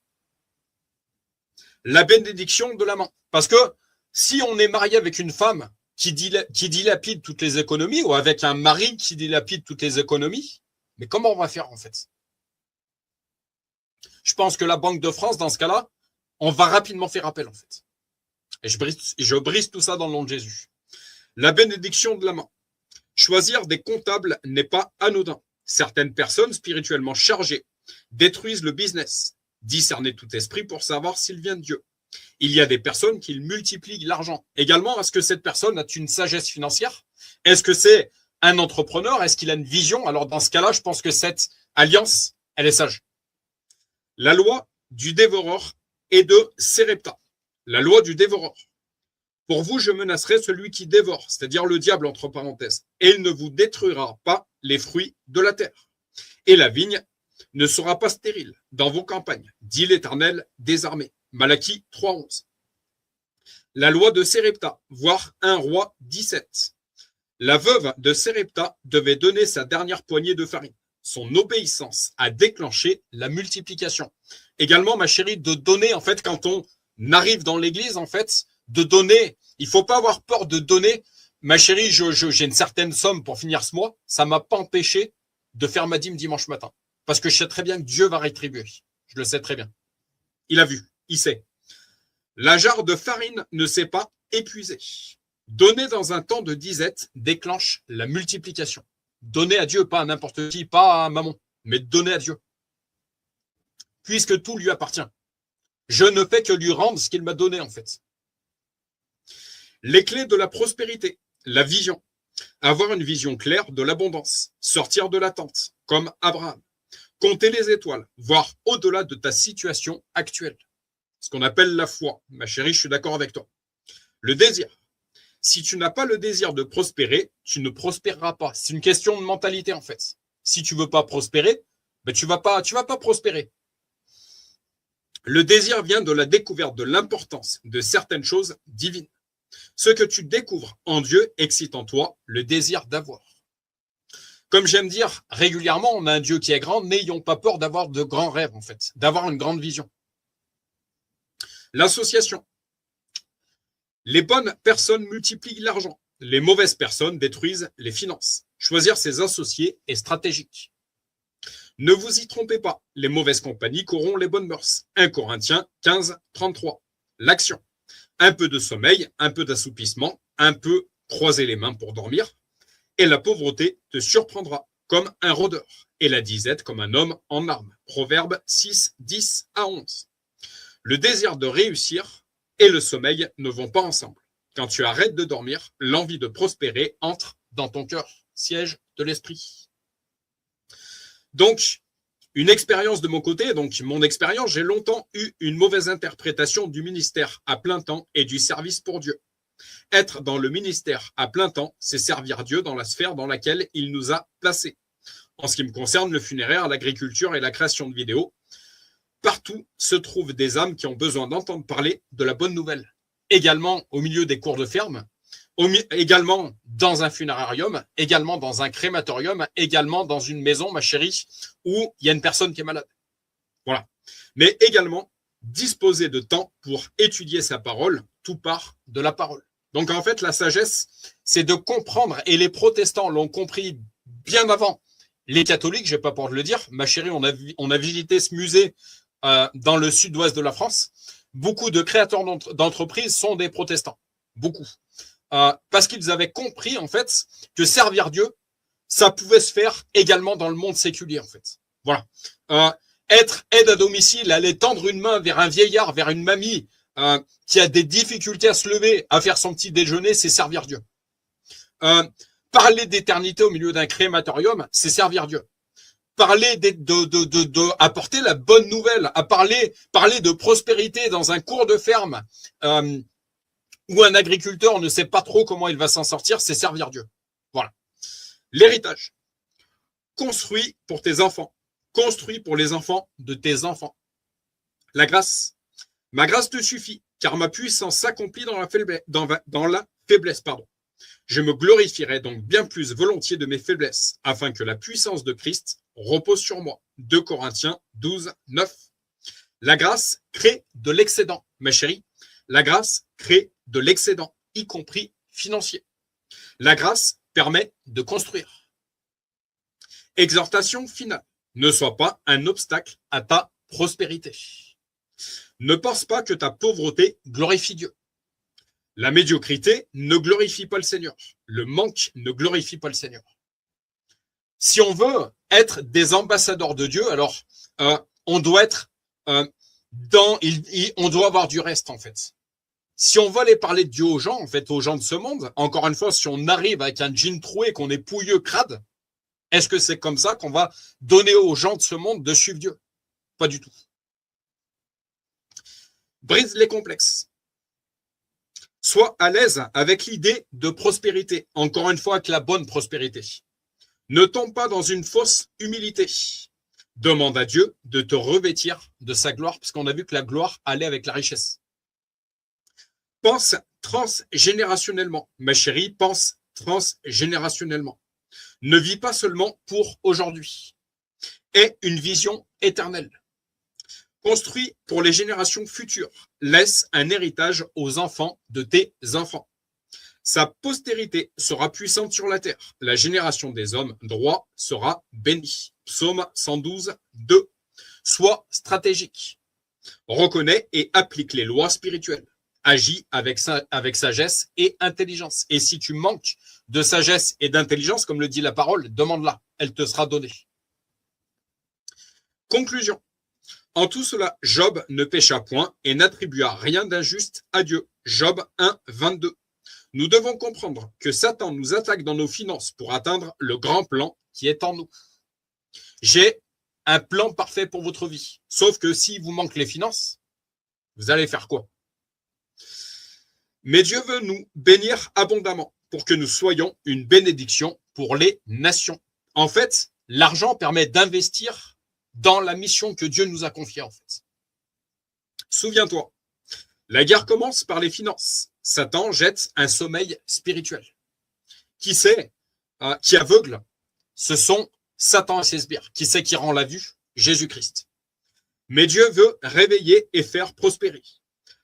La bénédiction de la main. Parce que si on est marié avec une femme qui dilapide toutes les économies ou avec un mari qui dilapide toutes les économies, mais comment on va faire en fait? Je pense que la Banque de France, dans ce cas-là, on va rapidement faire appel en fait. Et je brise tout ça dans le nom de Jésus. La bénédiction de la main. Choisir des comptables n'est pas anodin. Certaines personnes spirituellement chargées détruisent le business. Discerner tout esprit pour savoir s'il vient de Dieu. Il y a des personnes qui multiplient l'argent. Également, est-ce que cette personne a une sagesse financière? Est-ce que c'est un entrepreneur? Est-ce qu'il a une vision? Alors dans ce cas-là, je pense que cette alliance, elle est sage. La loi du dévoreur et de Sérepta. La loi du dévoreur. Pour vous, je menacerai celui qui dévore, c'est-à-dire le diable, entre parenthèses, et il ne vous détruira pas les fruits de la terre. Et la vigne ne sera pas stérile dans vos campagnes, dit l'Éternel des armées. Malachie 3.11. La loi de Sérepta, voire 1 Roi 17. La veuve de Sérepta devait donner sa dernière poignée de farine. Son obéissance a déclenché la multiplication. Également, ma chérie, de donner, en fait, quand on arrive dans l'église, en fait, de donner. Il faut pas avoir peur de donner. Ma chérie, j'ai une certaine somme pour finir ce mois. Ça m'a pas empêché de faire ma dîme dimanche matin. Parce que je sais très bien que Dieu va rétribuer. Je le sais très bien. Il a vu, il sait. La jarre de farine ne s'est pas épuisée. Donner dans un temps de disette déclenche la multiplication. Donner à Dieu, pas à n'importe qui, pas à maman, mais donner à Dieu. Puisque tout lui appartient. Je ne fais que lui rendre ce qu'il m'a donné, en fait. Les clés de la prospérité, la vision. Avoir une vision claire de l'abondance. Sortir de l'attente, comme Abraham. Compter les étoiles, voir au-delà de ta situation actuelle. Ce qu'on appelle la foi. Ma chérie, je suis d'accord avec toi. Le désir. Si tu n'as pas le désir de prospérer, tu ne prospéreras pas. C'est une question de mentalité, en fait. Si tu veux pas prospérer, ben tu vas pas prospérer. Le désir vient de la découverte de l'importance de certaines choses divines. Ce que tu découvres en Dieu excite en toi le désir d'avoir. Comme j'aime dire régulièrement, on a un Dieu qui est grand, n'ayons pas peur d'avoir de grands rêves, en fait, d'avoir une grande vision. L'association. Les bonnes personnes multiplient l'argent. Les mauvaises personnes détruisent les finances. Choisir ses associés est stratégique. Ne vous y trompez pas, les mauvaises compagnies corrompent les bonnes mœurs. 1 Corinthiens 15, 33. L'action. Un peu de sommeil, un peu d'assoupissement, un peu croiser les mains pour dormir. Et la pauvreté te surprendra comme un rôdeur. Et la disette comme un homme en armes. Proverbe 6, 10 à 11. Le désir de réussir et le sommeil ne vont pas ensemble. Quand tu arrêtes de dormir, l'envie de prospérer entre dans ton cœur, siège de l'esprit. Donc, une expérience de mon côté, donc mon expérience, j'ai longtemps eu une mauvaise interprétation du ministère à plein temps et du service pour Dieu. Être dans le ministère à plein temps, c'est servir Dieu dans la sphère dans laquelle il nous a placés. En ce qui me concerne, le funéraire, l'agriculture et la création de vidéos, partout se trouvent des âmes qui ont besoin d'entendre parler de la bonne nouvelle. Également au milieu des cours de ferme, également dans un funérarium, également dans un crématorium, également dans une maison, ma chérie, où il y a une personne qui est malade. Voilà. Mais également disposer de temps pour étudier sa parole, tout part de la parole. Donc en fait, la sagesse, c'est de comprendre, et les protestants l'ont compris bien avant les catholiques, je n'ai pas peur de le dire. Ma chérie, on a visité ce musée dans le sud-ouest de la France. Beaucoup de créateurs d'entreprises sont des protestants. Beaucoup. parce qu'ils avaient compris, en fait, que servir Dieu, ça pouvait se faire également dans le monde séculier, en fait. Voilà. Être aide à domicile, aller tendre une main vers un vieillard, vers une mamie qui a des difficultés à se lever, à faire son petit déjeuner, c'est servir Dieu. Parler d'éternité au milieu d'un crématorium, c'est servir Dieu. Parler apporter la bonne nouvelle, parler de prospérité dans un cours de ferme où un agriculteur ne sait pas trop comment il va s'en sortir, c'est servir Dieu. Voilà. L'héritage. Construis pour tes enfants. Construis pour les enfants de tes enfants. La grâce. Ma grâce te suffit, car ma puissance s'accomplit dans la faiblesse. Je me glorifierai donc bien plus volontiers de mes faiblesses, afin que la puissance de Christ repose sur moi. 2 Corinthiens 12, 9. La grâce crée de l'excédent, ma chérie. La grâce crée de l'excédent, y compris financier. La grâce permet de construire. Exhortation finale. Ne sois pas un obstacle à ta prospérité. Ne pense pas que ta pauvreté glorifie Dieu. La médiocrité ne glorifie pas le Seigneur. Le manque ne glorifie pas le Seigneur. Si on veut être des ambassadeurs de Dieu, alors on doit être on doit avoir du reste, en fait. Si on veut aller parler de Dieu aux gens, en fait, aux gens de ce monde, encore une fois, si on arrive avec un jean troué, qu'on est pouilleux, crade, est-ce que c'est comme ça qu'on va donner aux gens de ce monde de suivre Dieu? Pas du tout. Brise les complexes. Sois à l'aise avec l'idée de prospérité, encore une fois avec la bonne prospérité. Ne tombe pas dans une fausse humilité. Demande à Dieu de te revêtir de sa gloire, parce qu'on a vu que la gloire allait avec la richesse. Pense transgénérationnellement. Ma chérie, pense transgénérationnellement. Ne vis pas seulement pour aujourd'hui. Aie une vision éternelle. Construis pour les générations futures. Laisse un héritage aux enfants de tes enfants. Sa postérité sera puissante sur la terre. La génération des hommes droits sera bénie. Psaume 112, 2. Sois stratégique. Reconnais et applique les lois spirituelles. Agis avec sagesse et intelligence. Et si tu manques de sagesse et d'intelligence, comme le dit la parole, demande-la. Elle te sera donnée. Conclusion. En tout cela, Job ne pécha point et n'attribua rien d'injuste à Dieu. Job 1, 22. Nous devons comprendre que Satan nous attaque dans nos finances pour atteindre le grand plan qui est en nous. J'ai un plan parfait pour votre vie. Sauf que s'il vous manque les finances, vous allez faire quoi? Mais Dieu veut nous bénir abondamment pour que nous soyons une bénédiction pour les nations. En fait, l'argent permet d'investir dans la mission que Dieu nous a confiée, en fait. Souviens-toi, la guerre commence par les finances. Satan jette un sommeil spirituel. Qui c'est qui aveugle? Ce sont Satan et ses sbires. Qui c'est qui rend la vue? Jésus-Christ. Mais Dieu veut réveiller et faire prospérer.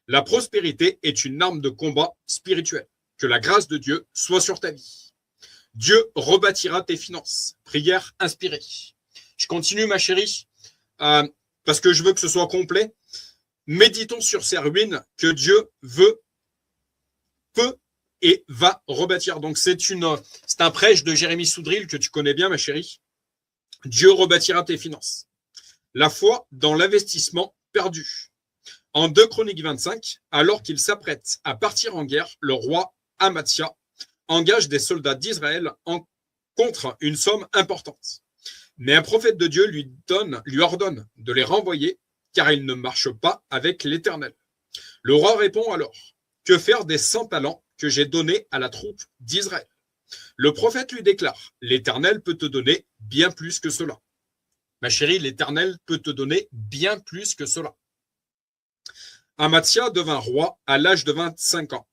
La prospérité est une arme de combat spirituel. Que la grâce de Dieu soit sur ta vie. Dieu rebâtira tes finances. Prière inspirée. Je continue, ma chérie, parce que je veux que ce soit complet. Méditons sur ces ruines que Dieu peut et va rebâtir. Donc, c'est un prêche de Jérémie Soudril que tu connais bien, ma chérie. Dieu rebâtira tes finances. La foi dans l'investissement perdu. En 2 Chroniques 25, alors qu'il s'apprête à partir en guerre, le roi Amathia engage des soldats d'Israël contre une somme importante. Mais un prophète de Dieu lui ordonne de les renvoyer, car ils ne marchent pas avec l'Éternel. Le roi répond alors, « Que faire des 100 talents que j'ai donnés à la troupe d'Israël ?» Le prophète lui déclare, « L'Éternel peut te donner bien plus que cela. » Ma chérie, l'Éternel peut te donner bien plus que cela. Amathia devint roi à l'âge de 25 ans,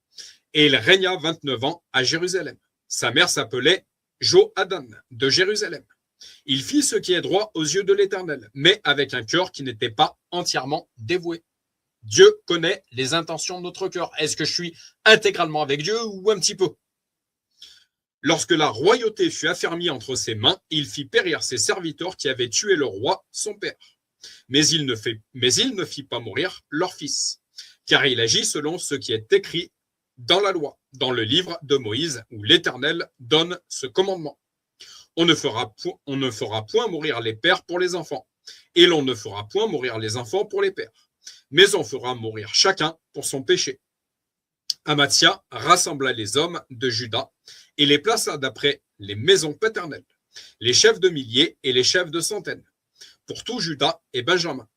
et il régna 29 ans à Jérusalem. Sa mère s'appelait Johadan de Jérusalem. Il fit ce qui est droit aux yeux de l'Éternel, mais avec un cœur qui n'était pas entièrement dévoué. Dieu connaît les intentions de notre cœur. Est-ce que je suis intégralement avec Dieu ou un petit peu? Lorsque la royauté fut affermie entre ses mains, il fit périr ses serviteurs qui avaient tué le roi, son père. Mais il ne fit pas mourir leur fils, car il agit selon ce qui est écrit dans la loi, dans le livre de Moïse, où l'Éternel donne ce commandement. On ne fera point mourir les pères pour les enfants, et l'on ne fera point mourir les enfants pour les pères, mais on fera mourir chacun pour son péché. Amathia rassembla les hommes de Juda et les plaça d'après les maisons paternelles, les chefs de milliers et les chefs de centaines, pour tout Juda et Benjamin.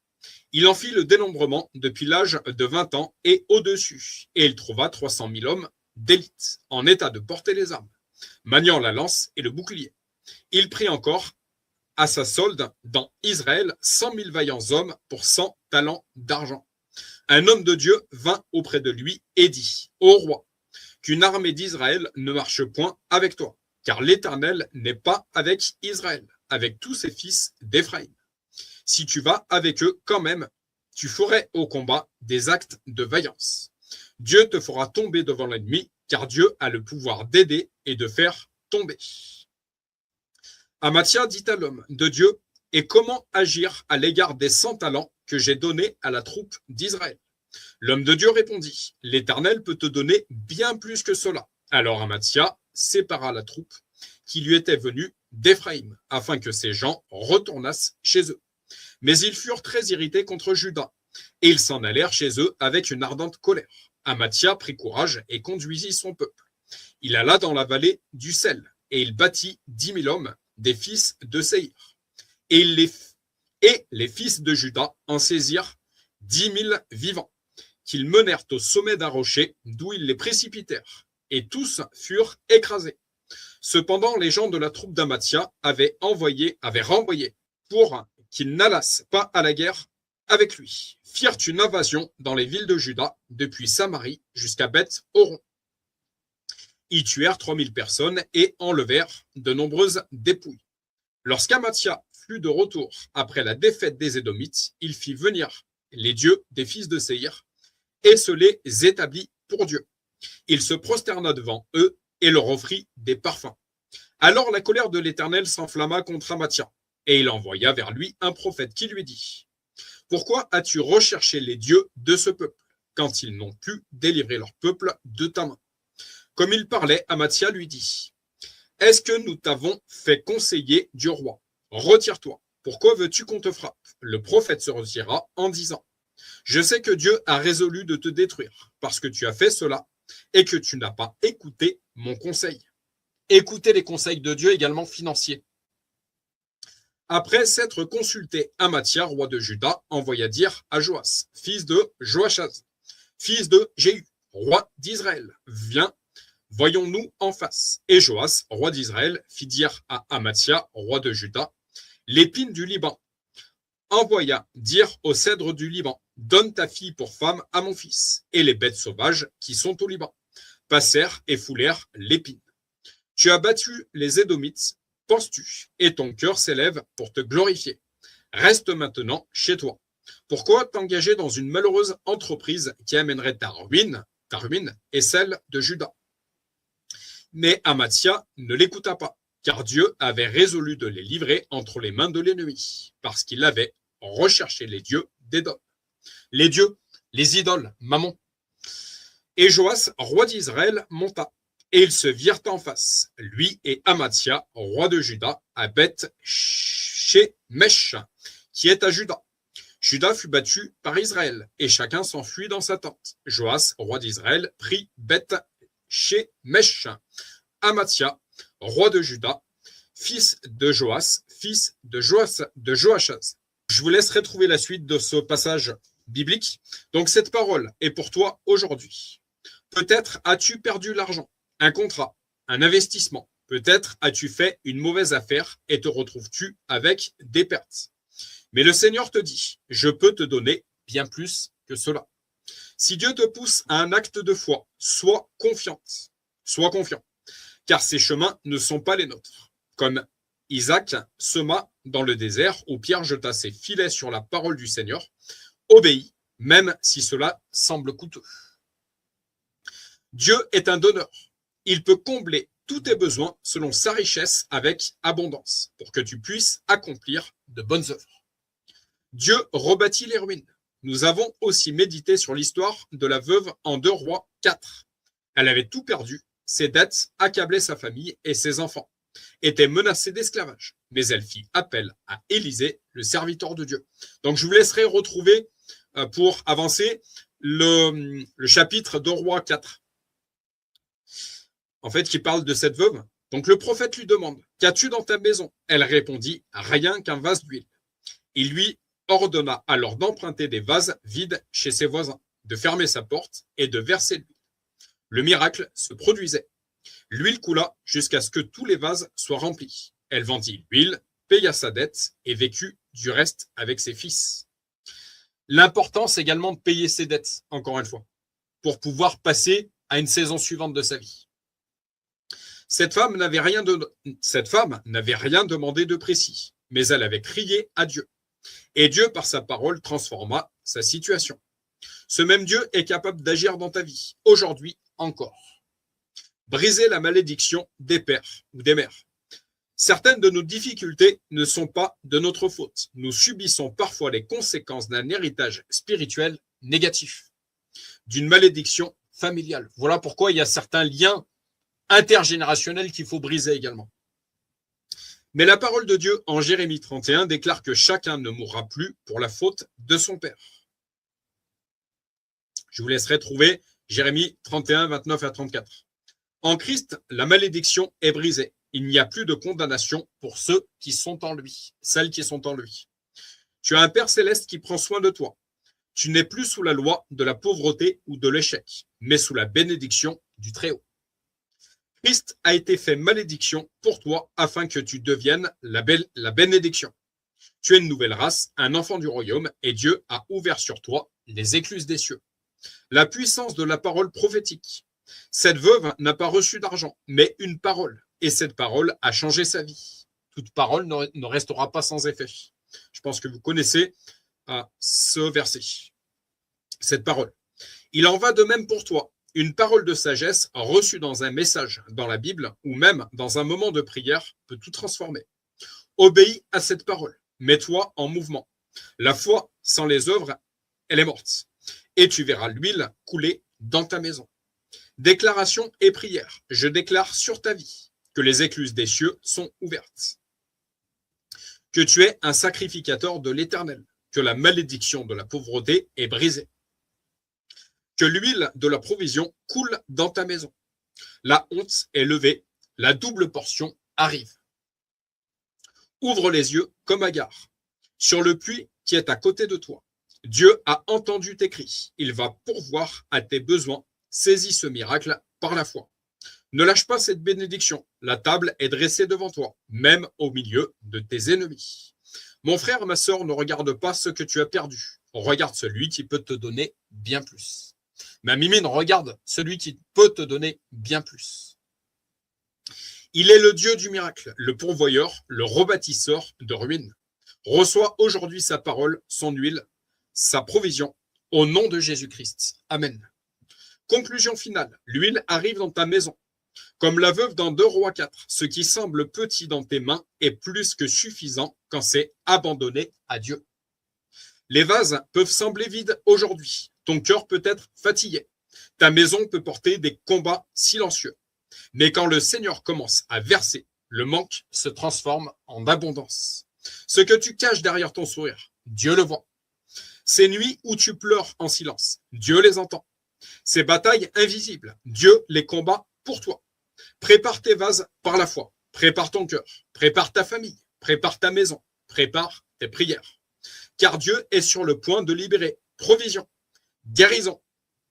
Il en fit le dénombrement depuis l'âge de 20 ans et au-dessus, et il trouva 300 000 hommes d'élite, en état de porter les armes, maniant la lance et le bouclier. Il prit encore à sa solde dans Israël 100 000 vaillants hommes pour 100 talents d'argent. Un homme de Dieu vint auprès de lui et dit, ô roi, qu'une armée d'Israël ne marche point avec toi, car l'Éternel n'est pas avec Israël, avec tous ses fils d'Éphraïm. Si tu vas avec eux quand même, tu ferais au combat des actes de vaillance. Dieu te fera tomber devant l'ennemi, car Dieu a le pouvoir d'aider et de faire tomber. Amathia dit à l'homme de Dieu, et comment agir à l'égard des 100 talents que j'ai donnés à la troupe d'Israël? L'homme de Dieu répondit, l'Éternel peut te donner bien plus que cela. Alors Amathia sépara la troupe qui lui était venue d'Éphraïm, afin que ces gens retournassent chez eux. Mais ils furent très irrités contre Juda, et ils s'en allèrent chez eux avec une ardente colère. Amathia prit courage et conduisit son peuple. Il alla dans la vallée du sel, et il bâtit 10 000 hommes, des fils de Séhir. Et les fils de Juda en saisirent 10 000 vivants, qu'ils menèrent au sommet d'un rocher, d'où ils les précipitèrent, et tous furent écrasés. Cependant, les gens de la troupe d'Amathia avaient renvoyé pour qu'ils n'allassent pas à la guerre avec lui, firent une invasion dans les villes de Juda, depuis Samarie jusqu'à Beth-Horon. Ils tuèrent 3000 personnes et enlevèrent de nombreuses dépouilles. Lorsqu'Amathia fut de retour après la défaite des Édomites, il fit venir les dieux des fils de Séhir et se les établit pour Dieu. Il se prosterna devant eux et leur offrit des parfums. Alors la colère de l'Éternel s'enflamma contre Amathia, et il envoya vers lui un prophète qui lui dit, « Pourquoi as-tu recherché les dieux de ce peuple, quand ils n'ont pu délivrer leur peuple de ta main ?» Comme il parlait, Amathia lui dit, « Est-ce que nous t'avons fait conseiller du roi? Retire-toi. Pourquoi veux-tu qu'on te frappe ?» Le prophète se retira en disant, « Je sais que Dieu a résolu de te détruire, parce que tu as fait cela, et que tu n'as pas écouté mon conseil. » Écoutez les conseils de Dieu également financiers. Après s'être consulté, Amathia, roi de Juda, envoya dire à Joas, fils de Joachaz, fils de Jéhu, roi d'Israël, viens, voyons-nous en face. Et Joas, roi d'Israël, fit dire à Amathia, roi de Juda, l'épine du Liban, envoya dire au cèdre du Liban, donne ta fille pour femme à mon fils. Et les bêtes sauvages qui sont au Liban passèrent et foulèrent l'épine. Tu as battu les Édomites, penses-tu, et ton cœur s'élève pour te glorifier. Reste maintenant chez toi. Pourquoi t'engager dans une malheureuse entreprise qui amènerait ta ruine et celle de Juda? Mais Amathia ne l'écouta pas, car Dieu avait résolu de les livrer entre les mains de l'ennemi, parce qu'il avait recherché les dieux d'Édom. Les dieux, les idoles, Mammon. Et Joas, roi d'Israël, monta. Et ils se virent en face, lui et Amathia, roi de Juda, à Beth-Shemesh, qui est à Juda. Juda fut battu par Israël, et chacun s'enfuit dans sa tente. Joas, roi d'Israël, prit Beth-Shemesh. Amathia, roi de Juda, fils de Joas, fils de Joachaz. Je vous laisserai trouver la suite de ce passage biblique. Donc cette parole est pour toi aujourd'hui. Peut-être as-tu perdu l'argent, un contrat, un investissement. Peut-être as-tu fait une mauvaise affaire et te retrouves-tu avec des pertes. Mais le Seigneur te dit, je peux te donner bien plus que cela. Si Dieu te pousse à un acte de foi, sois confiant, car ces chemins ne sont pas les nôtres. Comme Isaac sema dans le désert où Pierre jeta ses filets sur la parole du Seigneur, obéis, même si cela semble coûteux. Dieu est un donneur. Il peut combler tous tes besoins selon sa richesse avec abondance, pour que tu puisses accomplir de bonnes œuvres. Dieu rebâtit les ruines. Nous avons aussi médité sur l'histoire de la veuve en 2 Rois 4. Elle avait tout perdu, ses dettes accablaient sa famille et ses enfants, était menacée d'esclavage. Mais elle fit appel à Élisée, le serviteur de Dieu. Donc je vous laisserai retrouver pour avancer le chapitre de Rois 4, en fait, qui parle de cette veuve. Donc le prophète lui demande, qu'as-tu dans ta maison? Elle répondit, rien qu'un vase d'huile. Il lui ordonna alors d'emprunter des vases vides chez ses voisins, de fermer sa porte et de verser l'huile. Le miracle se produisait. L'huile coula jusqu'à ce que tous les vases soient remplis. Elle vendit l'huile, paya sa dette et vécut du reste avec ses fils. L'importance également de payer ses dettes, encore une fois, pour pouvoir passer à une saison suivante de sa vie. Cette femme n'avait rien demandé de précis, mais elle avait crié à Dieu. Et Dieu, par sa parole, transforma sa situation. Ce même Dieu est capable d'agir dans ta vie, aujourd'hui encore. Briser la malédiction des pères ou des mères. Certaines de nos difficultés ne sont pas de notre faute. Nous subissons parfois les conséquences d'un héritage spirituel négatif, d'une malédiction familiale. Voilà pourquoi il y a certains liens intergénérationnels qu'il faut briser également. Mais la parole de Dieu en Jérémie 31 déclare que chacun ne mourra plus pour la faute de son père. Je vous laisserai trouver Jérémie 31, 29 à 34. En Christ, la malédiction est brisée. Il n'y a plus de condamnation pour ceux qui sont en lui, celles qui sont en lui. Tu as un Père céleste qui prend soin de toi. Tu n'es plus sous la loi de la pauvreté ou de l'échec, mais sous la bénédiction du Très-Haut. Christ a été fait malédiction pour toi afin que tu deviennes la bénédiction. Tu es une nouvelle race, un enfant du royaume, et Dieu a ouvert sur toi les écluses des cieux. La puissance de la parole prophétique. Cette veuve n'a pas reçu d'argent, mais une parole. Et cette parole a changé sa vie. Toute parole ne restera pas sans effet. Je pense que vous connaissez ce verset, cette parole. Il en va de même pour toi. Une parole de sagesse reçue dans un message dans la Bible ou même dans un moment de prière peut tout transformer. Obéis à cette parole. Mets-toi en mouvement. La foi sans les œuvres, elle est morte. Et tu verras l'huile couler dans ta maison. Déclaration et prière. Je déclare sur ta vie que les écluses des cieux sont ouvertes. Que tu es un sacrificateur de l'Éternel. Que la malédiction de la pauvreté est brisée. Que l'huile de la provision coule dans ta maison. La honte est levée. La double portion arrive. Ouvre les yeux comme Agar sur le puits qui est à côté de toi. Dieu a entendu tes cris. Il va pourvoir à tes besoins. Saisis ce miracle par la foi. Ne lâche pas cette bénédiction. La table est dressée devant toi, même au milieu de tes ennemis. Mon frère, ma sœur, ne regarde pas ce que tu as perdu. Regarde celui qui peut te donner bien plus. Ma mimine, regarde celui qui peut te donner bien plus. Il est le Dieu du miracle, le pourvoyeur, le rebâtisseur de ruines. Reçois aujourd'hui sa parole, son huile, sa provision, au nom de Jésus-Christ. Amen. Conclusion finale. L'huile arrive dans ta maison. Comme la veuve dans 2 Rois 4, ce qui semble petit dans tes mains est plus que suffisant quand c'est abandonné à Dieu. Les vases peuvent sembler vides aujourd'hui. Ton cœur peut être fatigué. Ta maison peut porter des combats silencieux. Mais quand le Seigneur commence à verser, le manque se transforme en abondance. Ce que tu caches derrière ton sourire, Dieu le voit. Ces nuits où tu pleures en silence, Dieu les entend. Ces batailles invisibles, Dieu les combat pour toi. Prépare tes vases par la foi. Prépare ton cœur. Prépare ta famille. Prépare ta maison. Prépare tes prières. Car Dieu est sur le point de libérer provision, guérison,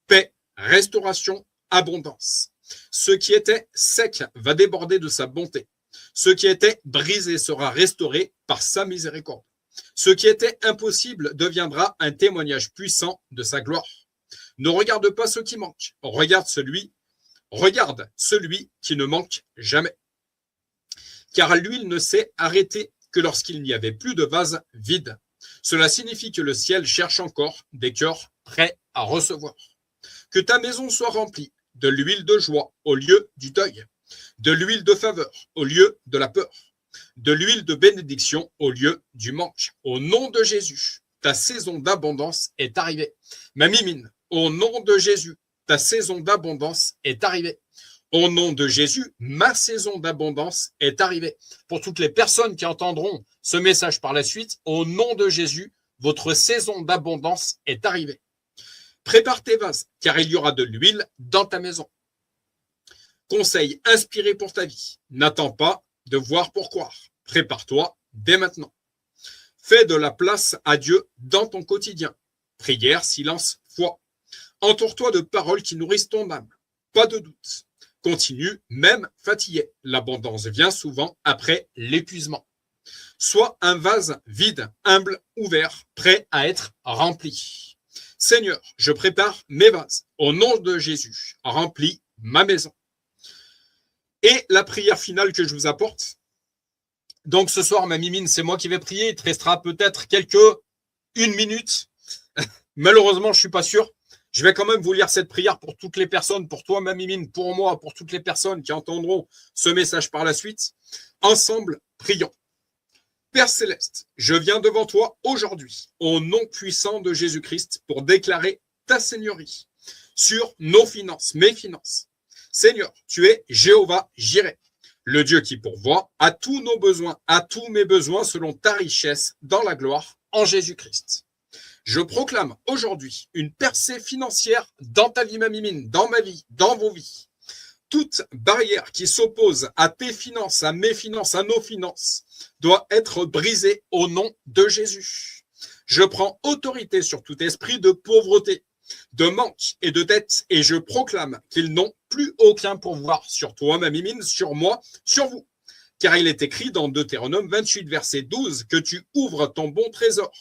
paix, restauration, abondance. Ce qui était sec va déborder de sa bonté. Ce qui était brisé sera restauré par sa miséricorde. Ce qui était impossible deviendra un témoignage puissant de sa gloire. Ne regarde pas ce qui manque. Regarde celui qui ne manque jamais. Car l'huile ne s'est arrêtée que lorsqu'il n'y avait plus de vase vide. Cela signifie que le ciel cherche encore des cœurs prêts à recevoir. Que ta maison soit remplie de l'huile de joie au lieu du deuil, de l'huile de faveur au lieu de la peur, de l'huile de bénédiction au lieu du manque. Au nom de Jésus, ta saison d'abondance est arrivée. Ma mimine, au nom de Jésus, ta saison d'abondance est arrivée. Au nom de Jésus, ma saison d'abondance est arrivée. Pour toutes les personnes qui entendront ce message par la suite, au nom de Jésus, votre saison d'abondance est arrivée. Prépare tes vases, car il y aura de l'huile dans ta maison. Conseil inspiré pour ta vie. N'attends pas de voir pour croire. Prépare-toi dès maintenant. Fais de la place à Dieu dans ton quotidien. Prière, silence, foi. Entoure-toi de paroles qui nourrissent ton âme. Pas de doute. Continue, même fatigué. L'abondance vient souvent après l'épuisement. Sois un vase vide, humble, ouvert, prêt à être rempli. Seigneur, je prépare mes vases. Au nom de Jésus, remplis ma maison. Et la prière finale que je vous apporte. Donc ce soir, ma mimine, c'est moi qui vais prier. Il te restera peut-être une minute. Malheureusement, je suis pas sûr. Je vais quand même vous lire cette prière pour toutes les personnes, pour toi, ma mimine, pour moi, pour toutes les personnes qui entendront ce message par la suite. Ensemble, prions. Père Céleste, je viens devant toi aujourd'hui, au nom puissant de Jésus-Christ, pour déclarer ta seigneurie sur nos finances, mes finances. Seigneur, tu es Jéhovah Jireh, le Dieu qui pourvoit à tous nos besoins, à tous mes besoins selon ta richesse dans la gloire en Jésus-Christ. Je proclame aujourd'hui une percée financière dans ta vie, ma mimine, dans ma vie, dans vos vies. Toute barrière qui s'oppose à tes finances, à mes finances, à nos finances, doit être brisée au nom de Jésus. Je prends autorité sur tout esprit de pauvreté, de manque et de dette, et je proclame qu'ils n'ont plus aucun pouvoir sur toi, ma mimine, sur moi, sur vous. Car il est écrit dans Deutéronome 28, verset 12, que tu ouvres ton bon trésor,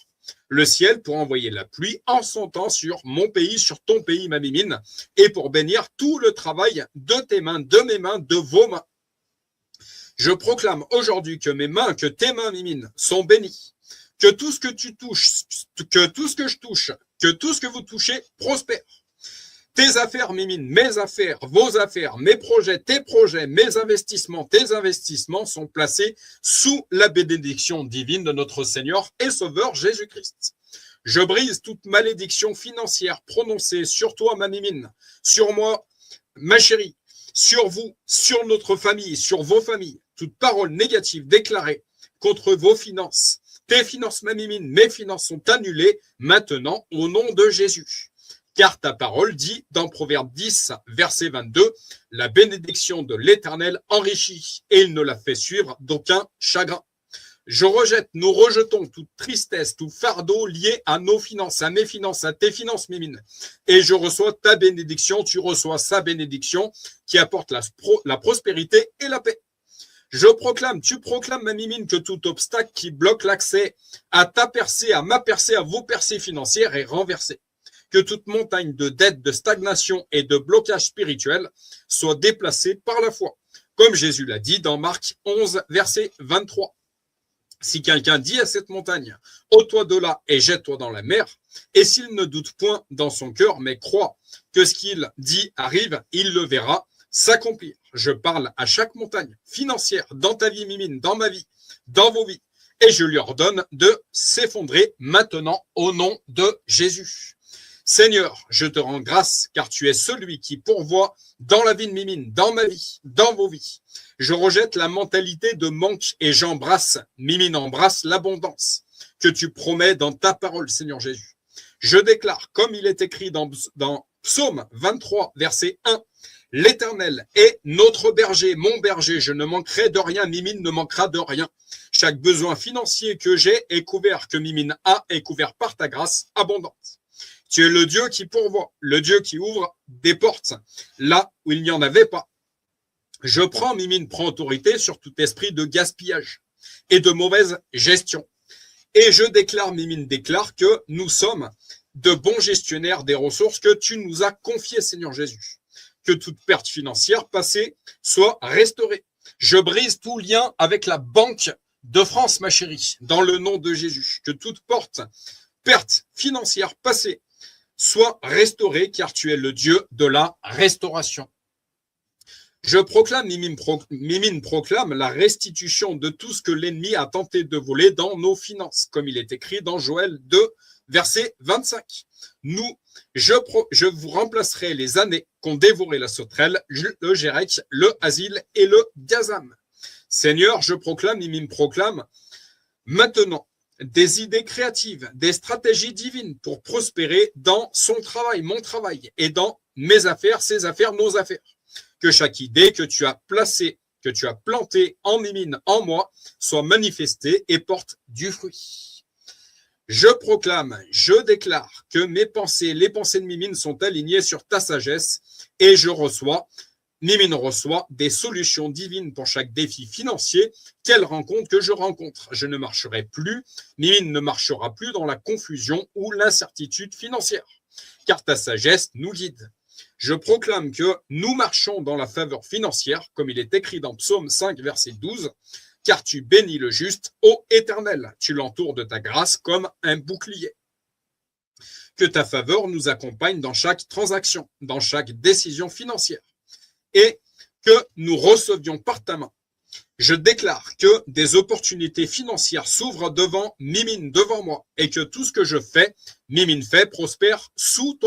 le ciel, pour envoyer la pluie en son temps sur mon pays, sur ton pays, ma mimine, et pour bénir tout le travail de tes mains, de mes mains, de vos mains. Je proclame aujourd'hui que mes mains, que tes mains, mimine, sont bénies, que tout ce que tu touches, que tout ce que je touche, que tout ce que vous touchez prospère. Tes affaires, mimine, mes affaires, vos affaires, mes projets, mes investissements, tes investissements sont placés sous la bénédiction divine de notre Seigneur et Sauveur Jésus-Christ. Je brise toute malédiction financière prononcée sur toi, ma mimine, sur moi, ma chérie, sur vous, sur notre famille, sur vos familles. Toute parole négative déclarée contre vos finances. Tes finances, ma mimine, mes finances sont annulées maintenant au nom de Jésus. Car ta parole dit dans Proverbe 10, verset 22, la bénédiction de l'Éternel enrichit et il ne la fait suivre d'aucun chagrin. Nous rejetons toute tristesse, tout fardeau lié à nos finances, à mes finances, à tes finances, mimine. Et je reçois ta bénédiction, tu reçois sa bénédiction qui apporte la prospérité et la paix. Tu proclames, ma mimine, que tout obstacle qui bloque l'accès à ta percée, à ma percée, à vos percées financières est renversé. Que toute montagne de dette, de stagnation et de blocage spirituel soit déplacée par la foi. Comme Jésus l'a dit dans Marc 11, verset 23. Si quelqu'un dit à cette montagne, ôte-toi de là et jette-toi dans la mer, et s'il ne doute point dans son cœur, mais croit que ce qu'il dit arrive, il le verra s'accomplir. Je parle à chaque montagne financière, dans ta vie, mimine, dans ma vie, dans vos vies, et je lui ordonne de s'effondrer maintenant au nom de Jésus. Seigneur, je te rends grâce car tu es celui qui pourvoit dans la vie de Mimine, dans ma vie, dans vos vies. Je rejette la mentalité de manque et j'embrasse, Mimine embrasse l'abondance que tu promets dans ta parole, Seigneur Jésus. Je déclare, comme il est écrit dans Psaume 23, verset 1, l'Éternel est notre berger, mon berger, je ne manquerai de rien, Mimine ne manquera de rien. Chaque besoin financier que j'ai est couvert, que Mimine a est couvert par ta grâce abondante. Tu es le Dieu qui pourvoit, le Dieu qui ouvre des portes là où il n'y en avait pas. Mimine prend autorité sur tout esprit de gaspillage et de mauvaise gestion. Et je déclare, Mimine déclare que nous sommes de bons gestionnaires des ressources que tu nous as confiées, Seigneur Jésus. Que toute perte financière passée soit restaurée. Je brise tout lien avec la Banque de France, ma chérie, dans le nom de Jésus. Que toute perte financière passée soit restaurée, car tu es le Dieu de la restauration. Je proclame, Mimine proclame la restitution de tout ce que l'ennemi a tenté de voler dans nos finances, comme il est écrit dans Joël 2, verset 25. Nous Je vous remplacerai les années qu'ont dévoré la sauterelle, le gérec, le asile et le gazam. Seigneur, je proclame, Mimine proclame, maintenant, des idées créatives, des stratégies divines pour prospérer dans son travail, mon travail, et dans mes affaires, ses affaires, nos affaires. Que chaque idée que tu as placée, que tu as plantée en Mimine, en moi, soit manifestée et porte du fruit. Je proclame, je déclare que mes pensées, les pensées de Mimine sont alignées sur ta sagesse et Mimine reçoit des solutions divines pour chaque défi financier qu'elle rencontre, que je rencontre. Je ne marcherai plus, Mimine ne marchera plus dans la confusion ou l'incertitude financière, car ta sagesse nous guide. Je proclame que nous marchons dans la faveur financière, comme il est écrit dans Psaume 5, verset 12, car tu bénis le juste, ô Éternel, tu l'entoures de ta grâce comme un bouclier. Que ta faveur nous accompagne dans chaque transaction, dans chaque décision financière, et que nous recevions par ta main. Je déclare que des opportunités financières s'ouvrent devant Mimine, devant moi, et que tout ce que je fais, Mimine fait, prospère sous ton